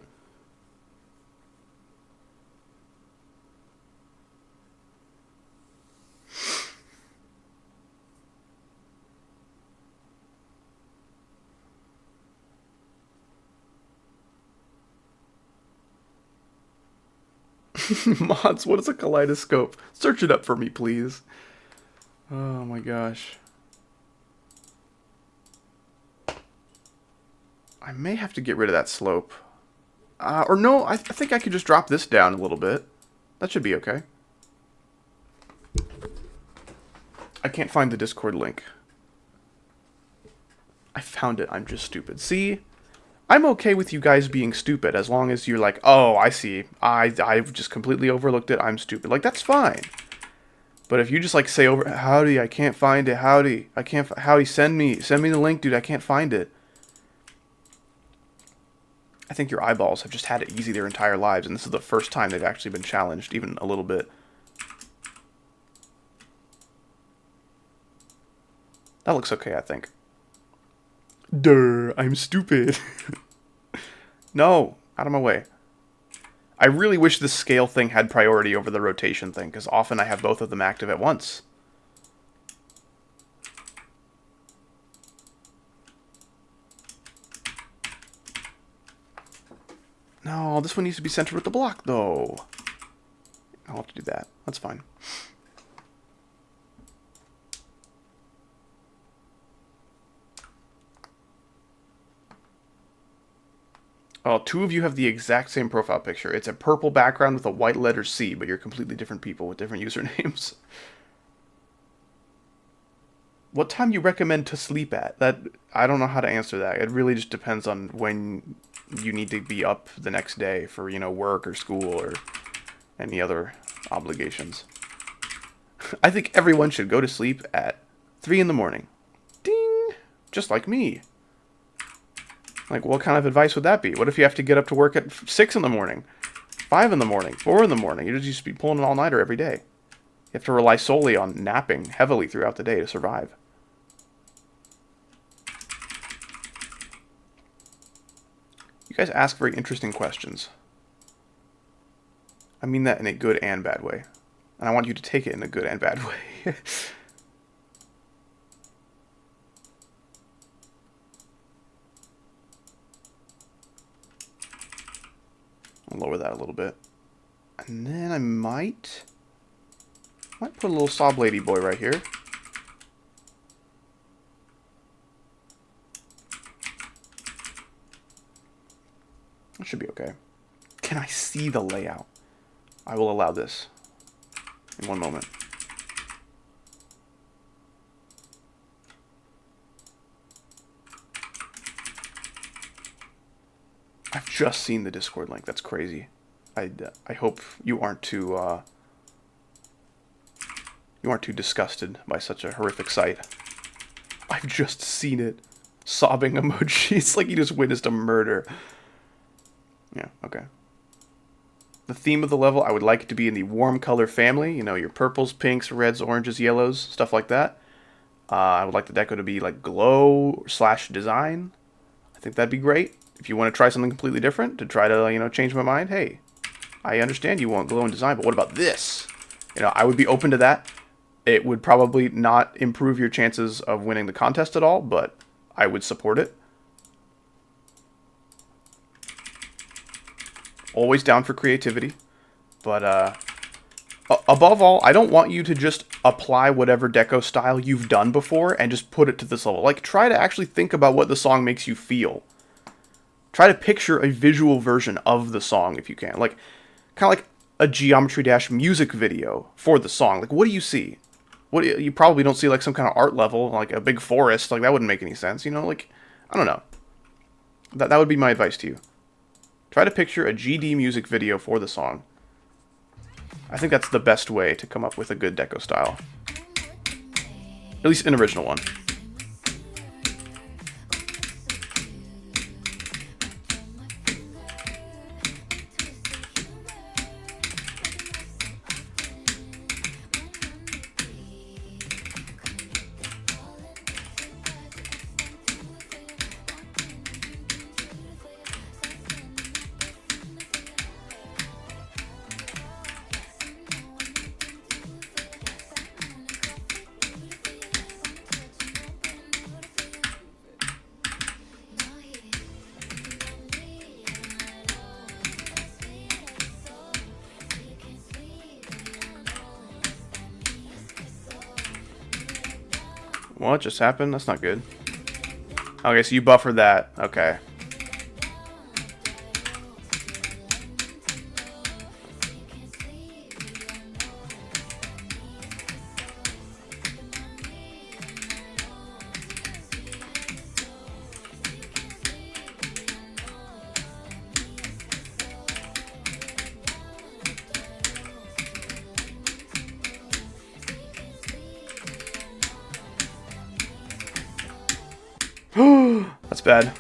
Mods, what is a kaleidoscope? Search it up for me, please. Oh my gosh. I may have to get rid of that slope. Or no, I think I could just drop this down a little bit. That should be okay. I can't find the Discord link. I found it. I'm just stupid. See? I'm okay with you guys being stupid as long as you're like, oh, I see. I've just completely overlooked it. I'm stupid. Like, that's fine. But if you just like say over, howdy, I can't find it. Howdy, I can't. Howdy, send me the link, dude. I can't find it. I think your eyeballs have just had it easy their entire lives, and this is the first time they've actually been challenged, even a little bit. That looks okay, I think. Durr, I'm stupid. No, out of my way. I really wish the scale thing had priority over the rotation thing, because often I have both of them active at once. No, this one needs to be centered with the block, though. I'll have to do that. That's fine. Oh, two of you have the exact same profile picture. It's a purple background with a white letter C, but you're completely different people with different usernames. What time you recommend to sleep at? That I don't know how to answer that. It really just depends on when you need to be up the next day for, you know, work or school or any other obligations. I think everyone should go to sleep at 3 in the morning. Ding! Just like me. Like, what kind of advice would that be? What if you have to get up to work at 6 in the morning? 5 in the morning? 4 in the morning? You'd just be pulling an all-nighter every day. You have to rely solely on napping heavily throughout the day to survive. You guys ask very interesting questions. I mean that in a good and bad way. And I want you to take it in a good and bad way. I'll lower that a little bit. And then I might put a little sob lady boy right here. That should be okay. Can I see the layout? I will allow this in one moment. I've just seen the Discord link. That's crazy. I hope you aren't too disgusted by such a horrific sight. I've just seen it. Sobbing emoji. It's like you just witnessed a murder. Yeah, okay. The theme of the level, I would like it to be in the warm color family. You know, your purples, pinks, reds, oranges, yellows, stuff like that. I would like the deco to be like glow / design. I think that'd be great. If you want to try something completely different, to try to, you know, change my mind, hey, I understand you want glow and design, but what about this? You know, I would be open to that. It would probably not improve your chances of winning the contest at all, but I would support it. Always down for creativity. But above all, I don't want you to just apply whatever deco style you've done before and just put it to this level. Like, try to actually think about what the song makes you feel. Try to picture a visual version of the song if you can. Like, kind of like a Geometry Dash music video for the song. Like, what do you see? You probably don't see like some kind of art level, like a big forest. Like, that wouldn't make any sense, you know? Like, I don't know. That would be my advice to you. Try to picture a GD music video for the song. I think that's the best way to come up with a good deco style. At least an original one. What just happened? That's not good. Okay, so you buffered that. Okay. That's bad.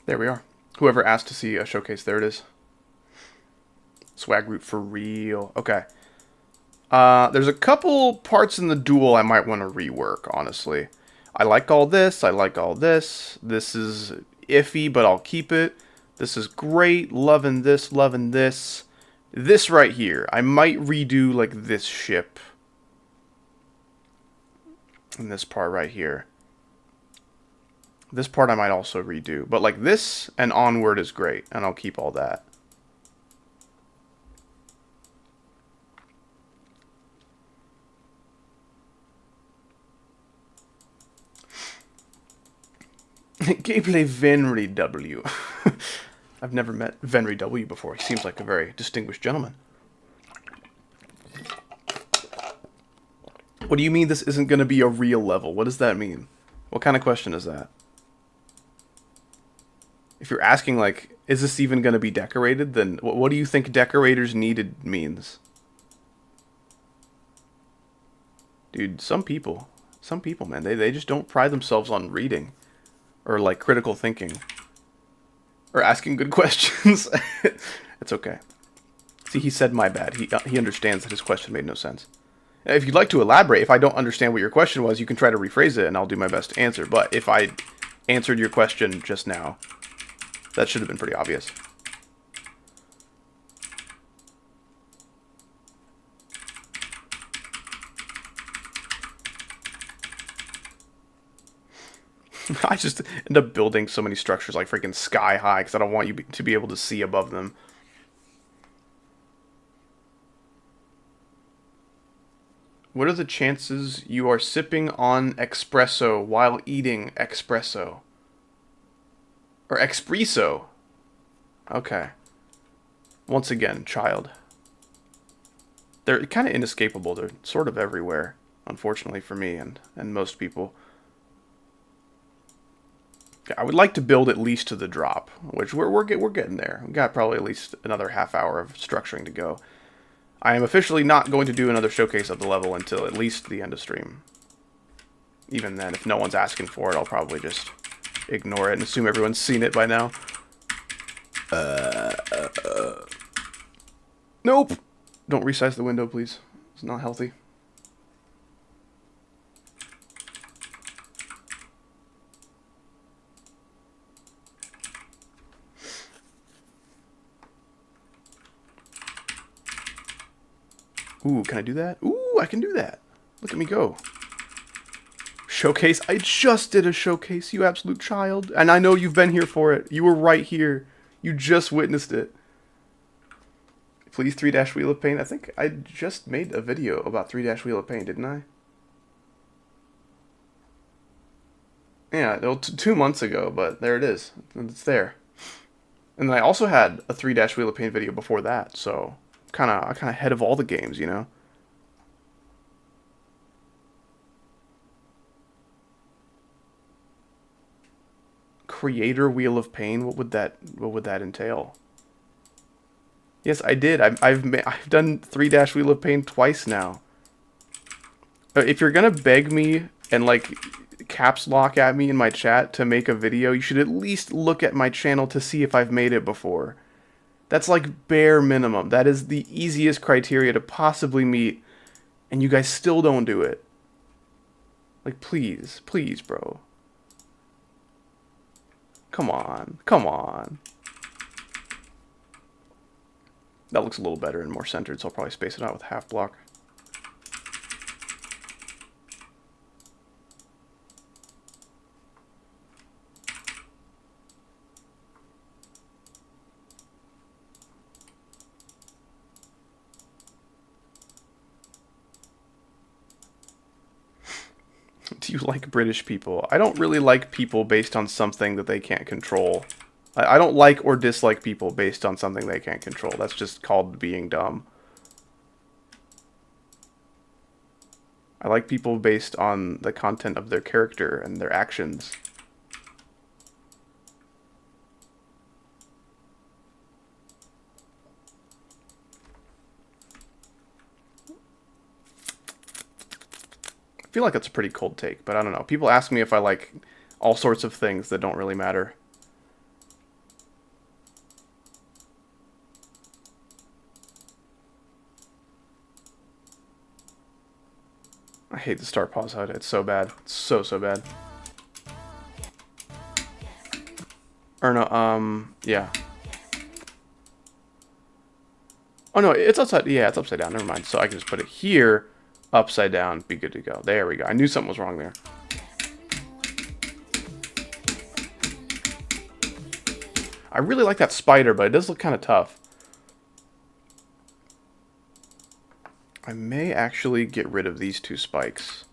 There we are. Whoever asked to see a showcase, there it is. Swag root for real. Okay. There's a couple parts in the duel I might want to rework, honestly. I like all this. I like all this. This is iffy, but I'll keep it. This is great. Loving this, loving this. This right here. I might redo, like, this ship. And this part right here. This part I might also redo. But like this and onward is great. And I'll keep all that. Gameplay Venry W. I've never met Venry W before. He seems like a very distinguished gentleman. What do you mean this isn't going to be a real level? What does that mean? What kind of question is that? If you're asking, like, is this even going to be decorated, then what do you think decorators needed means? Dude, some people, man, they just don't pride themselves on reading. Or, like, critical thinking. Or asking good questions. It's okay. See, he said my bad. He understands that his question made no sense. If you'd like to elaborate, if I don't understand what your question was, you can try to rephrase it, and I'll do my best to answer. But if I answered your question just now, that should have been pretty obvious. I just end up building so many structures like freaking sky high because I don't want you to be able to see above them. What are the chances you are sipping on espresso while eating espresso? Or espresso? Okay. Once again, child. They're kind of inescapable. They're sort of everywhere, unfortunately for me and most people. I would like to build at least to the drop, which we're getting there. We've got probably at least another half hour of structuring to go. I am officially not going to do another showcase of the level until at least the end of stream. Even then, if no one's asking for it, I'll probably just ignore it and assume everyone's seen it by now. Nope! Don't resize the window, please. It's not healthy. Ooh, can I do that? Ooh, I can do that. Look at me go. Showcase? I just did a showcase, you absolute child. And I know you've been here for it. You were right here. You just witnessed it. Please 3- Wheel of Pain. I think I just made a video about 3- Wheel of Pain, didn't I? Yeah, well, 2 months ago, but there it is. It's there. And I also had a 3- Wheel of Pain video before that, so... kind of ahead of all the games, you know. Creator Wheel of Pain. What would that entail? Yes, I did. I've done 3- Wheel of Pain twice now. If you're gonna beg me and like caps lock at me in my chat to make a video, you should at least look at my channel to see if I've made it before. That's like bare minimum. That is the easiest criteria to possibly meet, and you guys still don't do it. Like, please, please, bro. Come on, come on. That looks a little better and more centered, so I'll probably space it out with half block. Do you like British people? I don't really like people based on something that they can't control. I don't like or dislike people based on something they can't control. That's just called being dumb. I like people based on the content of their character and their actions. I feel like that's a pretty cold take, but I don't know. People ask me if I like all sorts of things that don't really matter. I hate the start pause HUD. It's so bad. It's so bad. Or no, yeah. Oh no, it's upside, yeah, it's upside down, never mind. So I can just put it here, upside down, be good to go. There we go. I knew something was wrong there. I really like that spider, but it does look kind of tough. I may actually get rid of these 2 spikes.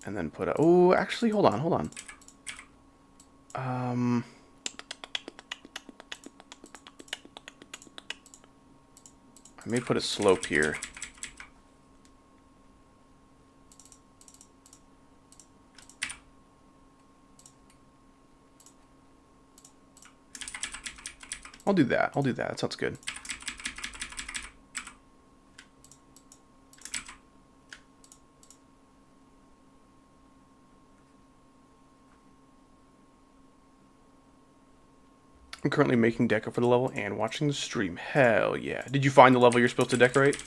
And then put a... Oh, actually, hold on. I may put a slope here. I'll do that. That sounds good. I'm currently making deco for the level and watching the stream. Hell yeah. Did you find the level you're supposed to decorate?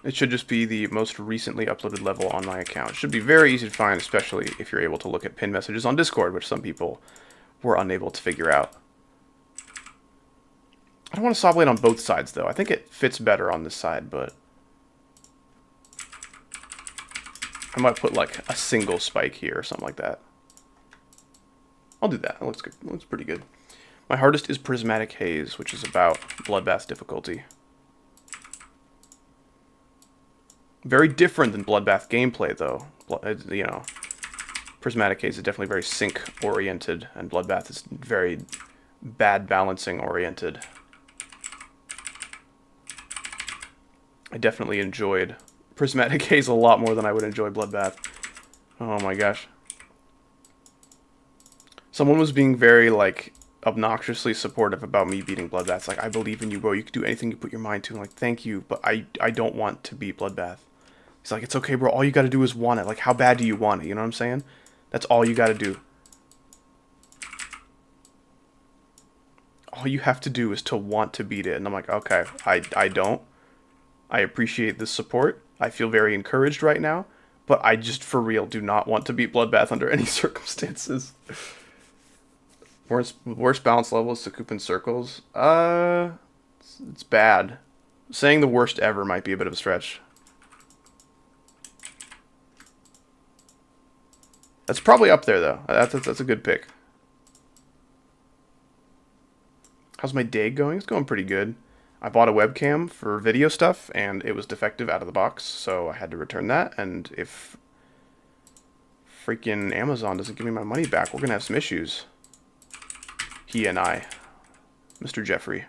It should just be the most recently uploaded level on my account. It should be very easy to find, especially if you're able to look at pinned messages on Discord, which some people were unable to figure out. I don't want to saw blade on both sides, though. I think it fits better on this side, but... I might put, like, a single spike here or something like that. I'll do that. It looks good. It looks pretty good. My hardest is Prismatic Haze, which is about Bloodbath difficulty. Very different than Bloodbath gameplay, though. You know, Prismatic Haze is definitely very sync-oriented, and Bloodbath is very bad balancing-oriented. I definitely enjoyed Prismatic Haze a lot more than I would enjoy Bloodbath. Oh my gosh. Someone was being very, like, obnoxiously supportive about me beating Bloodbath. It's like, I believe in you, bro. You can do anything you put your mind to. I'm like, thank you, but I don't want to beat Bloodbath. He's like, it's okay, bro. All you gotta do is want it. Like, how bad do you want it? You know what I'm saying? That's all you gotta do. All you have to do is to want to beat it. And I'm like, okay, I don't. I appreciate the support. I feel very encouraged right now. But I just, for real, do not want to beat Bloodbath under any circumstances. Worst balance level is Sakupin Circles. It's bad. Saying the worst ever might be a bit of a stretch. That's probably up there, though. That's a good pick. How's my day going? It's going pretty good. I bought a webcam for video stuff, and it was defective out of the box, so I had to return that, and if freaking Amazon doesn't give me my money back, we're gonna have some issues. He and I. Mr. Jeffrey.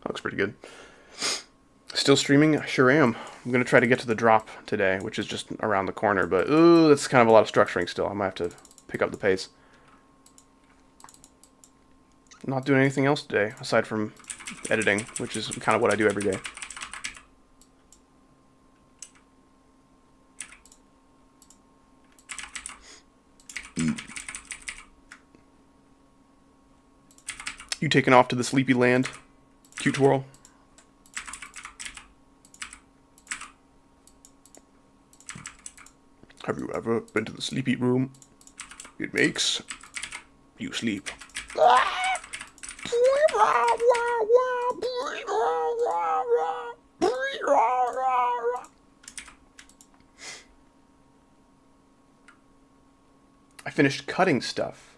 That looks pretty good. Still streaming? I sure am. I'm going to try to get to the drop today, which is just around the corner, but ooh, that's kind of a lot of structuring still. I might have to pick up the pace. I'm not doing anything else today, aside from editing, which is kind of what I do every day. You taking off to the sleepy land, cute twirl? Have you ever been to the sleepy room? It makes you sleep. I finished cutting stuff.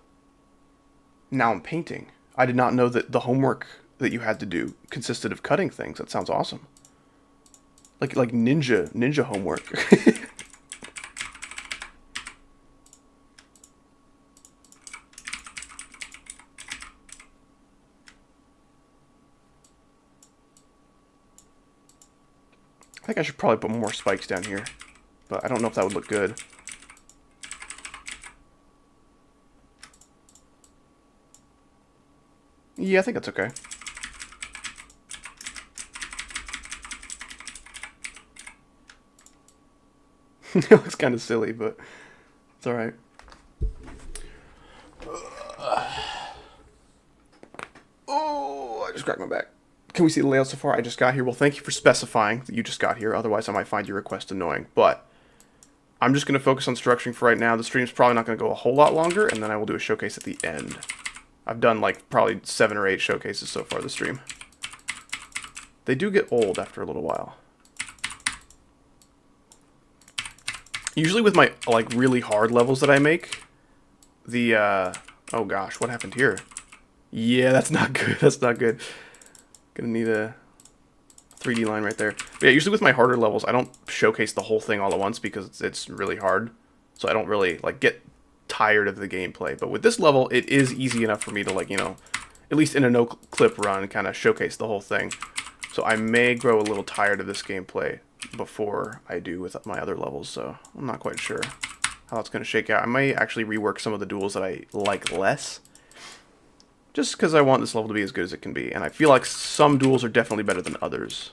Now I'm painting. I did not know that the homework that you had to do consisted of cutting things. That sounds awesome. Like ninja homework. I think I should probably put more spikes down here, but I don't know if that would look good. Yeah, I think that's okay. It looks kind of silly, but it's alright. Oh, I just cracked my back. Can we see the layout so far? I just got here. Well, thank you for specifying that you just got here. Otherwise, I might find your request annoying. But I'm just going to focus on structuring for right now. The stream's probably not going to go a whole lot longer, and then I will do a showcase at the end. I've done, like, probably 7 or 8 showcases so far this stream. They do get old after a little while. Usually with my, like, really hard levels that I make, the, oh gosh, what happened here? Yeah, that's not good. That's not good. Gonna need a 3D line right there. But yeah, usually with my harder levels, I don't showcase the whole thing all at once because it's really hard. So I don't really, like, get tired of the gameplay. But with this level, it is easy enough for me to, like, you know, at least in a no-clip run, kind of showcase the whole thing. So I may grow a little tired of this gameplay before I do with my other levels. So I'm not quite sure how that's going to shake out. I might actually rework some of the duels that I like less. Just because I want this level to be as good as it can be. And I feel like some duels are definitely better than others.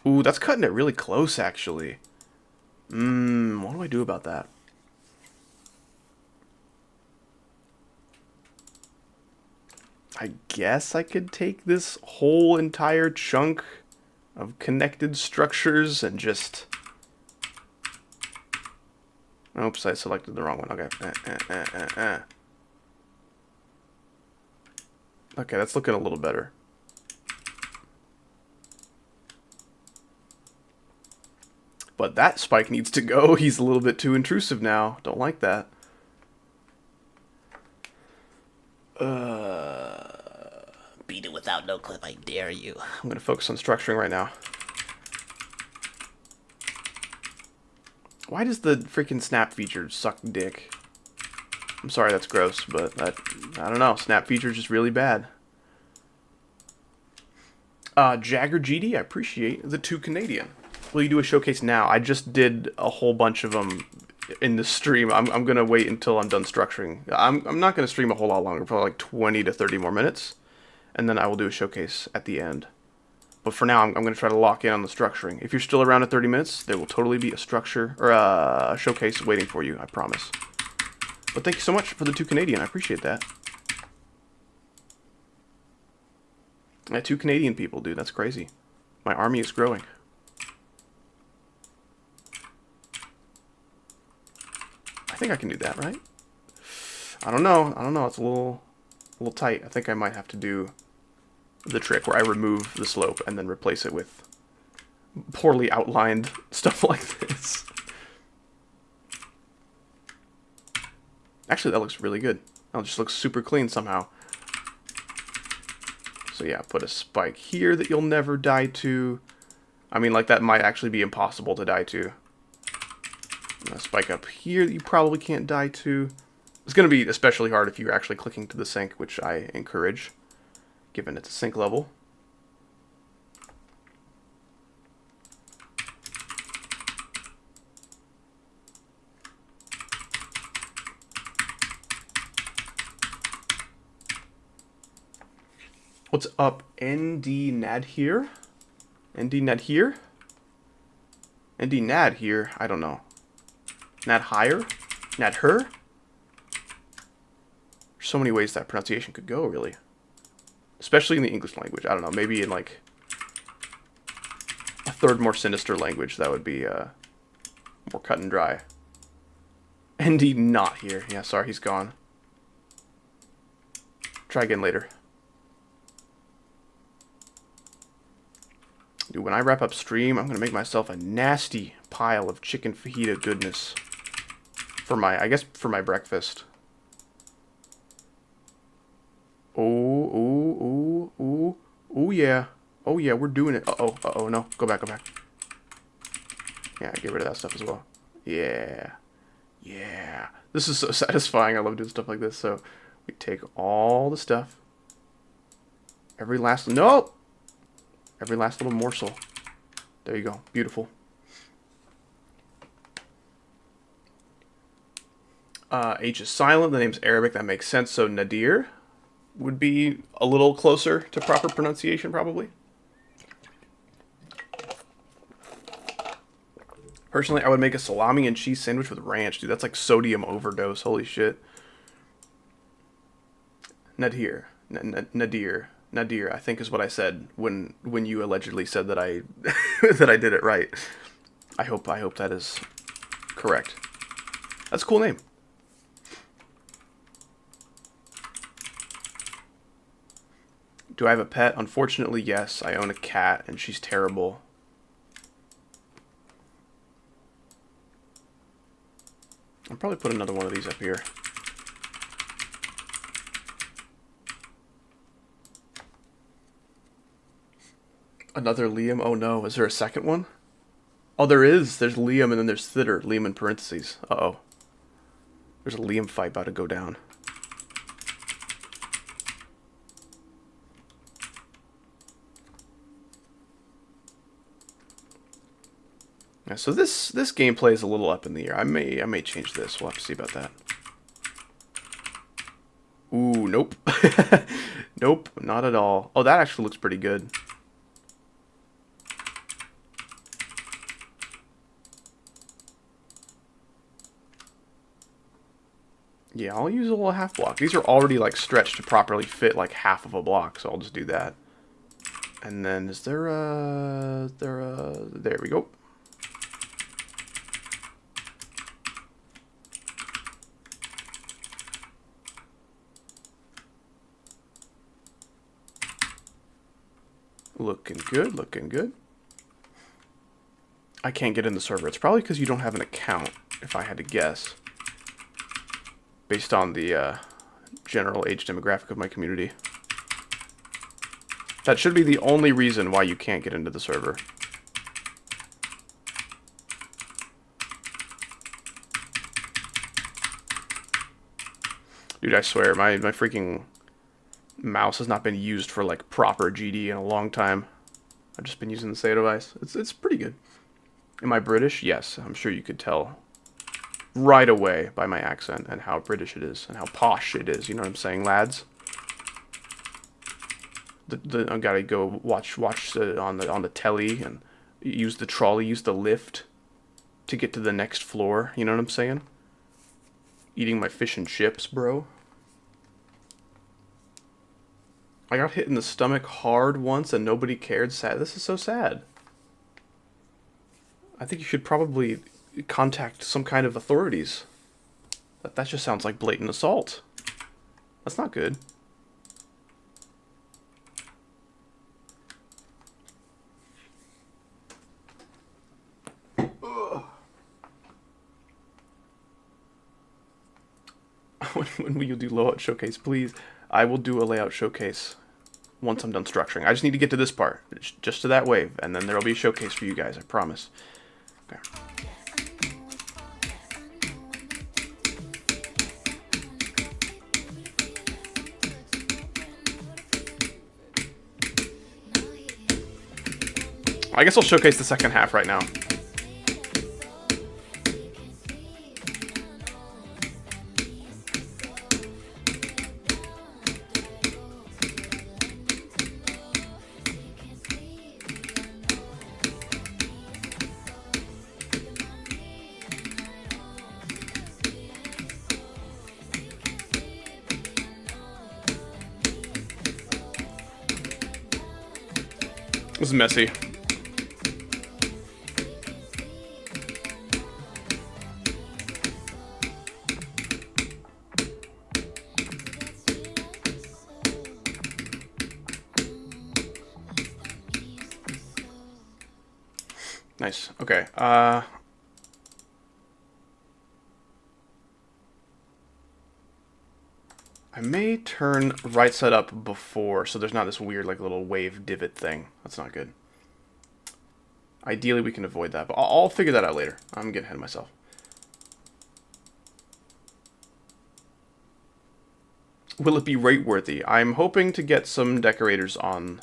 Ooh, that's cutting it really close, actually. What do I do about that? I guess I could take this whole entire chunk of connected structures and just... Oops, I selected the wrong one. Okay. Okay, that's looking a little better. But that spike needs to go. He's a little bit too intrusive now. Don't like that. Beat it without no clip, I dare you. I'm going to focus on structuring right now. Why does the freaking snap feature suck dick? I'm sorry, that's gross, but I don't know. Snap feature is just really bad. Jagger GD, I appreciate the 2 Canadian. Will you do a showcase now? I just did a whole bunch of them in the stream. I'm going to wait until I'm done structuring. I'm not going to stream a whole lot longer, probably like 20 to 30 more minutes. And then I will do a showcase at the end. But for now, I'm going to try to lock in on the structuring. If you're still around at 30 minutes, there will totally be a structure or a showcase waiting for you, I promise. But thank you so much for the 2 Canadian. I appreciate that. Yeah, 2 Canadian people, dude. That's crazy. My army is growing. I think I can do that, right? I don't know. It's a little tight. I think I might have to do the trick where I remove the slope and then replace it with poorly outlined stuff like this. Actually, that looks really good. That just looks super clean somehow. So yeah, put a spike here that you'll never die to. I mean, like, that might actually be impossible to die to. And a spike up here that you probably can't die to. It's going to be especially hard if you're actually clicking to the sync, which I encourage, given it's a sync level. What's up, ND Nad here? ND Nad here? ND Nad here? I don't know. Nad higher? Nad her? There's so many ways that pronunciation could go, really. Especially in the English language. I don't know, maybe in, like, a third more sinister language, that would be more cut and dry. ND not here. Yeah, sorry, he's gone. Try again later. Dude, when I wrap up stream, I'm going to make myself a nasty pile of chicken fajita goodness. For my, I guess, for my breakfast. Oh, yeah. Oh, yeah, we're doing it. Uh-oh, no. Go back. Yeah, get rid of that stuff as well. Yeah. This is so satisfying. I love doing stuff like this. So, we take all the stuff. Every last little morsel. There you go. Beautiful. H is silent. The name's Arabic. That makes sense. So Nadir would be a little closer to proper pronunciation, probably. Personally, I would make a salami and cheese sandwich with ranch. Dude, that's like sodium overdose. Holy shit. Nadir. Nadir, I think is what I said when you allegedly said that I that I did it right. I hope that is correct. That's a cool name. Do I have a pet? Unfortunately, yes. I own a cat, and she's terrible. I'll probably put another one of these up here. Another Liam? Oh no, is there a second one? Oh, there is. There's Liam, and then there's Thitter. Liam in parentheses. Uh-oh. There's a Liam fight about to go down. Yeah, so this gameplay is a little up in the air. I may change this. We'll have to see about that. Ooh, nope. Nope, not at all. Oh, that actually looks pretty good. Yeah, I'll use a little half block. These are already like stretched to properly fit like half of a block, so I'll just do that. And then is there there we go. Looking good, looking good. I can't get in the server. It's probably because you don't have an account, if I had to guess. Based on the general age demographic of my community. That should be the only reason why you can't get into the server. Dude, I swear, my freaking mouse has not been used for like proper GD in a long time. I've just been using the Say device. It's pretty good. Am I British? Yes, I'm sure you could tell right away by my accent and how British it is and how posh it is. You know what I'm saying, lads? I gotta go watch on the telly and use the trolley, use the lift to get to the next floor. You know what I'm saying? Eating my fish and chips, bro. I got hit in the stomach hard once and nobody cared. Sad. This is so sad. I think you should probably contact some kind of authorities. That just sounds like blatant assault. That's not good. When will you do layout showcase, please? I will do a layout showcase once I'm done structuring. I just need to get to this part, just to that wave, and then there'll be a showcase for you guys, I promise. Okay. I guess I'll showcase the second half right now. This is messy. Nice. Okay. I may turn right side up before, so there's not this weird like little wave divot thing. That's not good. Ideally, we can avoid that, but I'll figure that out later. I'm getting ahead of myself. Will it be rate worthy? I'm hoping to get some decorators on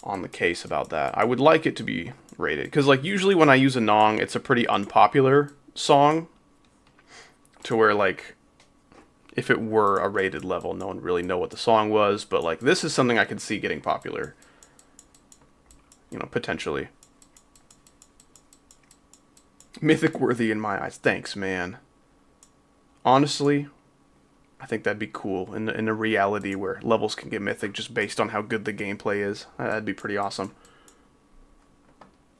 the case about that. I would like it to be rated, because like usually when I use a Nong, it's a pretty unpopular song, to where like if it were a rated level, no one would really know what the song was, but like this is something I could see getting popular, you know, potentially. Mythic worthy in my eyes. Thanks, man. Honestly, I think that'd be cool in a reality where levels can get mythic just based on how good the gameplay is. That'd be pretty awesome.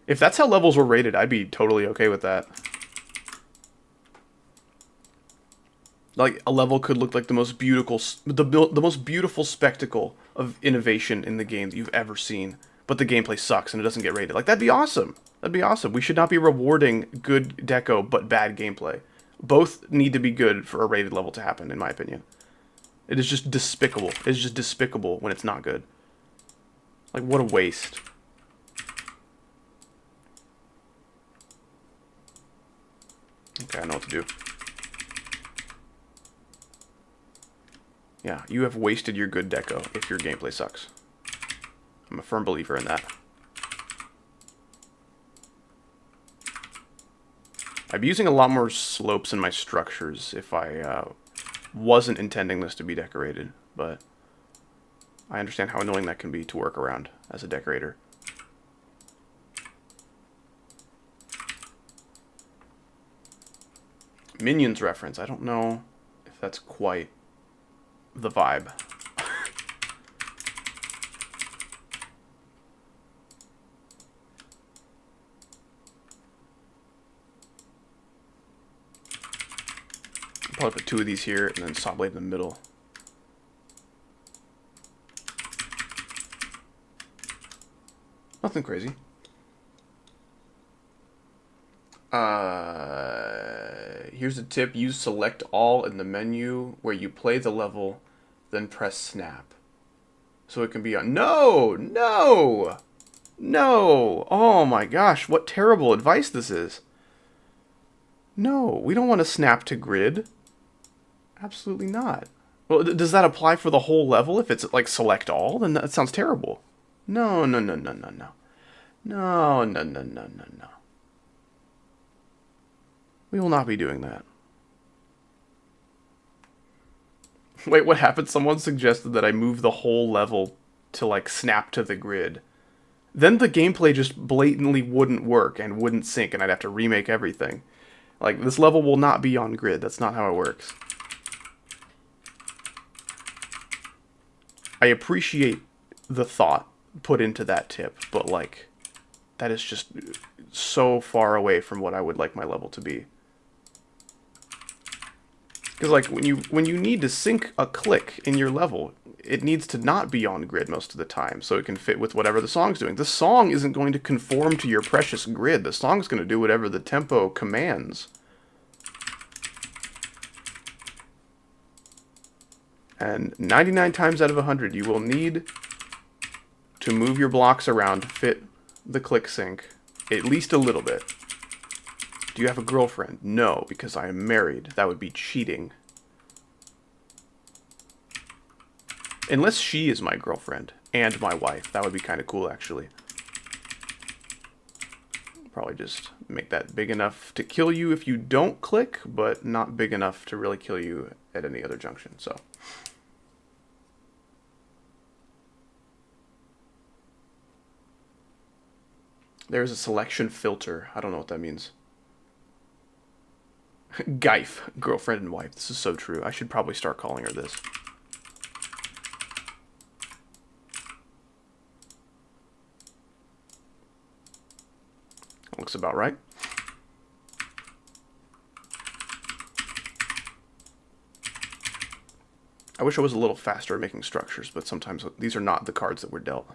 If that's how levels were rated, I'd be totally okay with that. Like a level could look like the most beautiful spectacle of innovation in the game that you've ever seen, but the gameplay sucks and it doesn't get rated. Like, that'd be awesome. That'd be awesome. We should not be rewarding good deco but bad gameplay. Both need to be good for a rated level to happen, in my opinion. It is just despicable. It's just despicable when it's not good. Like, what a waste. Okay, I know what to do. Yeah, you have wasted your good deco if your gameplay sucks. I'm a firm believer in that. I'd be using a lot more slopes in my structures if I wasn't intending this to be decorated, but I understand how annoying that can be to work around as a decorator. Minions reference. I don't know if that's quite the vibe. Probably put 2 of these here and then saw blade in the middle. Nothing crazy. Here's a tip. Use select all in the menu where you play the level, then press snap. So it can be on... No! No! No! Oh my gosh, what terrible advice this is. No, we don't want to snap to grid. Absolutely not. Well, does that apply for the whole level if it's like select all? Then that sounds terrible. No, no, no, no, no, no. No, no, no, no, no, no. We will not be doing that. Wait, what happened? Someone suggested that I move the whole level to like snap to the grid. Then the gameplay just blatantly wouldn't work and wouldn't sync and I'd have to remake everything. Like, this level will not be on grid. That's not how it works. I appreciate the thought put into that tip, but like, that is just so far away from what I would like my level to be. Because like, when you need to sync a click in your level, it needs to not be on grid most of the time, so it can fit with whatever the song's doing. The song isn't going to conform to your precious grid. The song's going to do whatever the tempo commands. And 99 times out of 100, you will need to move your blocks around to fit the click sync at least a little bit. Do you have a girlfriend? No, because I am married. That would be cheating. Unless she is my girlfriend and my wife. That would be kind of cool, actually. Probably just make that big enough to kill you if you don't click, but not big enough to really kill you at any other junction, so... There's a selection filter. I don't know what that means. Geif, girlfriend and wife. This is so true. I should probably start calling her this. Looks about right. I wish I was a little faster at making structures, but sometimes these are not the cards that were dealt.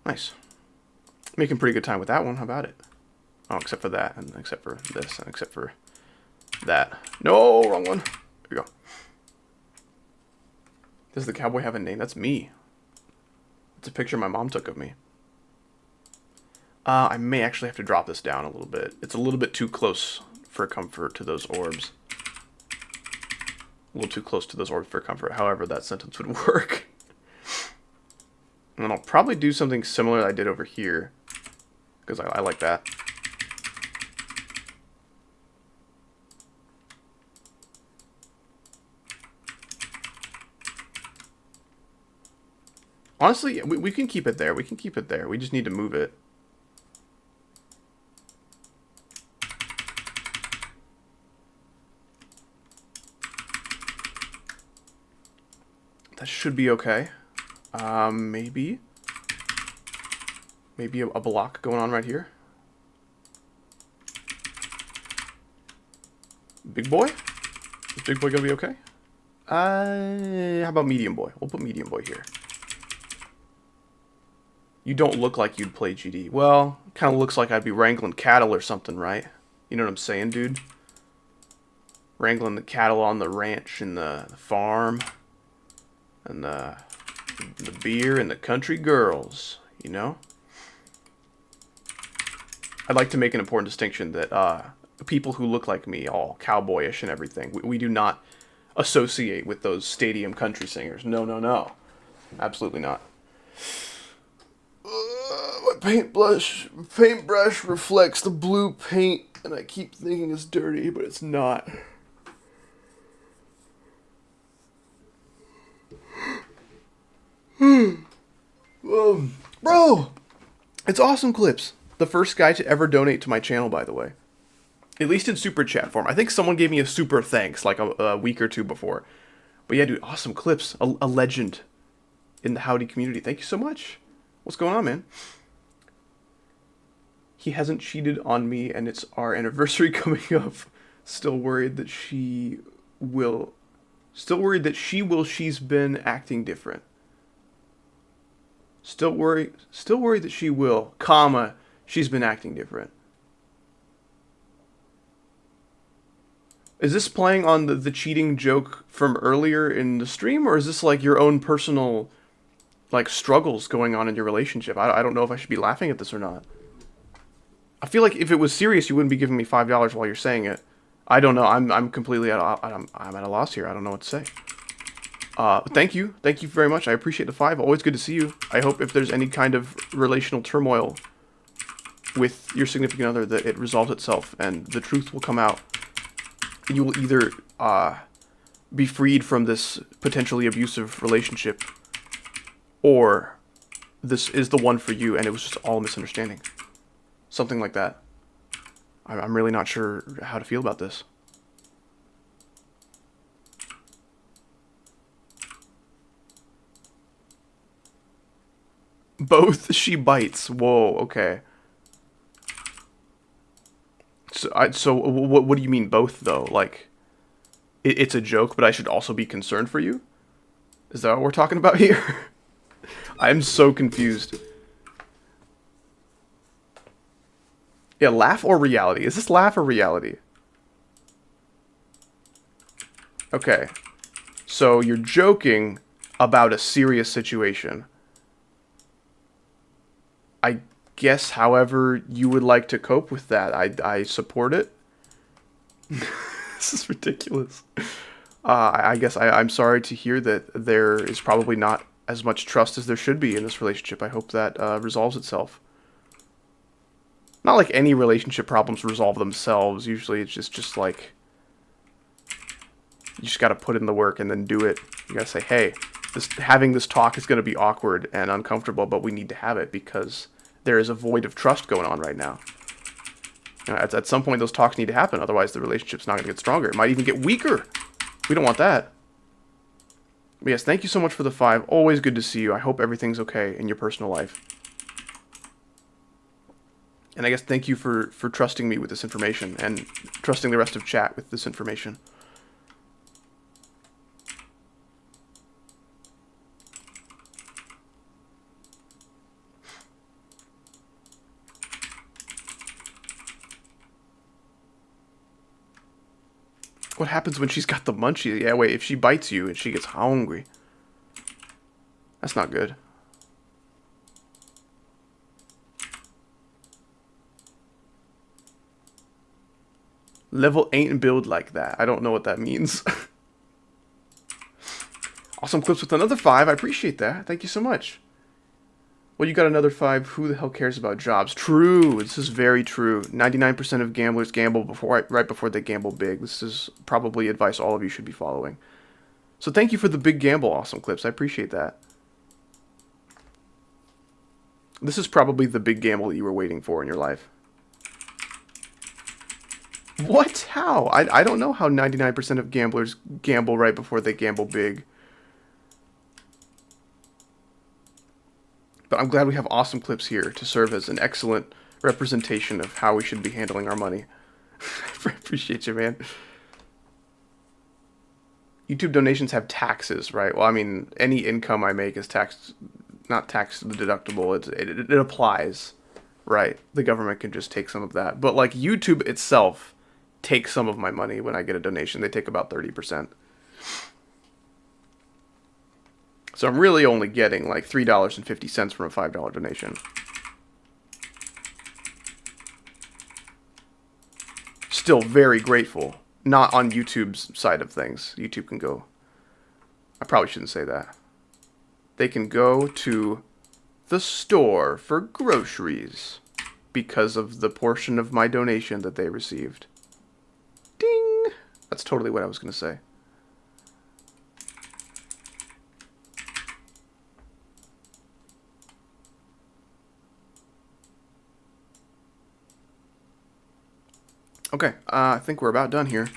Nice. Making pretty good time with that one. How about it? Oh, except for that, and except for this, and except for that. No, wrong one. There we go. Does the cowboy have a name? That's me. It's a picture my mom took of me. I may actually have to drop this down a little bit. It's a little bit too close for comfort to those orbs. A little too close to those orbs for comfort. However, that sentence would work. And then I'll probably do something similar that I did over here. Because I like that. Honestly, we can keep it there. We can keep it there. We just need to move it. That should be okay. Maybe a block going on right here. Big boy? Is big boy gonna be okay? How about medium boy? We'll put medium boy here. You don't look like you'd play GD. Well, kind of looks like I'd be wrangling cattle or something, right? You know what I'm saying, dude? Wrangling the cattle on the ranch and the farm. And the beer and the country girls, you know? I'd like to make an important distinction that people who look like me, all cowboyish and everything, we do not associate with those stadium country singers. No, no, no. Absolutely not. My paintbrush reflects the blue paint, and I keep thinking it's dirty, but it's not. Bro, it's Awesome Clips. The first guy to ever donate to my channel, by the way. At least in super chat form. I think someone gave me a super thanks like a week or two before. But yeah, dude, Awesome Clips. A legend in the Howdy community. Thank you so much. What's going on, man? He hasn't cheated on me, and it's our anniversary coming up. Still worried that she will. She's been acting different. Still worried that she will, comma, she's been acting different. Is this playing on the cheating joke from earlier in the stream, or is this like your own personal, like, struggles going on in your relationship? I don't know if I should be laughing at this or not. I feel like if it was serious, you wouldn't be giving me $5 while you're saying it. I don't know. I'm completely I'm at a loss here. I don't know what to say. Thank you very much. I appreciate the 5. Always good to see you. I hope if there's any kind of relational turmoil with your significant other that it resolves itself and the truth will come out. You will either be freed from this potentially abusive relationship, or this is the one for you and it was just all a misunderstanding. Something like that. I'm really not sure how to feel about this. Both she bites. Whoa, okay. So what do you mean both, though? Like, it's a joke, but I should also be concerned for you? Is that what we're talking about here? I'm so confused. Yeah, laugh or reality? Is this laugh or reality? Okay. So you're joking about a serious situation. I guess however you would like to cope with that. I support it. This is ridiculous. I guess I'm sorry to hear that there is probably not as much trust as there should be in this relationship. I hope that resolves itself. Not like any relationship problems resolve themselves. Usually it's just like, you just gotta put in the work and then do it. You gotta say, hey, having this talk is gonna be awkward and uncomfortable, but we need to have it because there is a void of trust going on right now. You know, at some point those talks need to happen, otherwise the relationship's not gonna get stronger. It might even get weaker. We don't want that. But yes, thank you so much for the 5. Always good to see you. I hope everything's okay in your personal life. And I guess thank you for trusting me with this information and trusting the rest of chat with this information. What happens when she's got the munchies? Yeah, wait, if she bites you and she gets hungry. That's not good. Level ain't build like that. I don't know what that means. Awesome Clips with another 5. I appreciate that. Thank you so much. Well, you got another 5. Who the hell cares about jobs? True. This is very true. 99% of gamblers gamble right before they gamble big. This is probably advice all of you should be following. So thank you for the big gamble, Awesome Clips. I appreciate that. This is probably the big gamble that you were waiting for in your life. What? How? I don't know how 99% of gamblers gamble right before they gamble big. But I'm glad we have Awesome Clips here to serve as an excellent representation of how we should be handling our money. I appreciate you, man. YouTube donations have taxes, right? Well, I mean, any income I make is taxed, not tax deductible. It applies, right? The government can just take some of that. But like YouTube itself takes some of my money when I get a donation. They take about 30%. So I'm really only getting like $3.50 from a $5 donation. Still very grateful. Not on YouTube's side of things. YouTube can go... I probably shouldn't say that. They can go to the store for groceries because of the portion of my donation that they received. Ding! That's totally what I was going to say. Okay, I think we're about done here.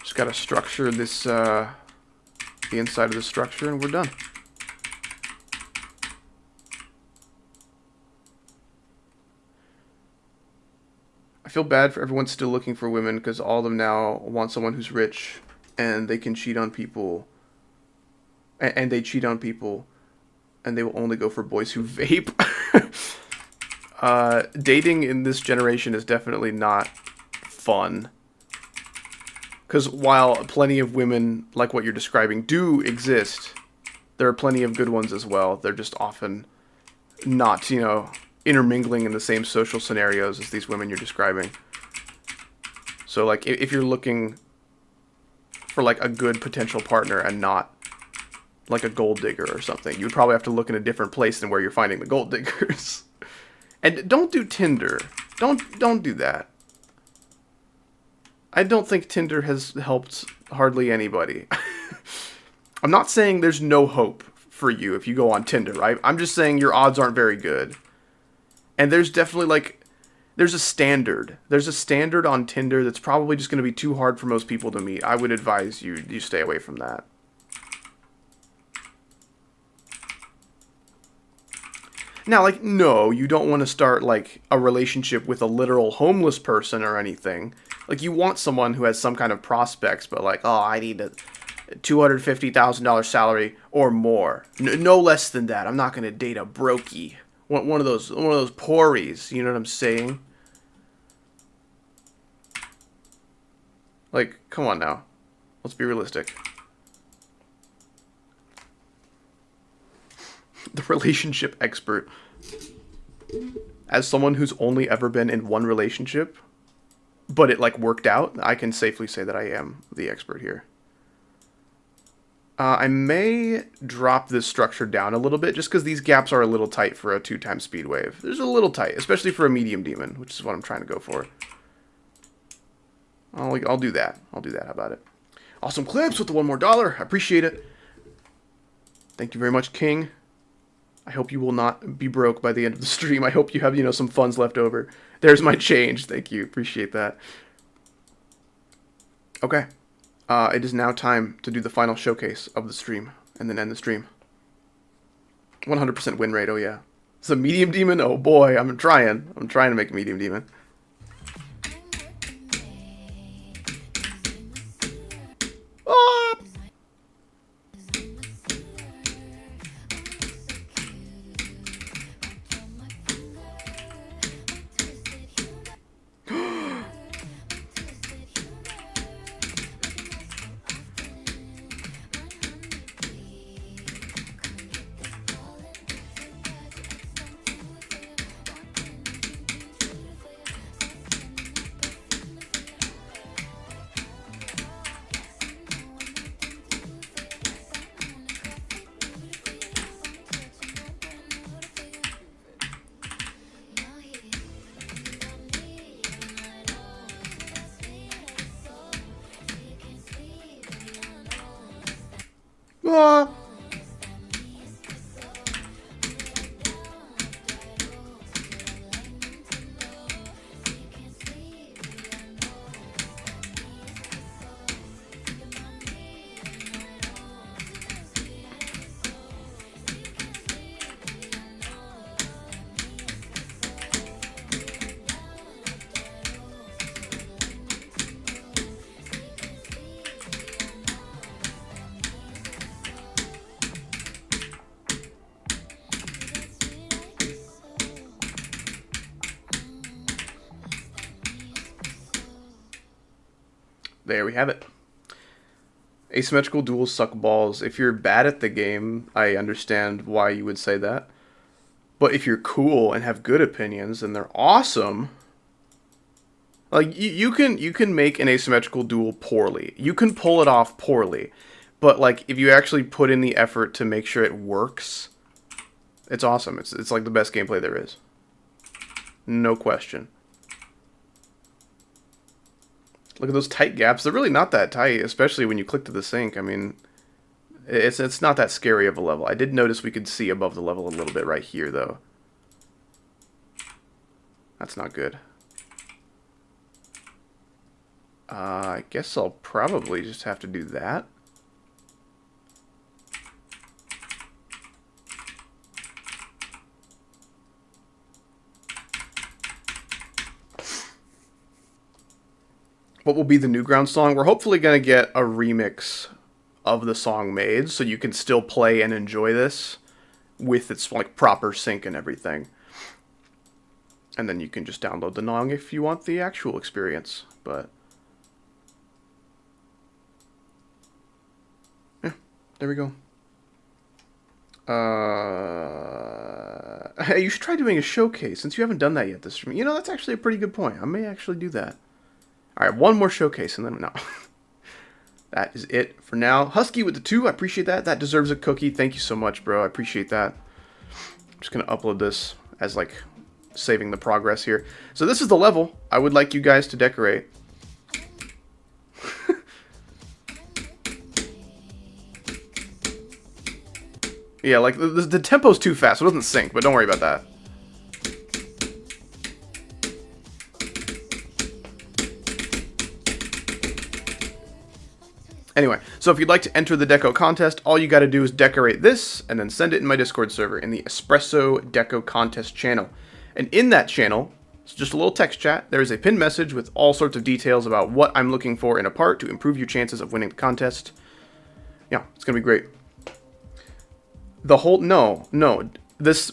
Just gotta structure this, the inside of the structure, and we're done. I feel bad for everyone still looking for women, because all of them now want someone who's rich, and they can cheat on people. And they cheat on people, and they will only go for boys who vape. Dating in this generation is definitely not fun, because while plenty of women like what you're describing do exist, there are plenty of good ones as well. They're just often not, you know, intermingling in the same social scenarios as these women you're describing. So like if you're looking for like a good potential partner and not like a gold digger or something, you would probably have to look in a different place than where you're finding the gold diggers. And don't do Tinder. Don't do that. I don't think Tinder has helped hardly anybody. I'm not saying there's no hope for you if you go on Tinder, right? I'm just saying your odds aren't very good. And there's definitely like, there's a standard. There's a standard on Tinder that's probably just going to be too hard for most people to meet. I would advise you stay away from that. Now, like, no, you don't want to start, like, a relationship with a literal homeless person or anything. Like, you want someone who has some kind of prospects, but like, oh, I need a $250,000 salary or more. No less than that. I'm not going to date a brokey. One of those poories, you know what I'm saying? Like, come on now. Let's be realistic. The relationship expert. As someone who's only ever been in one relationship, but it like worked out, I can safely say that I am the expert here. I may drop this structure down a little bit just because these gaps are a little tight for a 2-time speed wave. There's a little tight, especially for a medium demon, which is what I'm trying to go for. I'll do that. I'll do that. How about it? Awesome clips with the $1 more. I appreciate it. Thank you very much, King. I hope you will not be broke by the end of the stream. I hope you have, you know, some funds left over. There's my change. Thank you. Appreciate that. Okay. It is now time to do the final showcase of the stream and then end the stream. 100% win rate. Oh, yeah. It's a medium demon. Oh, boy. I'm trying to make a medium demon. Ah! Ah! there we have it. Asymmetrical duels suck balls. If you're bad at the game, I understand why you would say that. But if you're cool and have good opinions, and they're awesome, like you can make an asymmetrical duel poorly. You can pull it off poorly. But like if you actually put in the effort to make sure it works, it's awesome. It's like the best gameplay there is. No question. Look at those tight gaps. They're really not that tight, especially when you click to the sync. I mean, it's not that scary of a level. I did notice we could see above the level a little bit right here, though. That's not good. I guess I'll probably just have to do that. What will be the Newgrounds song? We're hopefully going to get a remix of the song made, so you can still play and enjoy this with its like proper sync and everything. And then you can just download the Nong if you want the actual experience. But yeah, there we go. Hey, you should try doing a showcase since you haven't done that yet this stream. You know, that's actually a pretty good point. I may actually do that. All right, one more showcase and then no. That is it for now. Husky with the 2, I appreciate that. That deserves a cookie. Thank you so much, bro. I appreciate that. I'm just going to upload this as, like, saving the progress here. So this is the level I would like you guys to decorate. Yeah, like, the tempo's too fast. So it doesn't sync, but don't worry about that. Anyway, so if you'd like to enter the deco contest, all you got to do is decorate this and then send it in my Discord server in the Espresso Deco Contest channel. And in that channel, it's just a little text chat. There is a pinned message with all sorts of details about what I'm looking for in a part to improve your chances of winning the contest. Yeah, it's going to be great. The whole, no, this,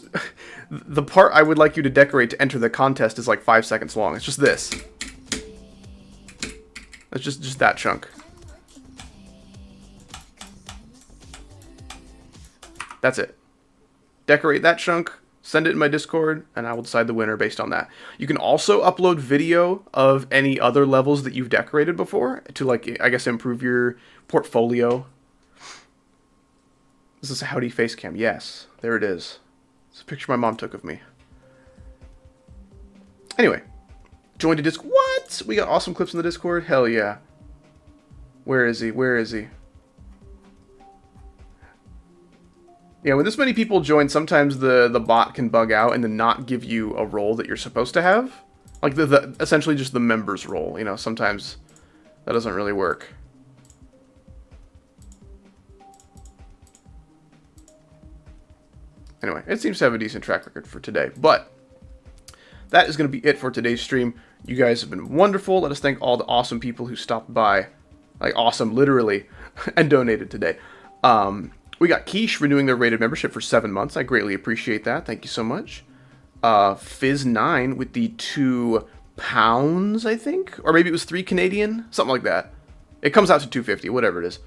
the part I would like you to decorate to enter the contest is like 5 seconds long. It's just this. It's just that chunk. That's it. Decorate that chunk, send it in my Discord, and I will decide the winner based on that. You can also upload video of any other levels that you've decorated before to, like, I guess, improve your portfolio. This is a Howdy face cam. Yes, there it is. It's a picture my mom took of me. Anyway, join the Discord. What? We got awesome clips in the Discord? Hell yeah. Where is he? Where is he? Yeah, when this many people join, sometimes the bot can bug out and then not give you a role that you're supposed to have. Like essentially just the members role, you know, sometimes that doesn't really work. Anyway, it seems to have a decent track record for today, but that is going to be it for today's stream. You guys have been wonderful. Let us thank all the awesome people who stopped by, like awesome, literally, and donated today. We got Quiche renewing their rated membership for 7 months. I greatly appreciate that. Thank you so much. Fizz9 with the £2, I think? Or maybe it was 3 Canadian? Something like that. It comes out to $2.50, whatever it is.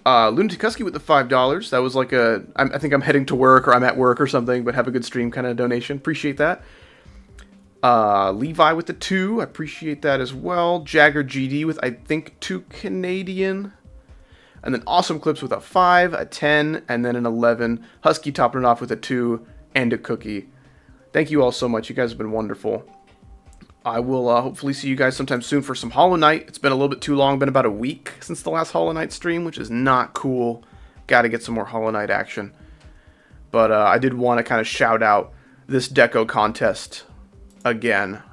Lunatic Husky with the $5. That was like I think I'm heading to work or I'm at work or something, but have a good stream kind of donation. Appreciate that. Levi with the 2. I appreciate that as well. Jagger GD with, I think, 2 Canadian. And then Awesome Clips with a 5, a 10, and then an 11. Husky topping it off with a 2 and a cookie. Thank you all so much. You guys have been wonderful. I will hopefully see you guys sometime soon for some Hollow Knight. It's been a little bit too long. Been about a week since the last Hollow Knight stream, which is not cool. Got to get some more Hollow Knight action. But I did want to kind of shout out this deco contest again.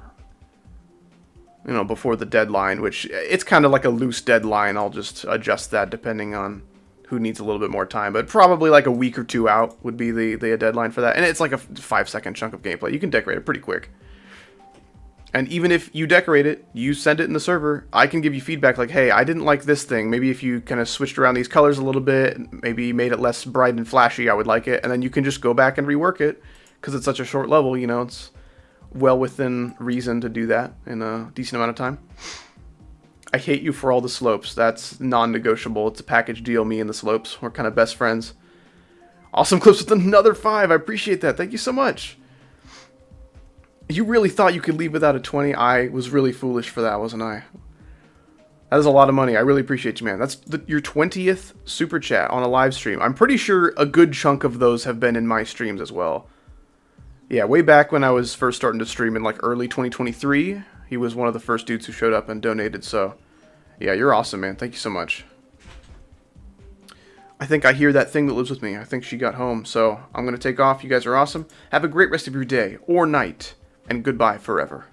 You know, before the deadline, which it's kind of like a loose deadline. I'll just adjust that depending on who needs a little bit more time. But probably like a week or 2 out would be the deadline for that. And it's like a 5-second chunk of gameplay. You can decorate it pretty quick. And even if you decorate it, you send it in the server, I can give you feedback like, hey, I didn't like this thing. Maybe if you kind of switched around these colors a little bit, maybe made it less bright and flashy, I would like it. And then you can just go back and rework it because it's such a short level, you know, it's well within reason to do that in a decent amount of time. I hate you for all the slopes. That's non-negotiable. It's a package deal, me and the slopes. We're kind of best friends. Awesome clips with another 5. I appreciate that. Thank you so much. You really thought you could leave without a 20? I was really foolish for that, wasn't I? That is a lot of money. I really appreciate you, man. That's your 20th super chat on a live stream. I'm pretty sure a good chunk of those have been in my streams as well. Yeah, way back when I was first starting to stream in like early 2023, he was one of the first dudes who showed up and donated, so yeah, you're awesome, man. Thank you so much. I think I hear that thing that lives with me. I think she got home, so I'm going to take off. You guys are awesome. Have a great rest of your day or night, and goodbye forever.